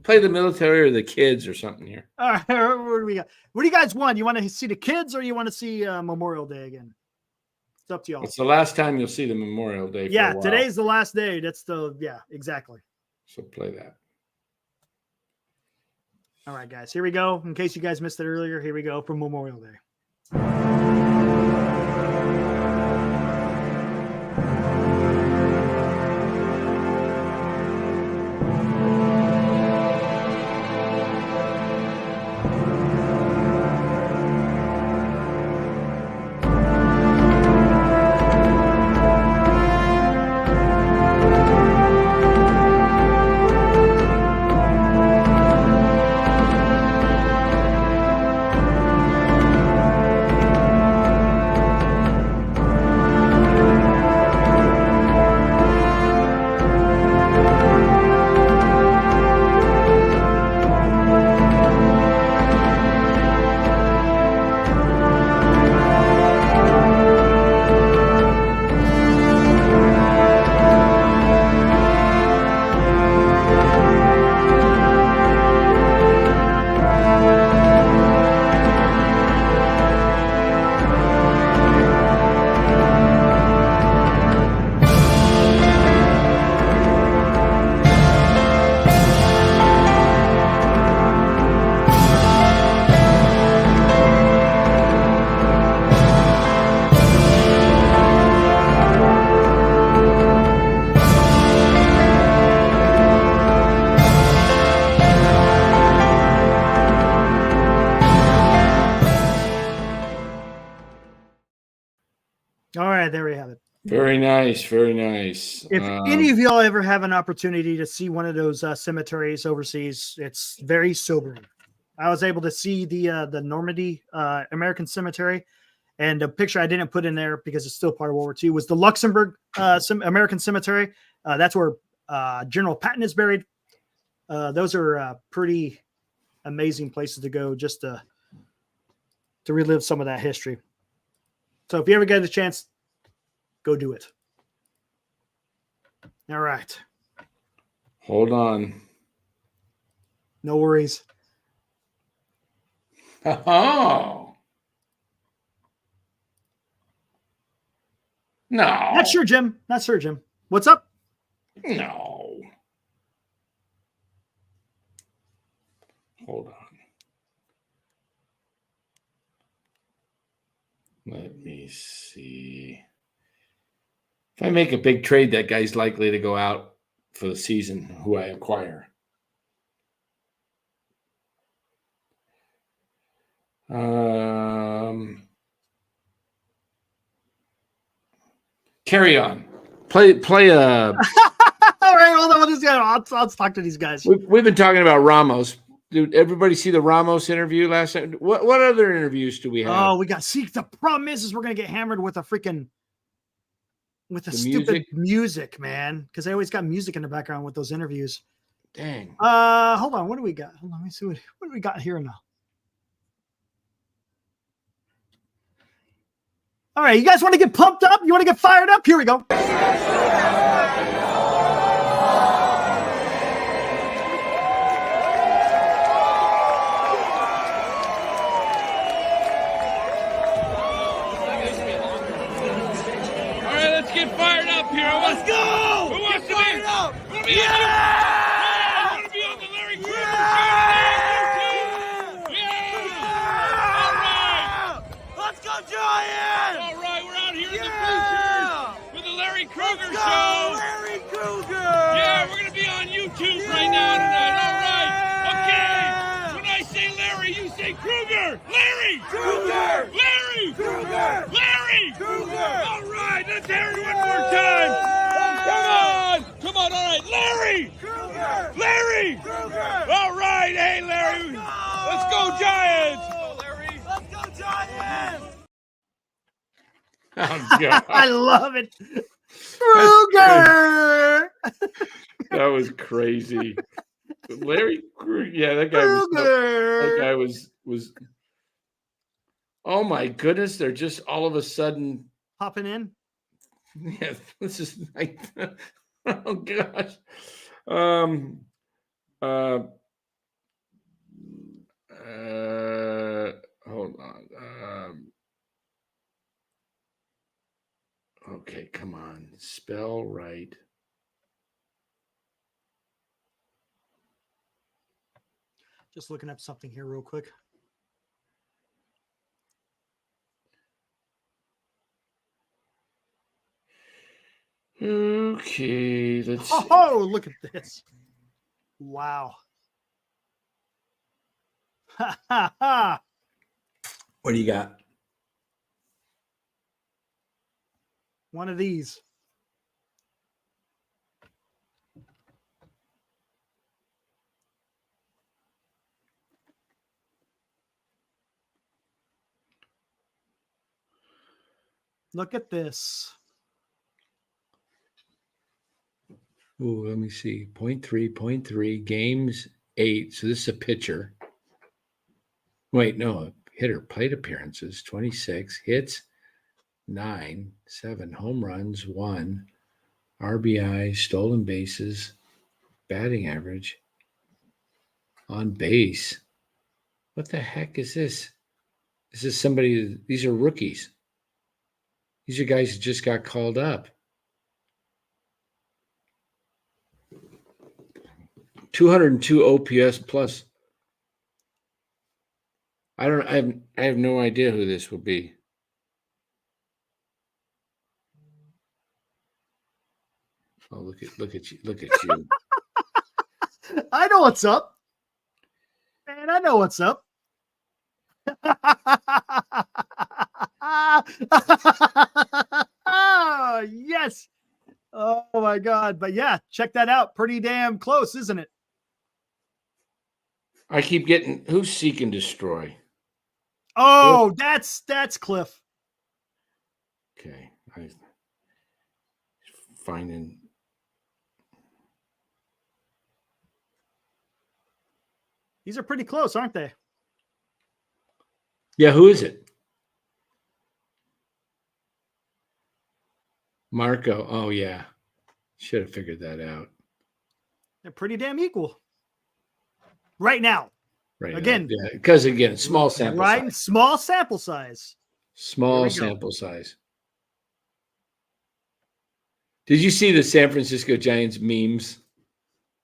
play the military or the kids or something here. All right, what do we got? What do you guys want? You want to see the kids or you want to see Memorial Day again? It's up to y'all. It's the last time you'll see the Memorial Day. Yeah, for a while. today's the last day. Exactly. So play that. All right, guys, here we go. In case you guys missed it earlier, here we go for Memorial Day. All right, there we have it. Very nice. Very nice. If any of y'all ever have an opportunity to see one of those cemeteries overseas, it's very sobering. I was able to see the Normandy American Cemetery, and a picture I didn't put in there because it's still part of World War II was the Luxembourg American Cemetery. That's where General Patton is buried. Those are pretty amazing places to go just to relive some of that history. So if you ever get a chance, go do it. All right. Hold on. No worries. Oh. No. Not sure, Jim. Not sure, Jim. What's up? No. Hold on. Let me see. If I make a big trade, that guy's likely to go out for the season, who I acquire. Carry on. Play All right, hold on. Let's talk to these guys. We've been talking about Ramos. Did everybody see the Ramos interview last night? What other interviews do we have? Oh, we got. See, the problem is we're gonna get hammered with stupid music, man. Because they always got music in the background with those interviews. Dang. Hold on. What do we got? Hold on. Let me see what do we got here now. All right, you guys want to get pumped up? You want to get fired up? Here we go. Get fired up here. Let's go! Who wants to fired up? I want to be on the Larry Krueger show. Yeah! All right. Let's go, Giants! All right, we're out here in the bleachers with the Larry Krueger Go, show. Larry Krueger! Yeah, we're going to be on YouTube right now tonight. All right. Okay. When I say Larry, you say Krueger. Larry! Krueger! Larry! Krueger! Larry! Krueger! All right, let's hear it one more time. Come on, all right, Larry! Krueger! Larry! Krueger! All right, hey, Larry! Let's go, Giants! Larry! Let's go, Giants! Oh, God. I love it. Krueger! That was crazy. Larry Krueger, yeah, that guy was oh my goodness, they're just all of a sudden popping in. Yeah, this is like oh gosh. Hold on. Okay, come on. Spell right. Just looking up something here real quick. Okay, let's see. Oh, look at this. Wow. Ha ha ha. What do you got? One of these. Look at this. Oh, let me see. 0.3, games 8. So this is a pitcher. Wait, no, hitter. Plate appearances 26, hits 9, 7, home runs 1, RBI, stolen bases, batting average, on base. What the heck is this? This is somebody. These are rookies. These are guys who just got called up. 202 OPS plus. I have no idea who this will be. Oh, look at you. I know what's up. Man, I know what's up. my God. But yeah, check that out. Pretty damn close, isn't it? I keep getting who's Seek and Destroy. Oh, that's Cliff. Okay, I finding. These are pretty close, aren't they? Yeah, who is it? Marco. Oh yeah, should have figured that out. They're pretty damn equal. Right now. Right. Again. Yeah, because again, small sample right, size. small sample size. Small sample size. Did you see the San Francisco Giants memes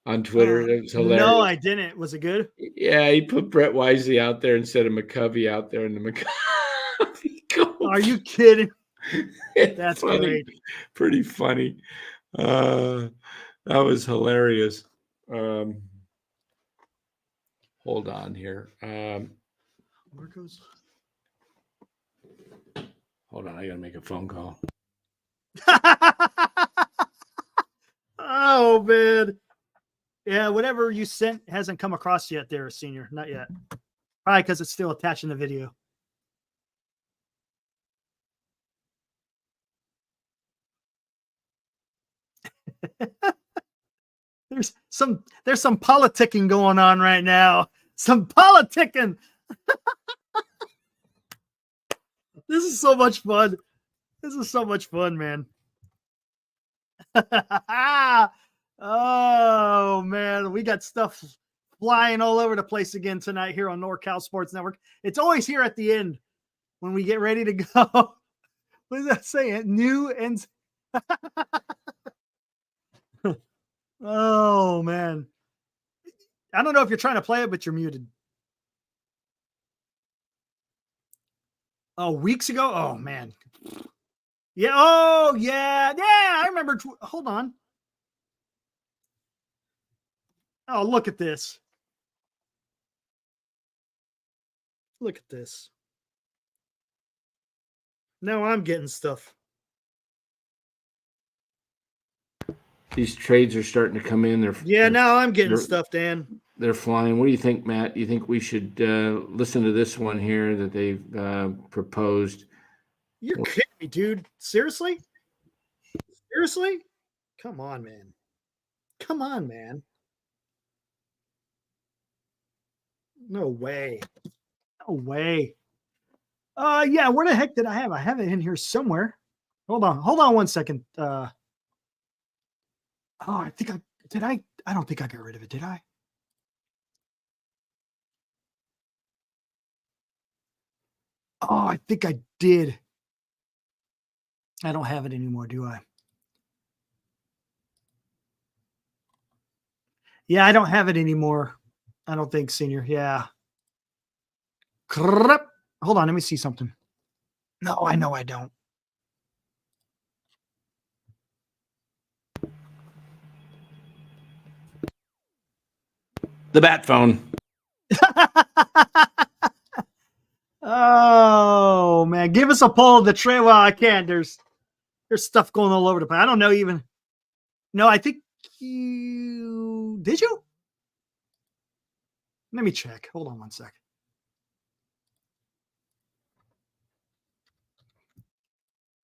on Twitter? It was hilarious. No, I didn't. Was it good? Yeah, he put Brett Wisley out there instead of McCovey out there in the McCovey. Are you kidding? That's funny. Great. Pretty funny. That was hilarious. Hold on here. Marcos. Hold on, I gotta make a phone call. Oh man. Yeah, whatever you sent hasn't come across yet there, Senior. Not yet. Probably because it's still attached in the video. There's some politicking going on right now. Some politicking. This is so much fun. This is so much fun, man. Oh man, we got stuff flying all over the place again tonight here on NorCal Sports Network. It's always here at the end when we get ready to go. What is that saying? New and oh man. I don't know if you're trying to play it, but you're muted. Oh, weeks ago? Oh man. Yeah. Oh yeah. Yeah. I remember. Hold on. Oh, look at this. Look at this. Now I'm getting stuff. These trades are starting to come in. Now I'm getting stuff, Dan. They're flying. What do you think, Matt? You think we should listen to this one here that they've proposed? You're kidding me, dude. Seriously? Seriously? Come on, man. Come on, man. No way. No way. Yeah, where the heck did I have? I have it in here somewhere. Hold on 1 second. I think I don't think I got rid of it, did I? Oh, I think I did. I don't have it anymore, do I? Yeah, I don't have it anymore. I don't think, Senior. Yeah. Hold on, let me see something. No, I know I don't. The bat phone. Oh man, give us a poll of the trade. Well, I can't. There's stuff going all over the place. I don't know even. No, I think you did you? Let me check. Hold on 1 second.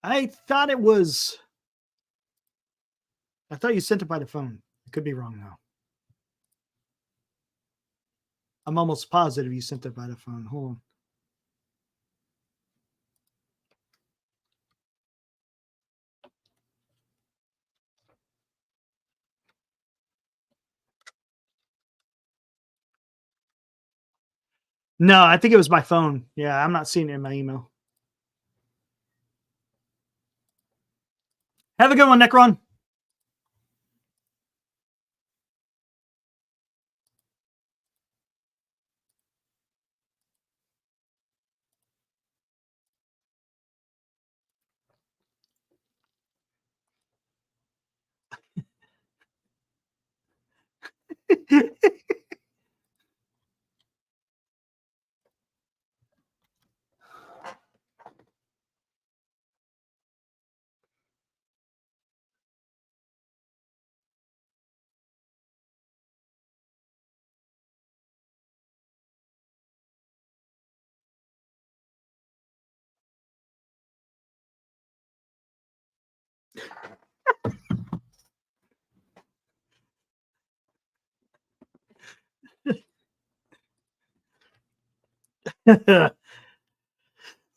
I thought it was. I thought you sent it by the phone. I could be wrong though. I'm almost positive you sent it by the phone. Hold on. No, I think it was my phone. Yeah, I'm not seeing it in my email. Have a good one, Necron.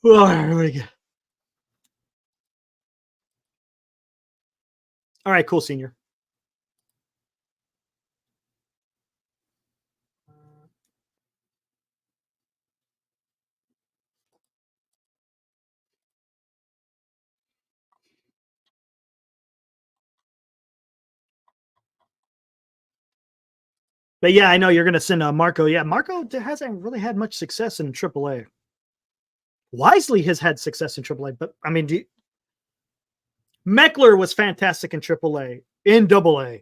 Well, here we go. All right, cool, senior. But yeah, I know you're going to send Marco. Yeah, Marco hasn't really had much success in AAA. Wisley has had success in AAA, but I mean, Meckler was fantastic in AAA, in AA,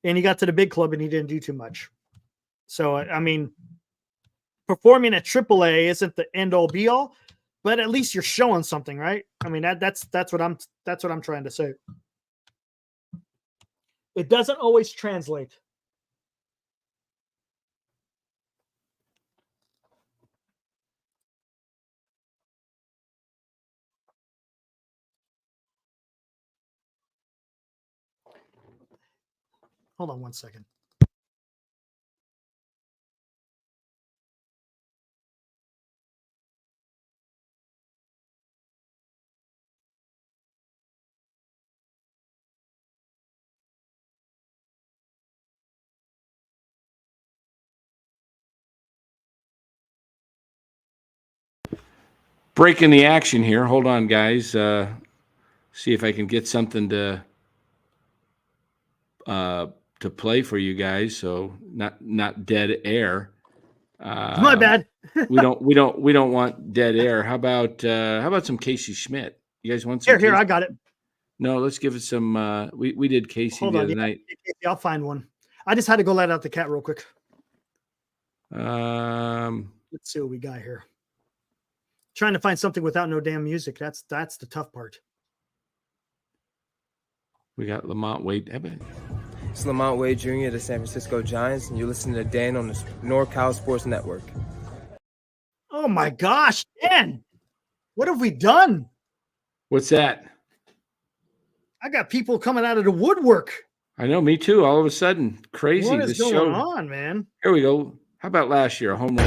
and he got to the big club and he didn't do too much. So I mean, performing at AAA isn't the end all be all, but at least you're showing something, right? I mean, that's what I'm trying to say. It doesn't always translate. Hold on one second. Breaking the action here. Hold on, guys. See if I can get something to play for you guys. So not dead air. My bad. we don't want dead air. How about some Casey Schmidt? You guys want some? Here, I got it. No, let's give it some. We did Casey the other night. I'll find one. I just had to go let out the cat real quick. Let's see what we got here. Trying to find something without no damn music. That's the tough part. We got LaMonte Wade. It's LaMonte Wade Jr. of the San Francisco Giants, and you're listening to Dan on the NorCal Sports Network. Oh my gosh, Dan! What have we done? What's that? I got people coming out of the woodwork. I know, me too. All of a sudden, crazy. What is going on, man? Here we go. How about last year, a home run?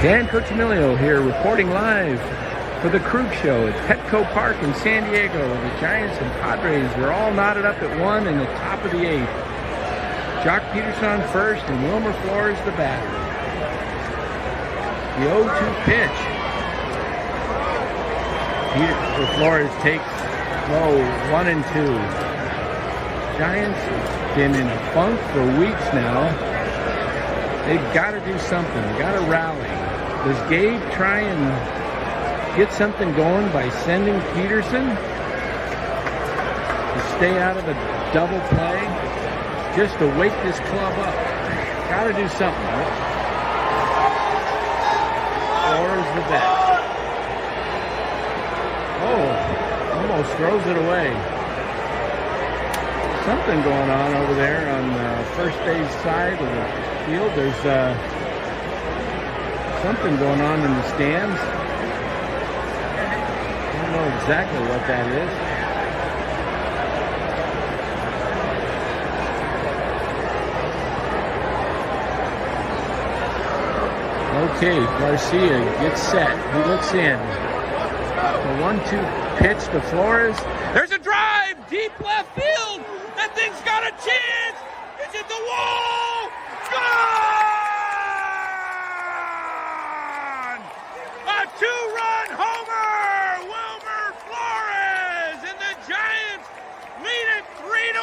Dan Cochimilio here, reporting live for the Krug Show at Petco Park in San Diego. The Giants and Padres are all knotted up at 1 in the top of the 8th. Jock Peterson on first and Wilmer Flores the batter. The 0-2 pitch. Flores takes low, 1-2. Giants have been in a funk for weeks now. They've got to do something. Got to rally. Does Gabe try and get something going by sending Peterson to stay out of a double play just to wake this club up? Got to do something. Flores the bat. Oh, almost throws it away. Something going on over there on the first base side of the field. There's something going on in the stands. I don't know exactly what that is. Okay, Garcia gets set. He looks in. The 1-2 pitch to Flores. There's a drive deep left field. That thing's got a chance. It's at the wall. Gone! A 2-run homer. Wilmer Flores, and the Giants lead it 3-1.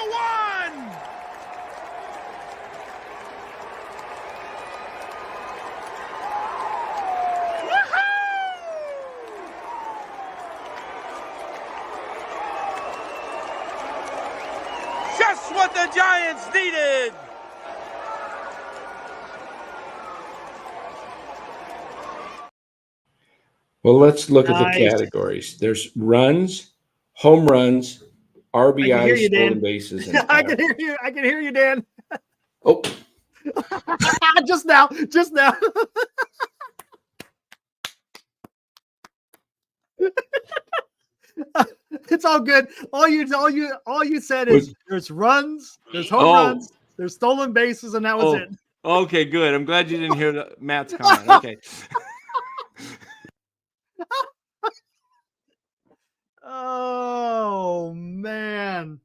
Just what the Giants needed. Well, let's look at the categories. There's runs, home runs, RBIs, stolen bases. And I can hear you. I can hear you, Dan. Oh, just now. It's all good. All you said is there's runs, there's home runs, there's stolen bases, and that was it. Okay, good. I'm glad you didn't hear Matt's comment. Okay. Oh man.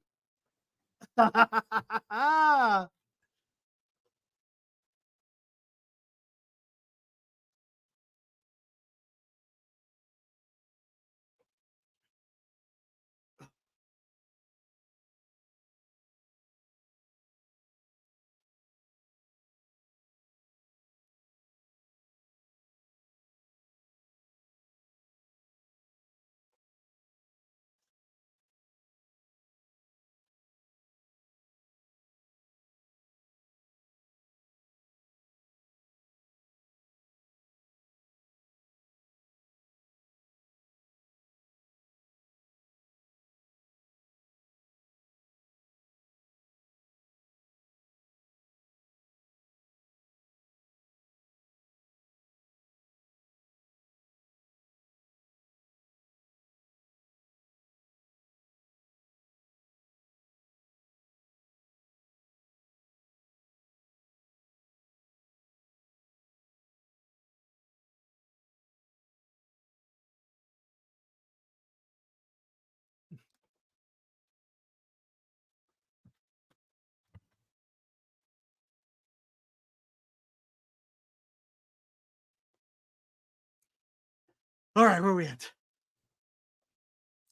All right, where are we at?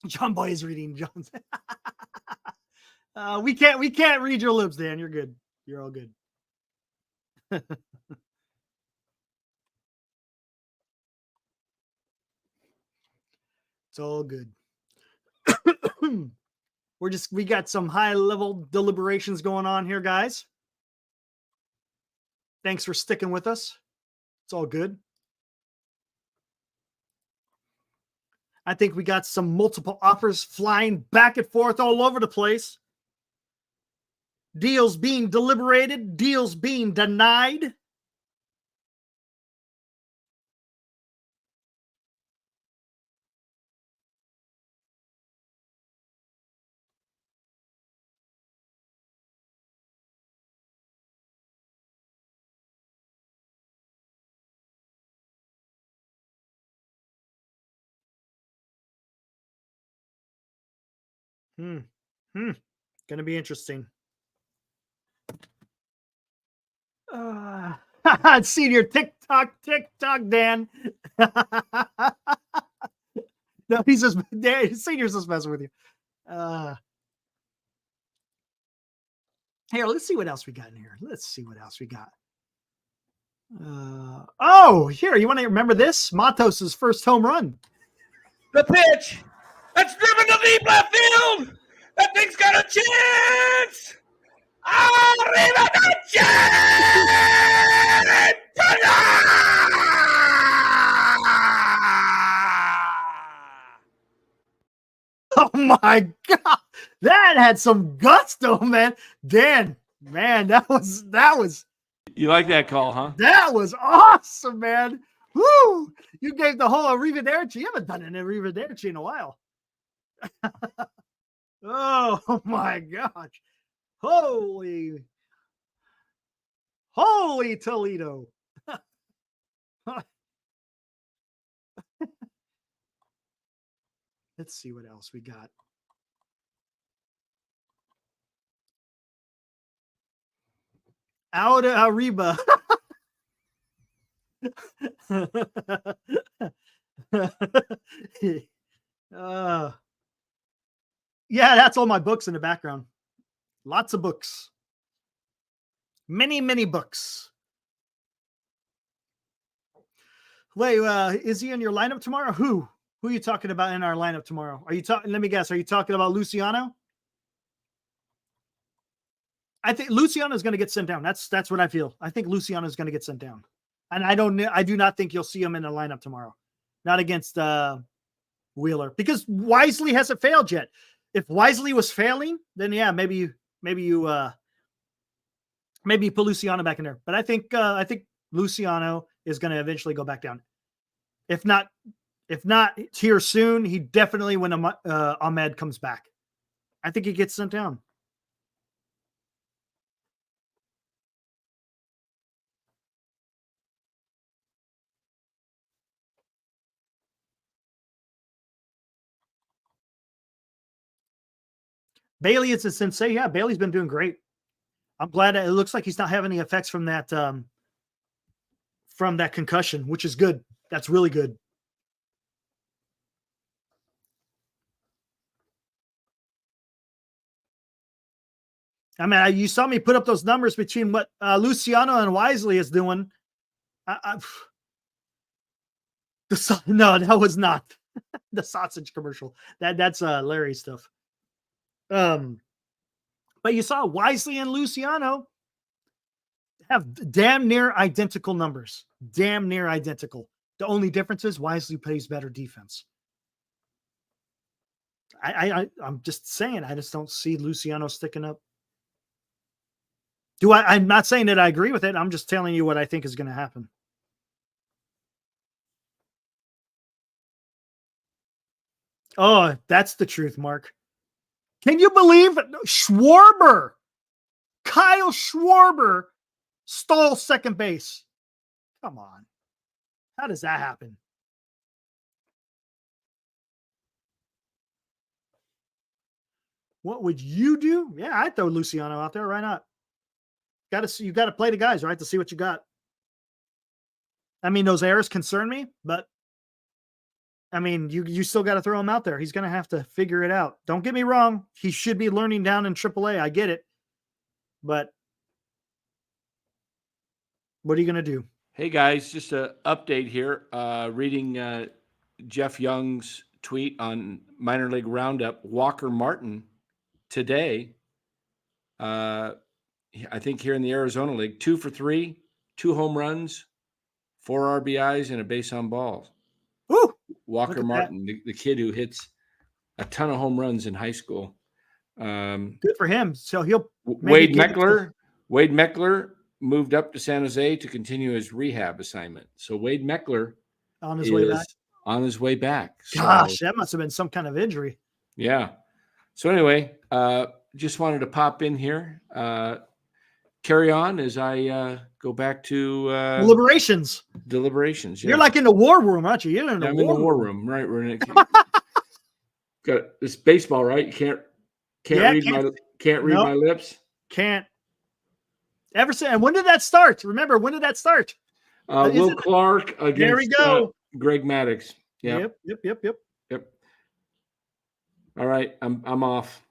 John Boy is reading John's. We can't read your lips, Dan. You're good. You're all good. It's all good. We got some high level deliberations going on here, guys. Thanks for sticking with us. It's all good. I think we got some multiple offers flying back and forth all over the place. Deals being deliberated, deals being denied. Gonna be interesting. Senior TikTok, Dan. No, he's just Senior's just messing with you. Here, let's see what else we got in here. Let's see what else we got. Here, you want to remember this? Matos' first home run. The pitch. That's driven to deep left field. That thing's got a chance. Arriba the chance. Oh my God. That had some gusto, man. Dan, man, that was You like that call, huh? that was awesome, man. Woo! You gave the whole Arrivederci. You haven't done an Arrivederci in a while. Oh my gosh. Holy Toledo. Let's see what else we got. Out of Arriba. Yeah, that's all my books in the background. Lots of books. Many books. Wait, is he in your lineup tomorrow? Who are you talking about in our lineup tomorrow? Are you talking? Let me guess. Are you talking about Luciano? I think Luciano is going to get sent down. That's what I feel. I think Luciano is going to get sent down, and I do not think you'll see him in the lineup tomorrow. Not against Wheeler, because Wisley hasn't failed yet. If Wisley was failing, then yeah, maybe you put Luciano back in there. But I think Luciano is going to eventually go back down. If not If not, it's here soon. He definitely when Ahmed comes back. I think he gets sent down. Bailey is a sensei. Yeah, Bailey's been doing great. I'm glad it looks like he's not having any effects from that concussion, which is good. That's really good. I mean, you saw me put up those numbers between what Luciano and Wisley is doing. No, that was not the sausage commercial. That's Larry stuff. But you saw Wisley and Luciano have damn near identical numbers. Damn near identical. The only difference is Wisley plays better defense. I'm just saying, I just don't see Luciano sticking up. I'm not saying that I agree with it. I'm just telling you what I think is going to happen. Oh, that's the truth, Mark. Can you believe Schwarber? Kyle Schwarber stole second base. Come on. How does that happen? What would you do? Yeah, I'd throw Luciano out there. Why not? You got to play the guys, right, to see what you got. I mean, those errors concern me, but I mean, you still got to throw him out there. He's going to have to figure it out. Don't get me wrong. He should be learning down in AAA. I get it. But what are you going to do? Hey, guys, just an update here. Reading Jeff Young's tweet on Minor League Roundup. Walker Martin today, I think here in the Arizona League, 2 for 3, 2 home runs, 4 RBIs, and a base on balls. Woo! Walker Martin, the kid who hits a ton of home runs in high school. Good for him. So he'll Wade Meckler moved up to San Jose to continue his rehab assignment. So Wade Meckler on his way back. On his way back. Gosh, that must have been some kind of injury. Yeah. So anyway, just wanted to pop in here. Carry on as I go back to deliberations. Yeah. You're like in the war room, aren't you? I'm in the war room, right? We're in it. Got it's baseball, right? You can't read my lips. Can't. And when did that start? Remember, when did that start? Will Clark against there we go. Greg Maddux. Yeah. Yep. All right, I'm off.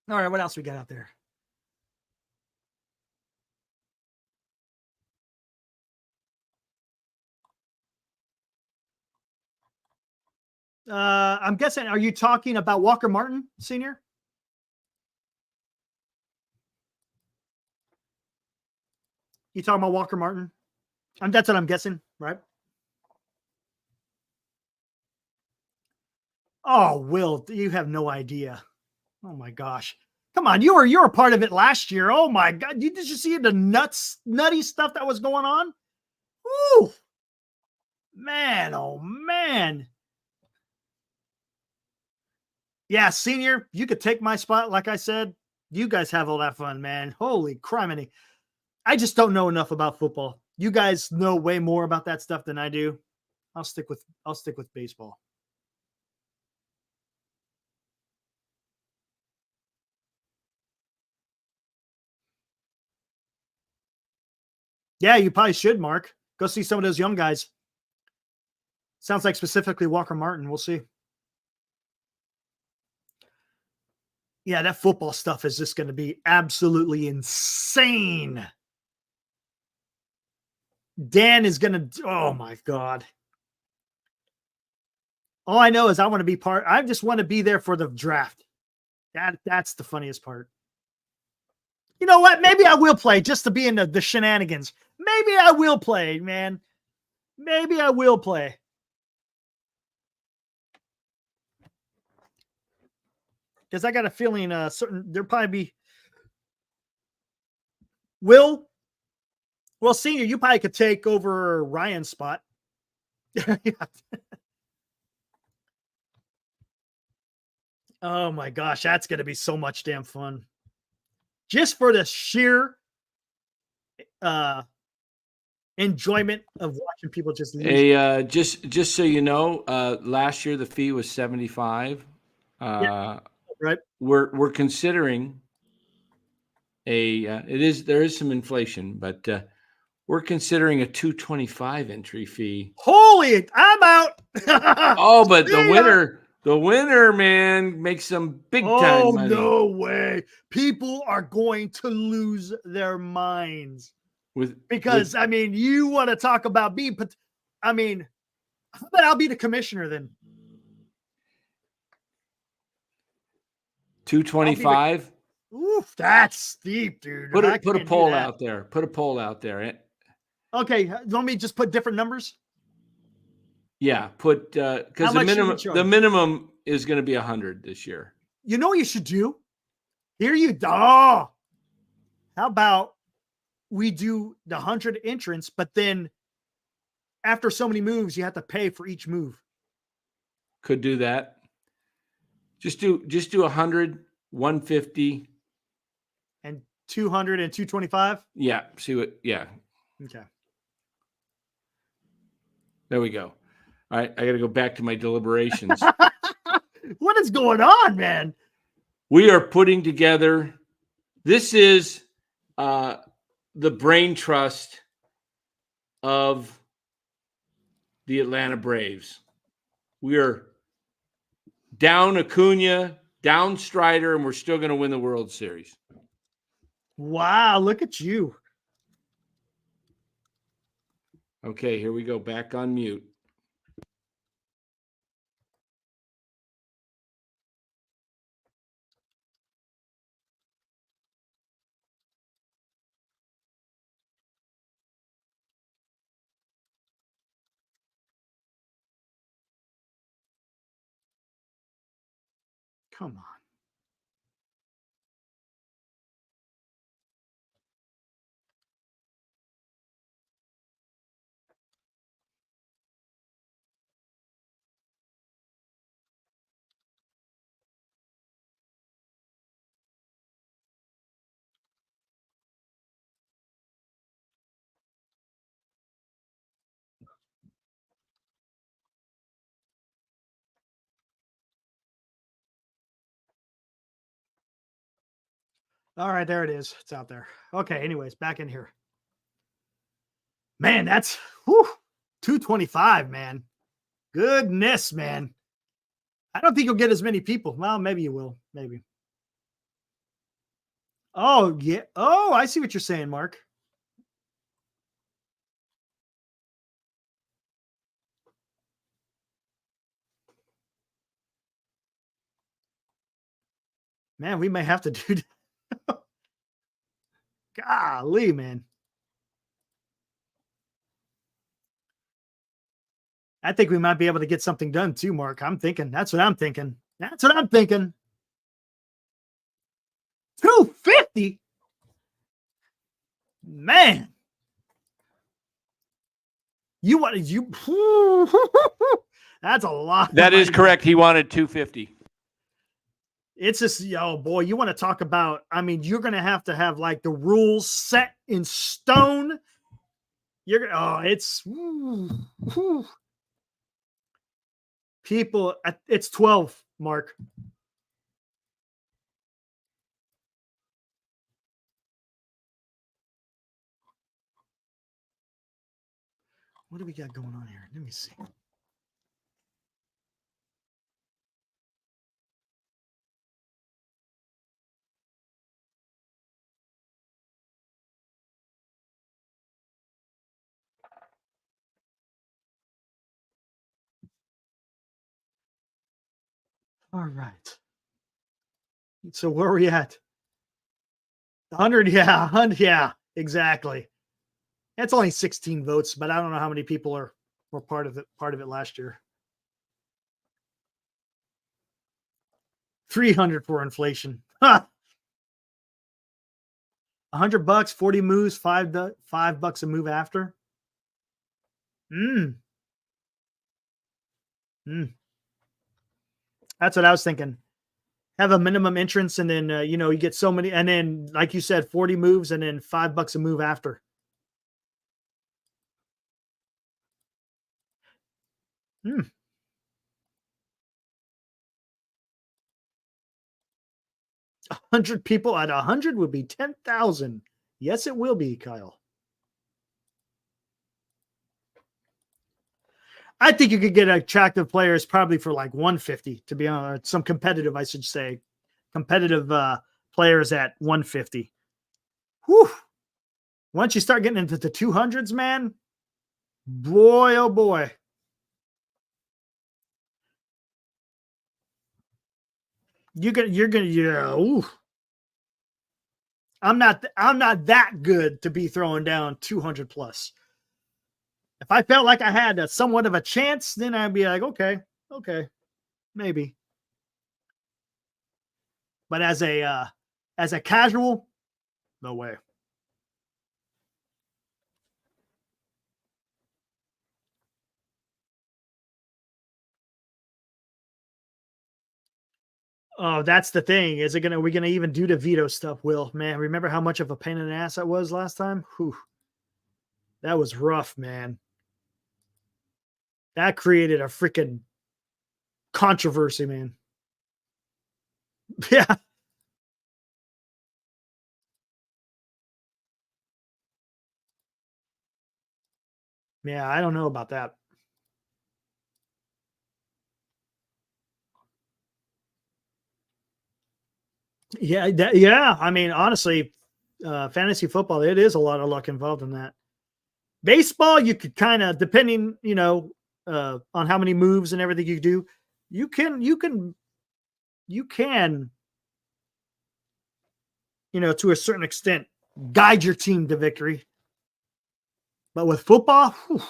All right, what else we got out there? I'm guessing, are you talking about Walker Martin, Sr.? You talking about Walker Martin? That's what I'm guessing, right? Oh, Will, you have no idea. Oh my gosh. Come on, you were a part of it last year. Oh my God. Did you see the nutty stuff that was going on? Ooh. Man, oh man. Yeah, Senior, you could take my spot. Like I said, you guys have all that fun, man. Holy criminy. I just don't know enough about football. You guys know way more about that stuff than I do. I'll stick with baseball. Yeah, you probably should, Mark. Go see some of those young guys. Sounds like specifically Walker Martin. We'll see. Yeah, that football stuff is just going to be absolutely insane. Dan is going to, oh my God. All I know is I want to be I just want to be there for the draft. That's the funniest part. You know what? Maybe I will play just to be in the shenanigans. Maybe I will play, man. Maybe I will play. Because I got a feeling there'll probably be. Will, Well, Senior, you probably could take over Ryan's spot. Oh my gosh, that's going to be so much damn fun. Just for the sheer enjoyment of watching people just lose. Just so you know, last year the fee was $75. Right. We're considering there is some inflation, but we're considering a $225 entry fee. Holy, I'm out. Oh, but the winner, man, makes some big time money. No way. People are going to lose their minds. Because I mean, you want to talk about being, I mean, how about I'll be the commissioner then? $225. Oof, that's steep, dude. Put a poll out there. Put a poll out there. Okay, let me just put different numbers. Yeah, put because the minimum is going to be 100 this year. You know what you should do? Here you go. How about we do the 100 entrants, but then after so many moves, you have to pay for each move. Could do that. Just do 100, 150, and 200 and 225. Yeah. See what? Yeah. Okay. There we go. All right, I got to go back to my deliberations. What is going on, man? We are putting together. This is the brain trust of the Atlanta Braves. We are down Acuna, down Strider, and we're still going to win the World Series. Wow, look at you. Okay, here we go. Back on mute. Come on. All right, there it is. It's out there. Okay, anyways, back in here. Man, that's 225, man. Goodness, man. I don't think you'll get as many people. Well, maybe you will. Maybe. Oh, yeah. Oh, I see what you're saying, Mark. Man, we may have to do that. Golly, man. I think we might be able to get something done too, Mark. I'm thinking. That's what I'm thinking. That's what I'm thinking. 250? Man. You wanted you. That's a lot. That is correct. He wanted 250. It's just, oh boy, you want to talk about, I mean, you're going to have like the rules set in stone. You're it's people, it's 12, Mark. What do we got going on here? Let me see. All right. So where are we at? 100, yeah, 100, yeah, exactly. That's only 16 votes, but I don't know how many people were part of it last year. 300 for inflation. Huh. $100, 40 moves, $5 a move after. That's what I was thinking. Have a minimum entrance, and then you get so many, and then like you said, 40 moves, and then $5 a move after. Hmm. 100 people at 100 would be 10,000. Yes, it will be, Kyle. I think you could get attractive players probably for like 150, to be honest. Some competitive, I should say. Competitive players at 150. Whew. Once you start getting into the 200s, man, boy, oh boy. You're gonna, yeah. Ooh. I'm not that good to be throwing down 200 plus. If I felt like I had somewhat of a chance, then I'd be like, okay, maybe. But as a casual, no way. Oh, that's the thing. Are we gonna even do the veto stuff, Will? Man, remember how much of a pain in the ass that was last time? Whew. That was rough, man. That created a freaking controversy, man. Yeah. Yeah, I don't know about that. Yeah, yeah. I mean, honestly, fantasy football, it is a lot of luck involved in that. Baseball, you could kind of, depending, on how many moves and everything you do, you can, to a certain extent, guide your team to victory. But with football, whew,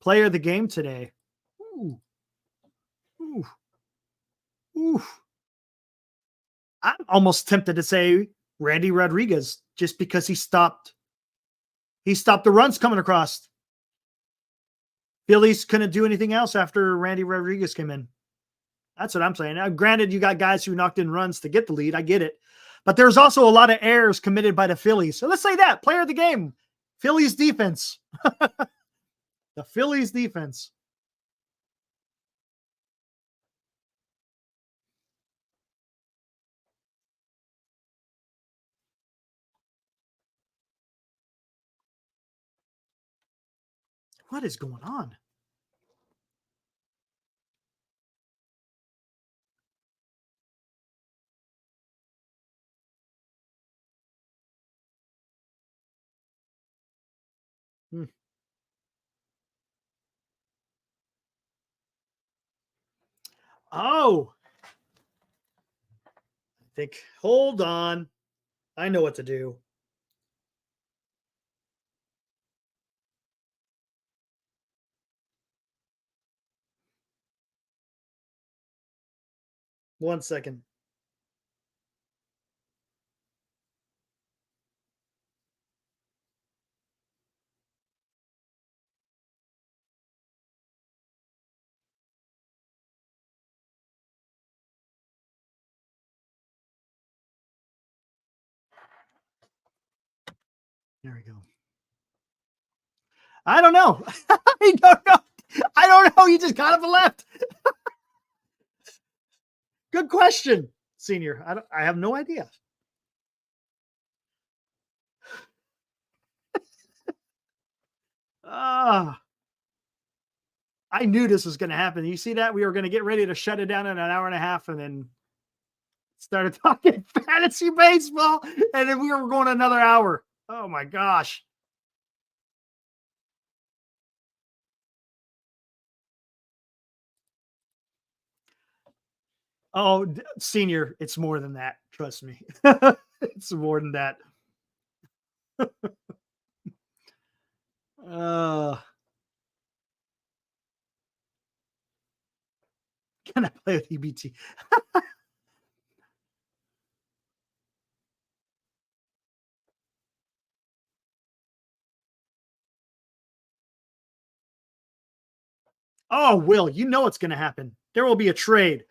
player of the game today. Ooh. Ooh. Ooh. I'm almost tempted to say Randy Rodriguez, just because he stopped the runs coming across. Phillies couldn't do anything else after Randy Rodriguez came in. That's what I'm saying. Now, granted, you got guys who knocked in runs to get the lead. I get it. But there's also a lot of errors committed by the Phillies. So let's say that. Player of the game. Phillies defense. The Phillies defense. What is going on? Oh. Hold on. I know what to do. One second. There we go. I don't know. I don't know. I don't know. You just got up and left. Good question, Senior. I have no idea. I knew this was going to happen. You see that? We were going to get ready to shut it down in an hour and a half, and then started talking fantasy baseball, and then we were going another hour. Oh my gosh. Oh, Senior, it's more than that. Trust me. It's more than that. Can I play with EBT? Oh, Will, you know what's going to happen. There will be a trade.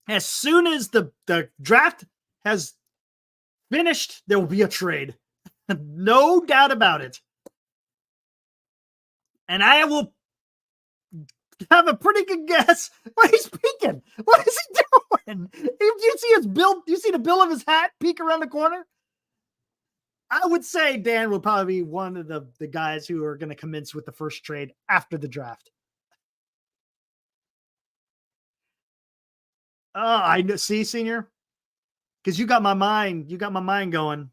As soon as the draft has finished, there will be a trade. No doubt about it. And I will have a pretty good guess where he's peeking. What is he doing? If you see his bill, you see the bill of his hat peek around the corner? I would say Dan will probably be one of the guys who are going to commence with the first trade after the draft. Oh, I know. See, Senior? Because you got my mind. You got my mind going.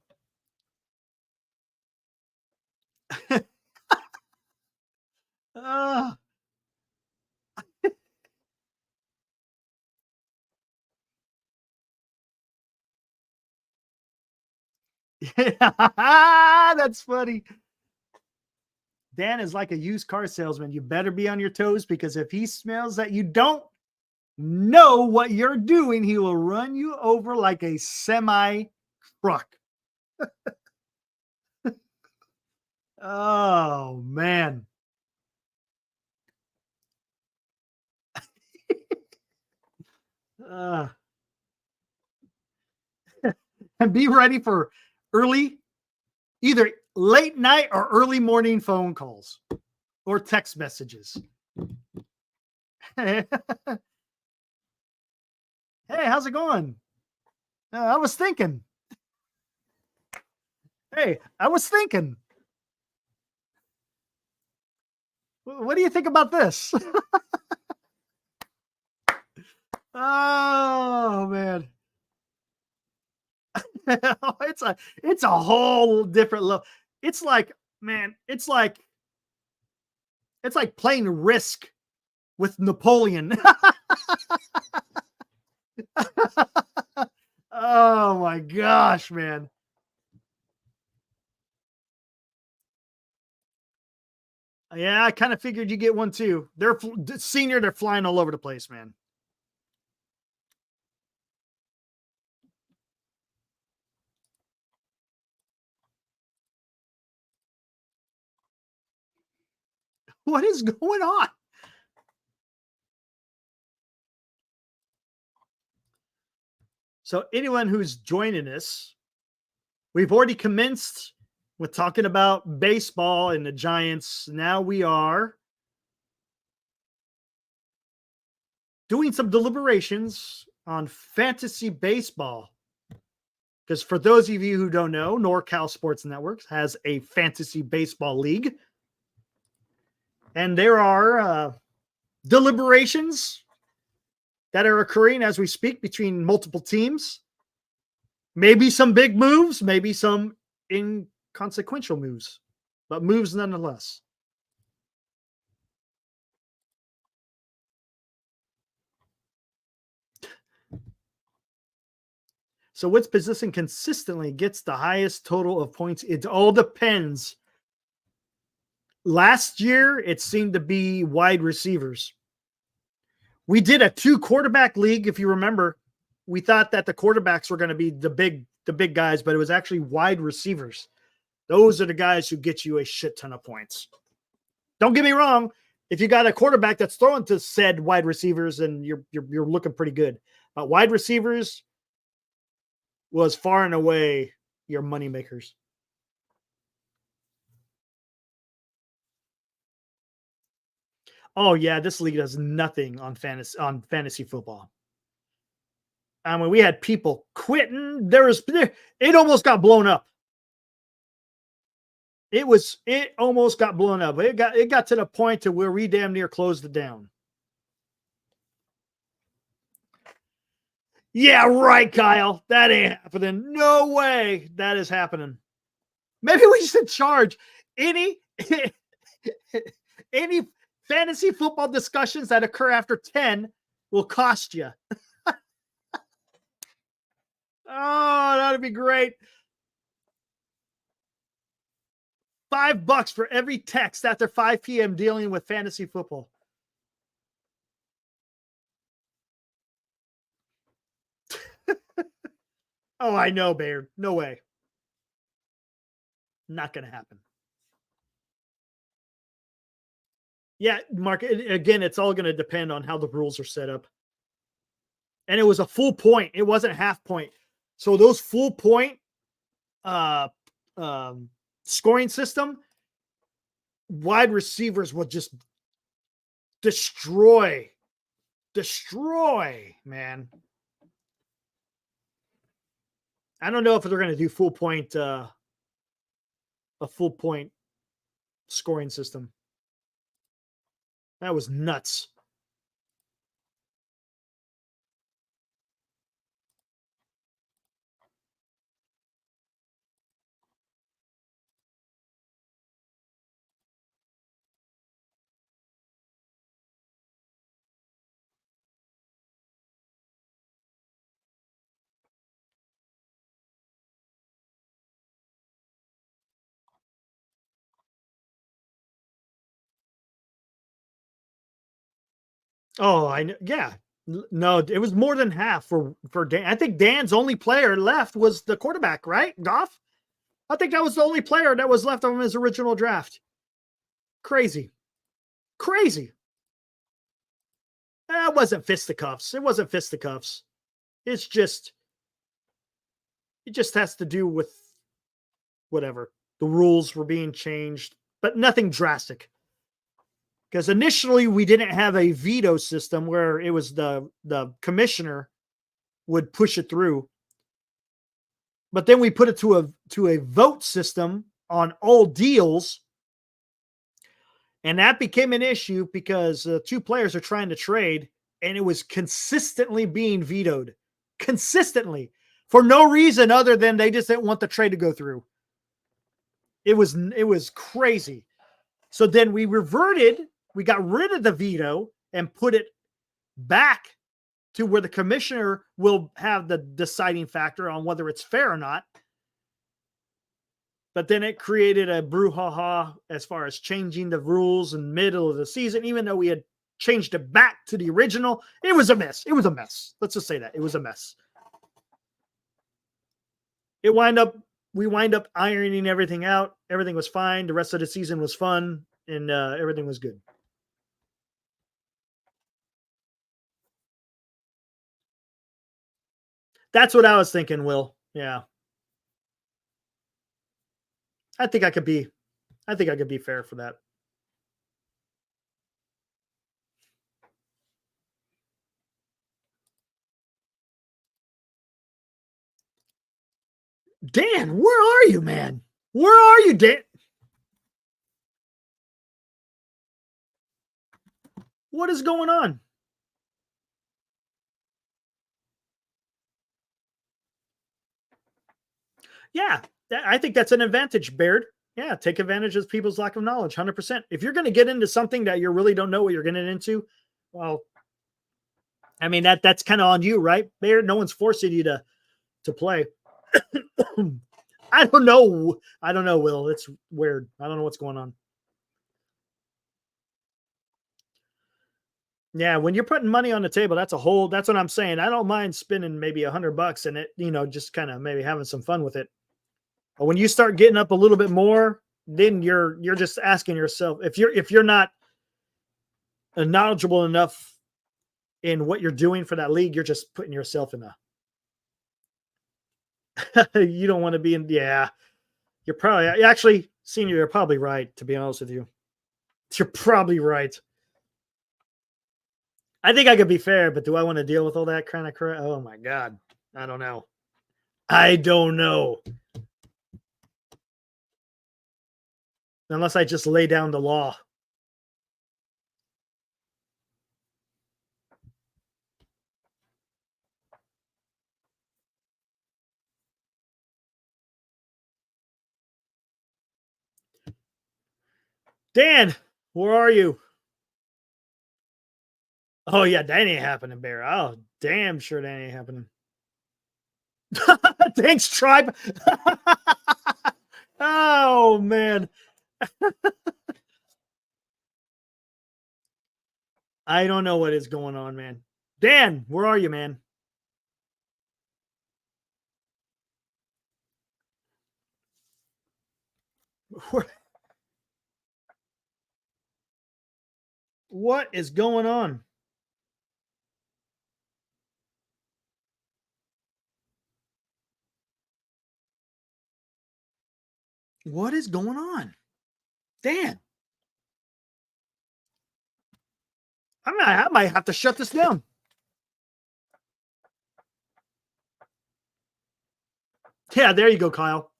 uh, yeah, that's funny. Dan is like a used car salesman. You better be on your toes because if he smells that you don't know what you're doing, he will run you over like a semi truck. Oh, man. And be ready for either late night or early morning phone calls or text messages. Hey, how's it going? I was thinking. Hey, I was thinking. What do you think about this? Oh, man. It's a whole different level. It's like, man, it's like playing Risk with Napoleon. Oh my gosh, man. Yeah, I kind of figured you get one too. They're Senior, they're flying all over the place, man. What is going on? So anyone who's joining us, we've already commenced with talking about baseball and the Giants. Now we are doing some deliberations on fantasy baseball. Because for those of you who don't know, NorCal Sports Networks has a fantasy baseball league. And there are deliberations that are occurring as we speak between multiple teams. Maybe some big moves, maybe some inconsequential moves, but moves nonetheless. So which position consistently gets the highest total of points? It all depends. Last year, it seemed to be wide receivers. We did a 2-quarterback league, if you remember. We thought that the quarterbacks were going to be the big guys, but it was actually wide receivers. Those are the guys who get you a shit ton of points. Don't get me wrong. If you got a quarterback that's throwing to said wide receivers, then you're looking pretty good. But wide receivers was far and away your money makers. Oh yeah, this league does nothing on fantasy football. I mean, we had people quitting. It almost got blown up. It almost got blown up. It got to the point to where we damn near closed it down. Yeah, right, Kyle. That ain't happening. No way that is happening. Maybe we should charge any fantasy football discussions that occur after 10 will cost you. Oh, that'd be great. $5 for every text after 5 p.m. dealing with fantasy football. Oh, I know, Baird. No way. Not going to happen. Yeah, Mark, again, it's all going to depend on how the rules are set up. And it was a full point. It wasn't half point. So those full point scoring system, wide receivers will just destroy, man. I don't know if they're going to do full point, a full point scoring system. That was nuts. Oh, I know. Yeah. No, it was more than half for Dan. I think Dan's only player left was the quarterback, right? Goff? I think that was the only player that was left from his original draft. Crazy. Crazy. It wasn't fisticuffs. It wasn't fisticuffs. It just has to do with whatever. The rules were being changed, but nothing drastic. Because initially we didn't have a veto system where it was the commissioner would push it through. But then we put it to a vote system on all deals. And that became an issue because two players are trying to trade and it was consistently being vetoed. Consistently. For no reason other than they just didn't want the trade to go through. It was crazy. So then we got rid of the veto and put it back to where the commissioner will have the deciding factor on whether it's fair or not. But then it created a brouhaha as far as changing the rules in the middle of the season, even though we had changed it back to the original. It was a mess. It was a mess. Let's just say that. It was a mess. We wind up ironing everything out. Everything was fine. The rest of the season was fun and everything was good. That's what I was thinking, Will. Yeah. I think I could be fair for that. Dan, where are you, man? Where are you, Dan? What is going on? Yeah, I think that's an advantage, Baird. Yeah, take advantage of people's lack of knowledge, 100%. If you're going to get into something that you really don't know what you're getting into, well, I mean, that's kind of on you, right, Baird? No one's forcing you to play. I don't know, Will. It's weird. I don't know what's going on. Yeah, when you're putting money on the table, that's what I'm saying. I don't mind spending maybe $100 and it, just kind of maybe having some fun with it. But when you start getting up a little bit more, then you're just asking yourself, if you're not knowledgeable enough in what you're doing for that league, you're just putting yourself in you don't want to be in. Yeah, you're probably actually, Senior, you're probably right, to be honest with you. You're probably right. I think I could be fair, but do I want to deal with all that kind of crap? Oh my God. I don't know. Unless I just lay down the law. Dan, where are you? Oh, yeah, that ain't happening, Bear. Oh, damn sure that ain't happening. Thanks, tribe. Oh, man. I don't know what is going on, man. Dan, where are you, man? What is going on? What is going on? Dan. I might have to shut this down. Yeah, there you go, Kyle.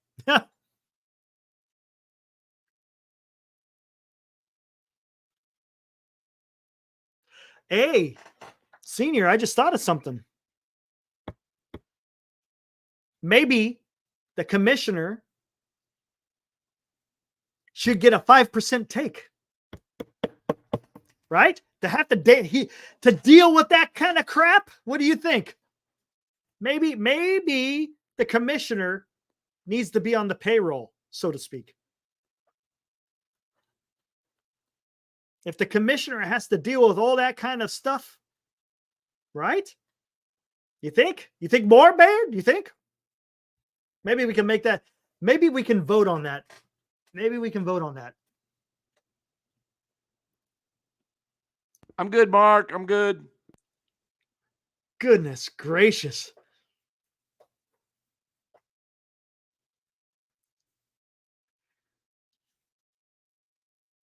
Hey, Senior, I just thought of something. Maybe the commissioner should get a 5% take. Right? To have to deal with that kind of crap? What do you think? Maybe the commissioner needs to be on the payroll, so to speak. If the commissioner has to deal with all that kind of stuff, right? You think? You think more, Baird? You think? Maybe we can make that. Maybe we can vote on that. Maybe we can vote on that. I'm good, Mark. I'm good. Goodness gracious.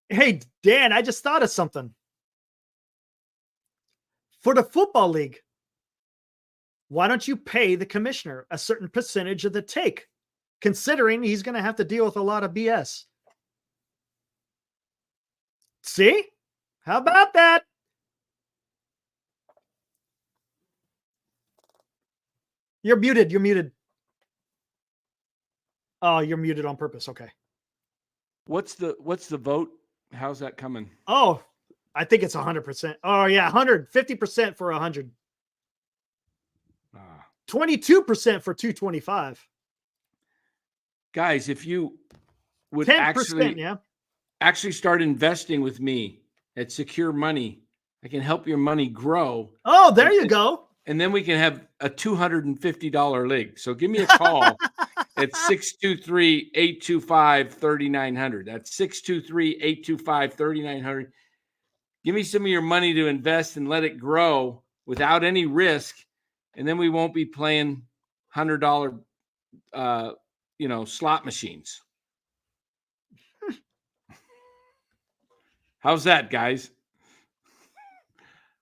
Hey, Dan, I just thought of something. For the football league, why don't you pay the commissioner a certain percentage of the take, considering he's going to have to deal with a lot of BS? See? How about that? You're muted. You're muted. Oh, you're muted on purpose. Okay. What's the vote? How's that coming? Oh, I think it's 100%. Oh, yeah, 50% for 100. 22% for 225. Guys, if you would 10%, actually start investing with me at Secure Money, I can help your money grow. Oh, there you go. And then we can have a $250 league. So give me a call at 623-825-3900. That's 623-825-3900. Give me some of your money to invest and let it grow without any risk. And then we won't be playing $100, slot machines. How's that, guys?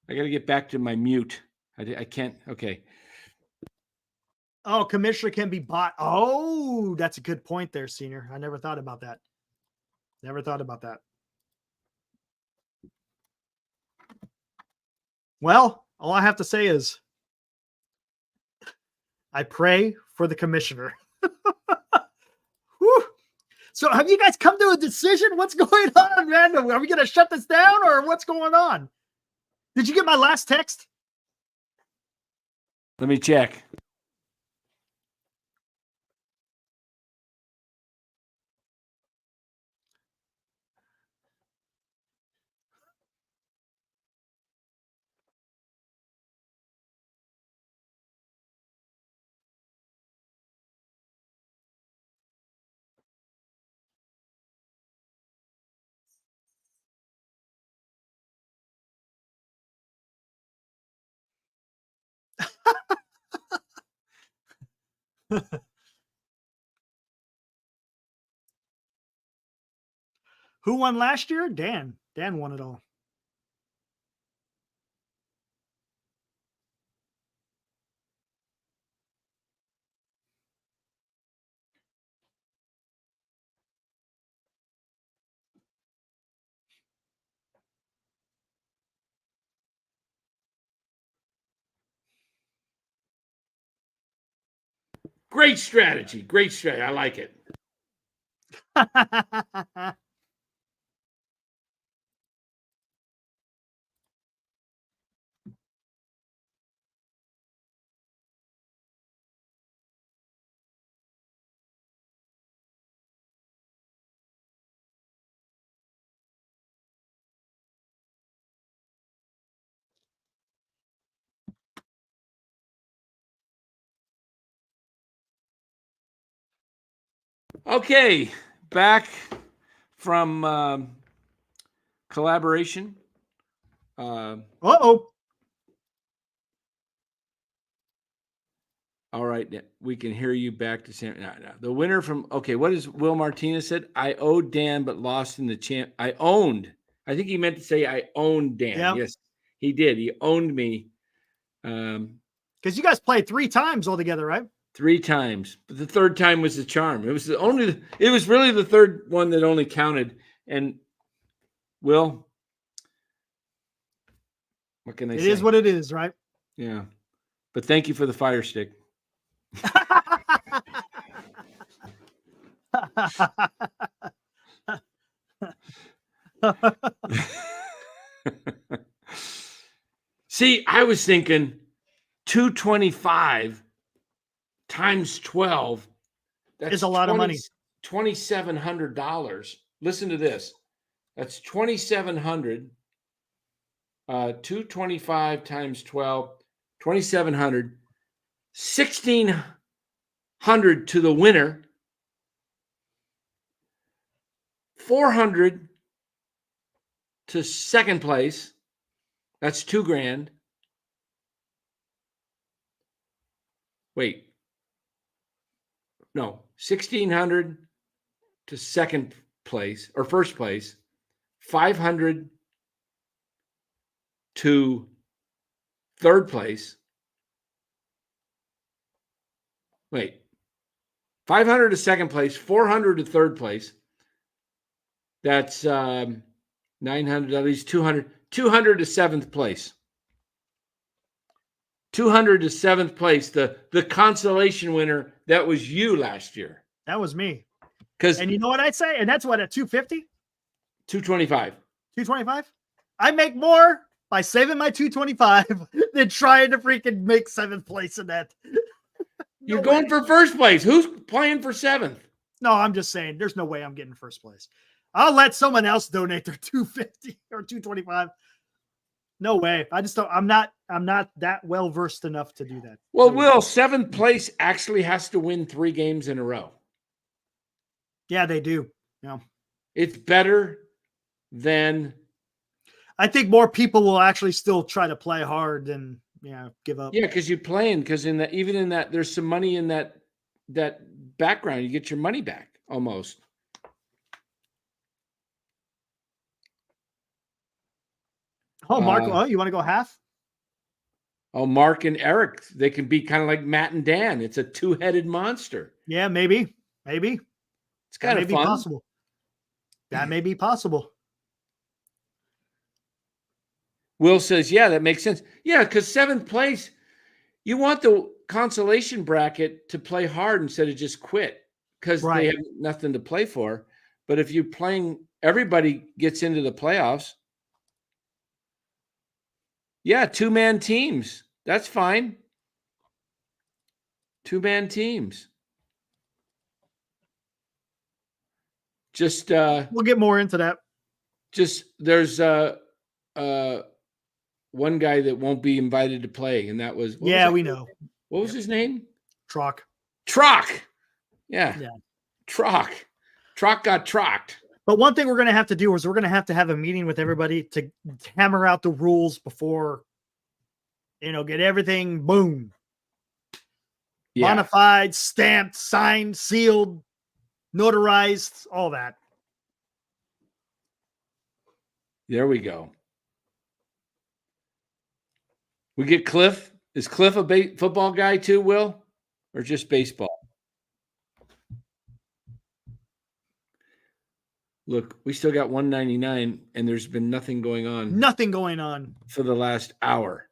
I got to get back to my mute. I can't. Okay. Oh, commissioner can be bought. Oh, that's a good point there, Senior. I never thought about that. Well, all I have to say is I pray for the commissioner. Whew. So have you guys come to a decision? What's going on, man? Are we going to shut this down or what's going on? Did you get my last text? Let me check. Who won last year? Dan. Dan won it all. Great strategy. Great strategy. I like it. Okay, back from collaboration Uh-oh. All right, we can hear you back to San. No. The winner from what is Will Martinez said? I owed Dan, but lost in the champ. I think he meant to say I owned Dan. Yeah. Yes, he did. He owned me. Because you guys played 3 times altogether, right? 3 times, but the third time was the charm. It was really the third one that only counted. And Will, what can I say? It is what it is, right? Yeah, but thank you for the fire stick. See, I was thinking 225 times 12. That's is a lot of money. $2,700. Listen to this. That's 2,700. 225 times 12, 2,700. 1,600 to the winner. 400 to second place. That's $2,000. Wait. No, 1,600 to second place or first place. 500 to third place. Wait. 500 to second place, 400 to third place. That's 900, at least 200. 200 to seventh place. 200 to seventh place. The consolation winner, that was you last year. That was me. And you know what I'd say? And that's what, at 250? 225. 225? I make more by saving my 225 than trying to freaking make 7th place in that. You're going for first place. Who's playing for 7th? No, I'm just saying there's no way I'm getting first place. I'll let someone else donate their 250 or 225. No way. I just don't. I'm not that well versed enough to do that. Well, no Will, 7th place actually has to win 3 games in a row. Yeah, they do. Yeah. It's better than. I think more people will actually still try to play hard than give up. Yeah, because you're playing. Because even in that, there's some money in that background. You get your money back almost. Oh, Mark, you want to go half? Oh, Mark and Eric, they can be kind of like Matt and Dan. It's a 2-headed monster. Yeah, maybe. It's kind of fun. Possible. That may be possible. Will says, yeah, that makes sense. Yeah, because 7th place, you want the consolation bracket to play hard instead of just quit because they have nothing to play for. But if you're playing, everybody gets into the playoffs. Yeah, 2-man teams. That's fine. 2-man teams. Just we'll get more into that. Just there's one guy that won't be invited to play, and that was we know. What was his name? Trock. Yeah. Trock got trocked. But one thing we're going to have to do is we're going to have a meeting with everybody to hammer out the rules before, get everything boom. Yeah. Modified, stamped, signed, sealed, notarized, all that. There we go. We get Cliff. Is Cliff a football guy too, Will? Or just baseball? Look, we still got 199, and there's been nothing going on. Nothing going on. For the last hour.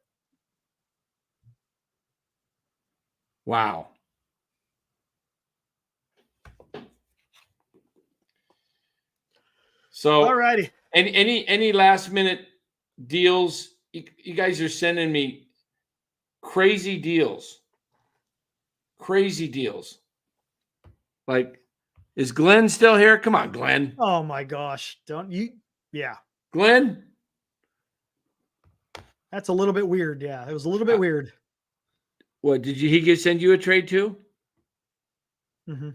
Wow. So, all righty. Any last minute deals? You guys are sending me crazy deals. Crazy deals. Like, is Glenn still here? Come on, Glenn. Oh my gosh. Don't you? Yeah. Glenn? That's a little bit weird. Yeah. It was a little bit weird. What, he send you a trade too? Mm-hmm.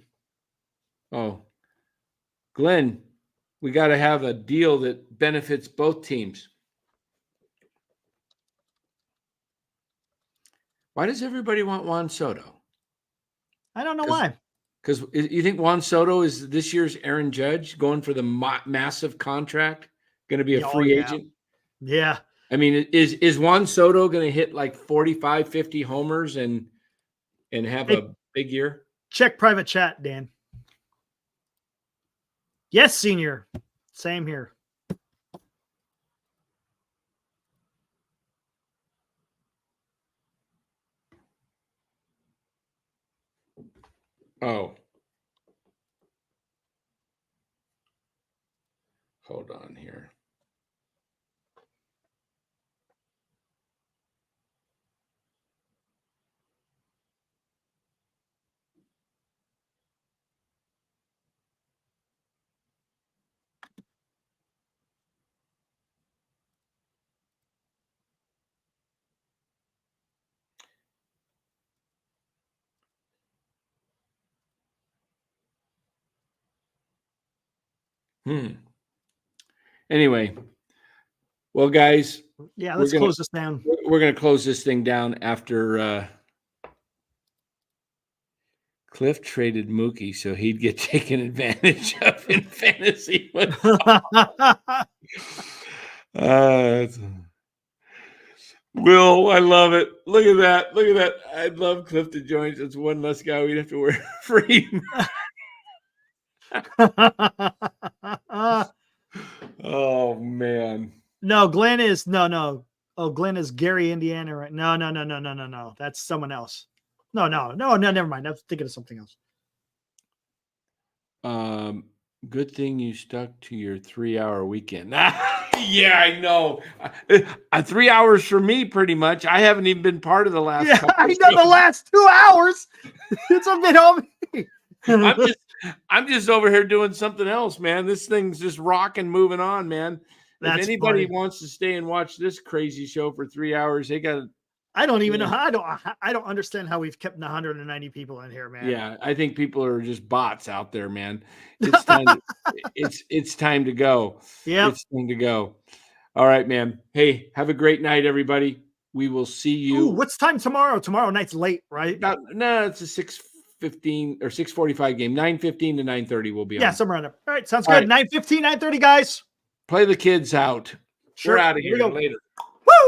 Oh. Glenn, we got to have a deal that benefits both teams. Why does everybody want Juan Soto? I don't know why. Because you think Juan Soto is this year's Aaron Judge going for the massive contract, going to be a free agent? Yeah. I mean, is Juan Soto going to hit like 45, 50 homers and have a big year? Check private chat, Dan. Yes, senior. Same here. Oh. Hold on here. Anyway, well, guys. Yeah, let's close this down. We're going to close this thing down after Cliff traded Mookie so he'd get taken advantage of in fantasy football. Will, I love it. Look at that. Look at that. I'd love Cliff to join us. It's one less guy we'd have to wear free. Oh, man. No, Glenn is no. Oh, Glenn is Gary, Indiana, right? No. That's someone else. No. Never mind. I was thinking of something else. Good thing you stuck to your 3-hour weekend. Yeah, I know. 3 hours for me, pretty much. I haven't even been part of the last. Yeah, I know the last 2 hours. It's a bit on me. I'm just over here doing something else, man. This thing's just rocking, moving on, man. If anybody wants to stay and watch this crazy show for 3 hours, they got. I don't even know how. I don't understand how we've kept 190 people in here, man. Yeah, I think people are just bots out there, man. It's time. It's time to go. Yeah, it's time to go. All right, man. Hey, have a great night, everybody. We will see you. Ooh, what's time tomorrow? Tomorrow night's late, right? No, it's a 6:15 or 6:45 game. 9:15 to 9:30 will be on. Yeah, somewhere around there. All right, sounds good. 9:15, 9:30, guys. Play the kids out. Sure. We're out of here. Later.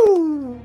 Woo!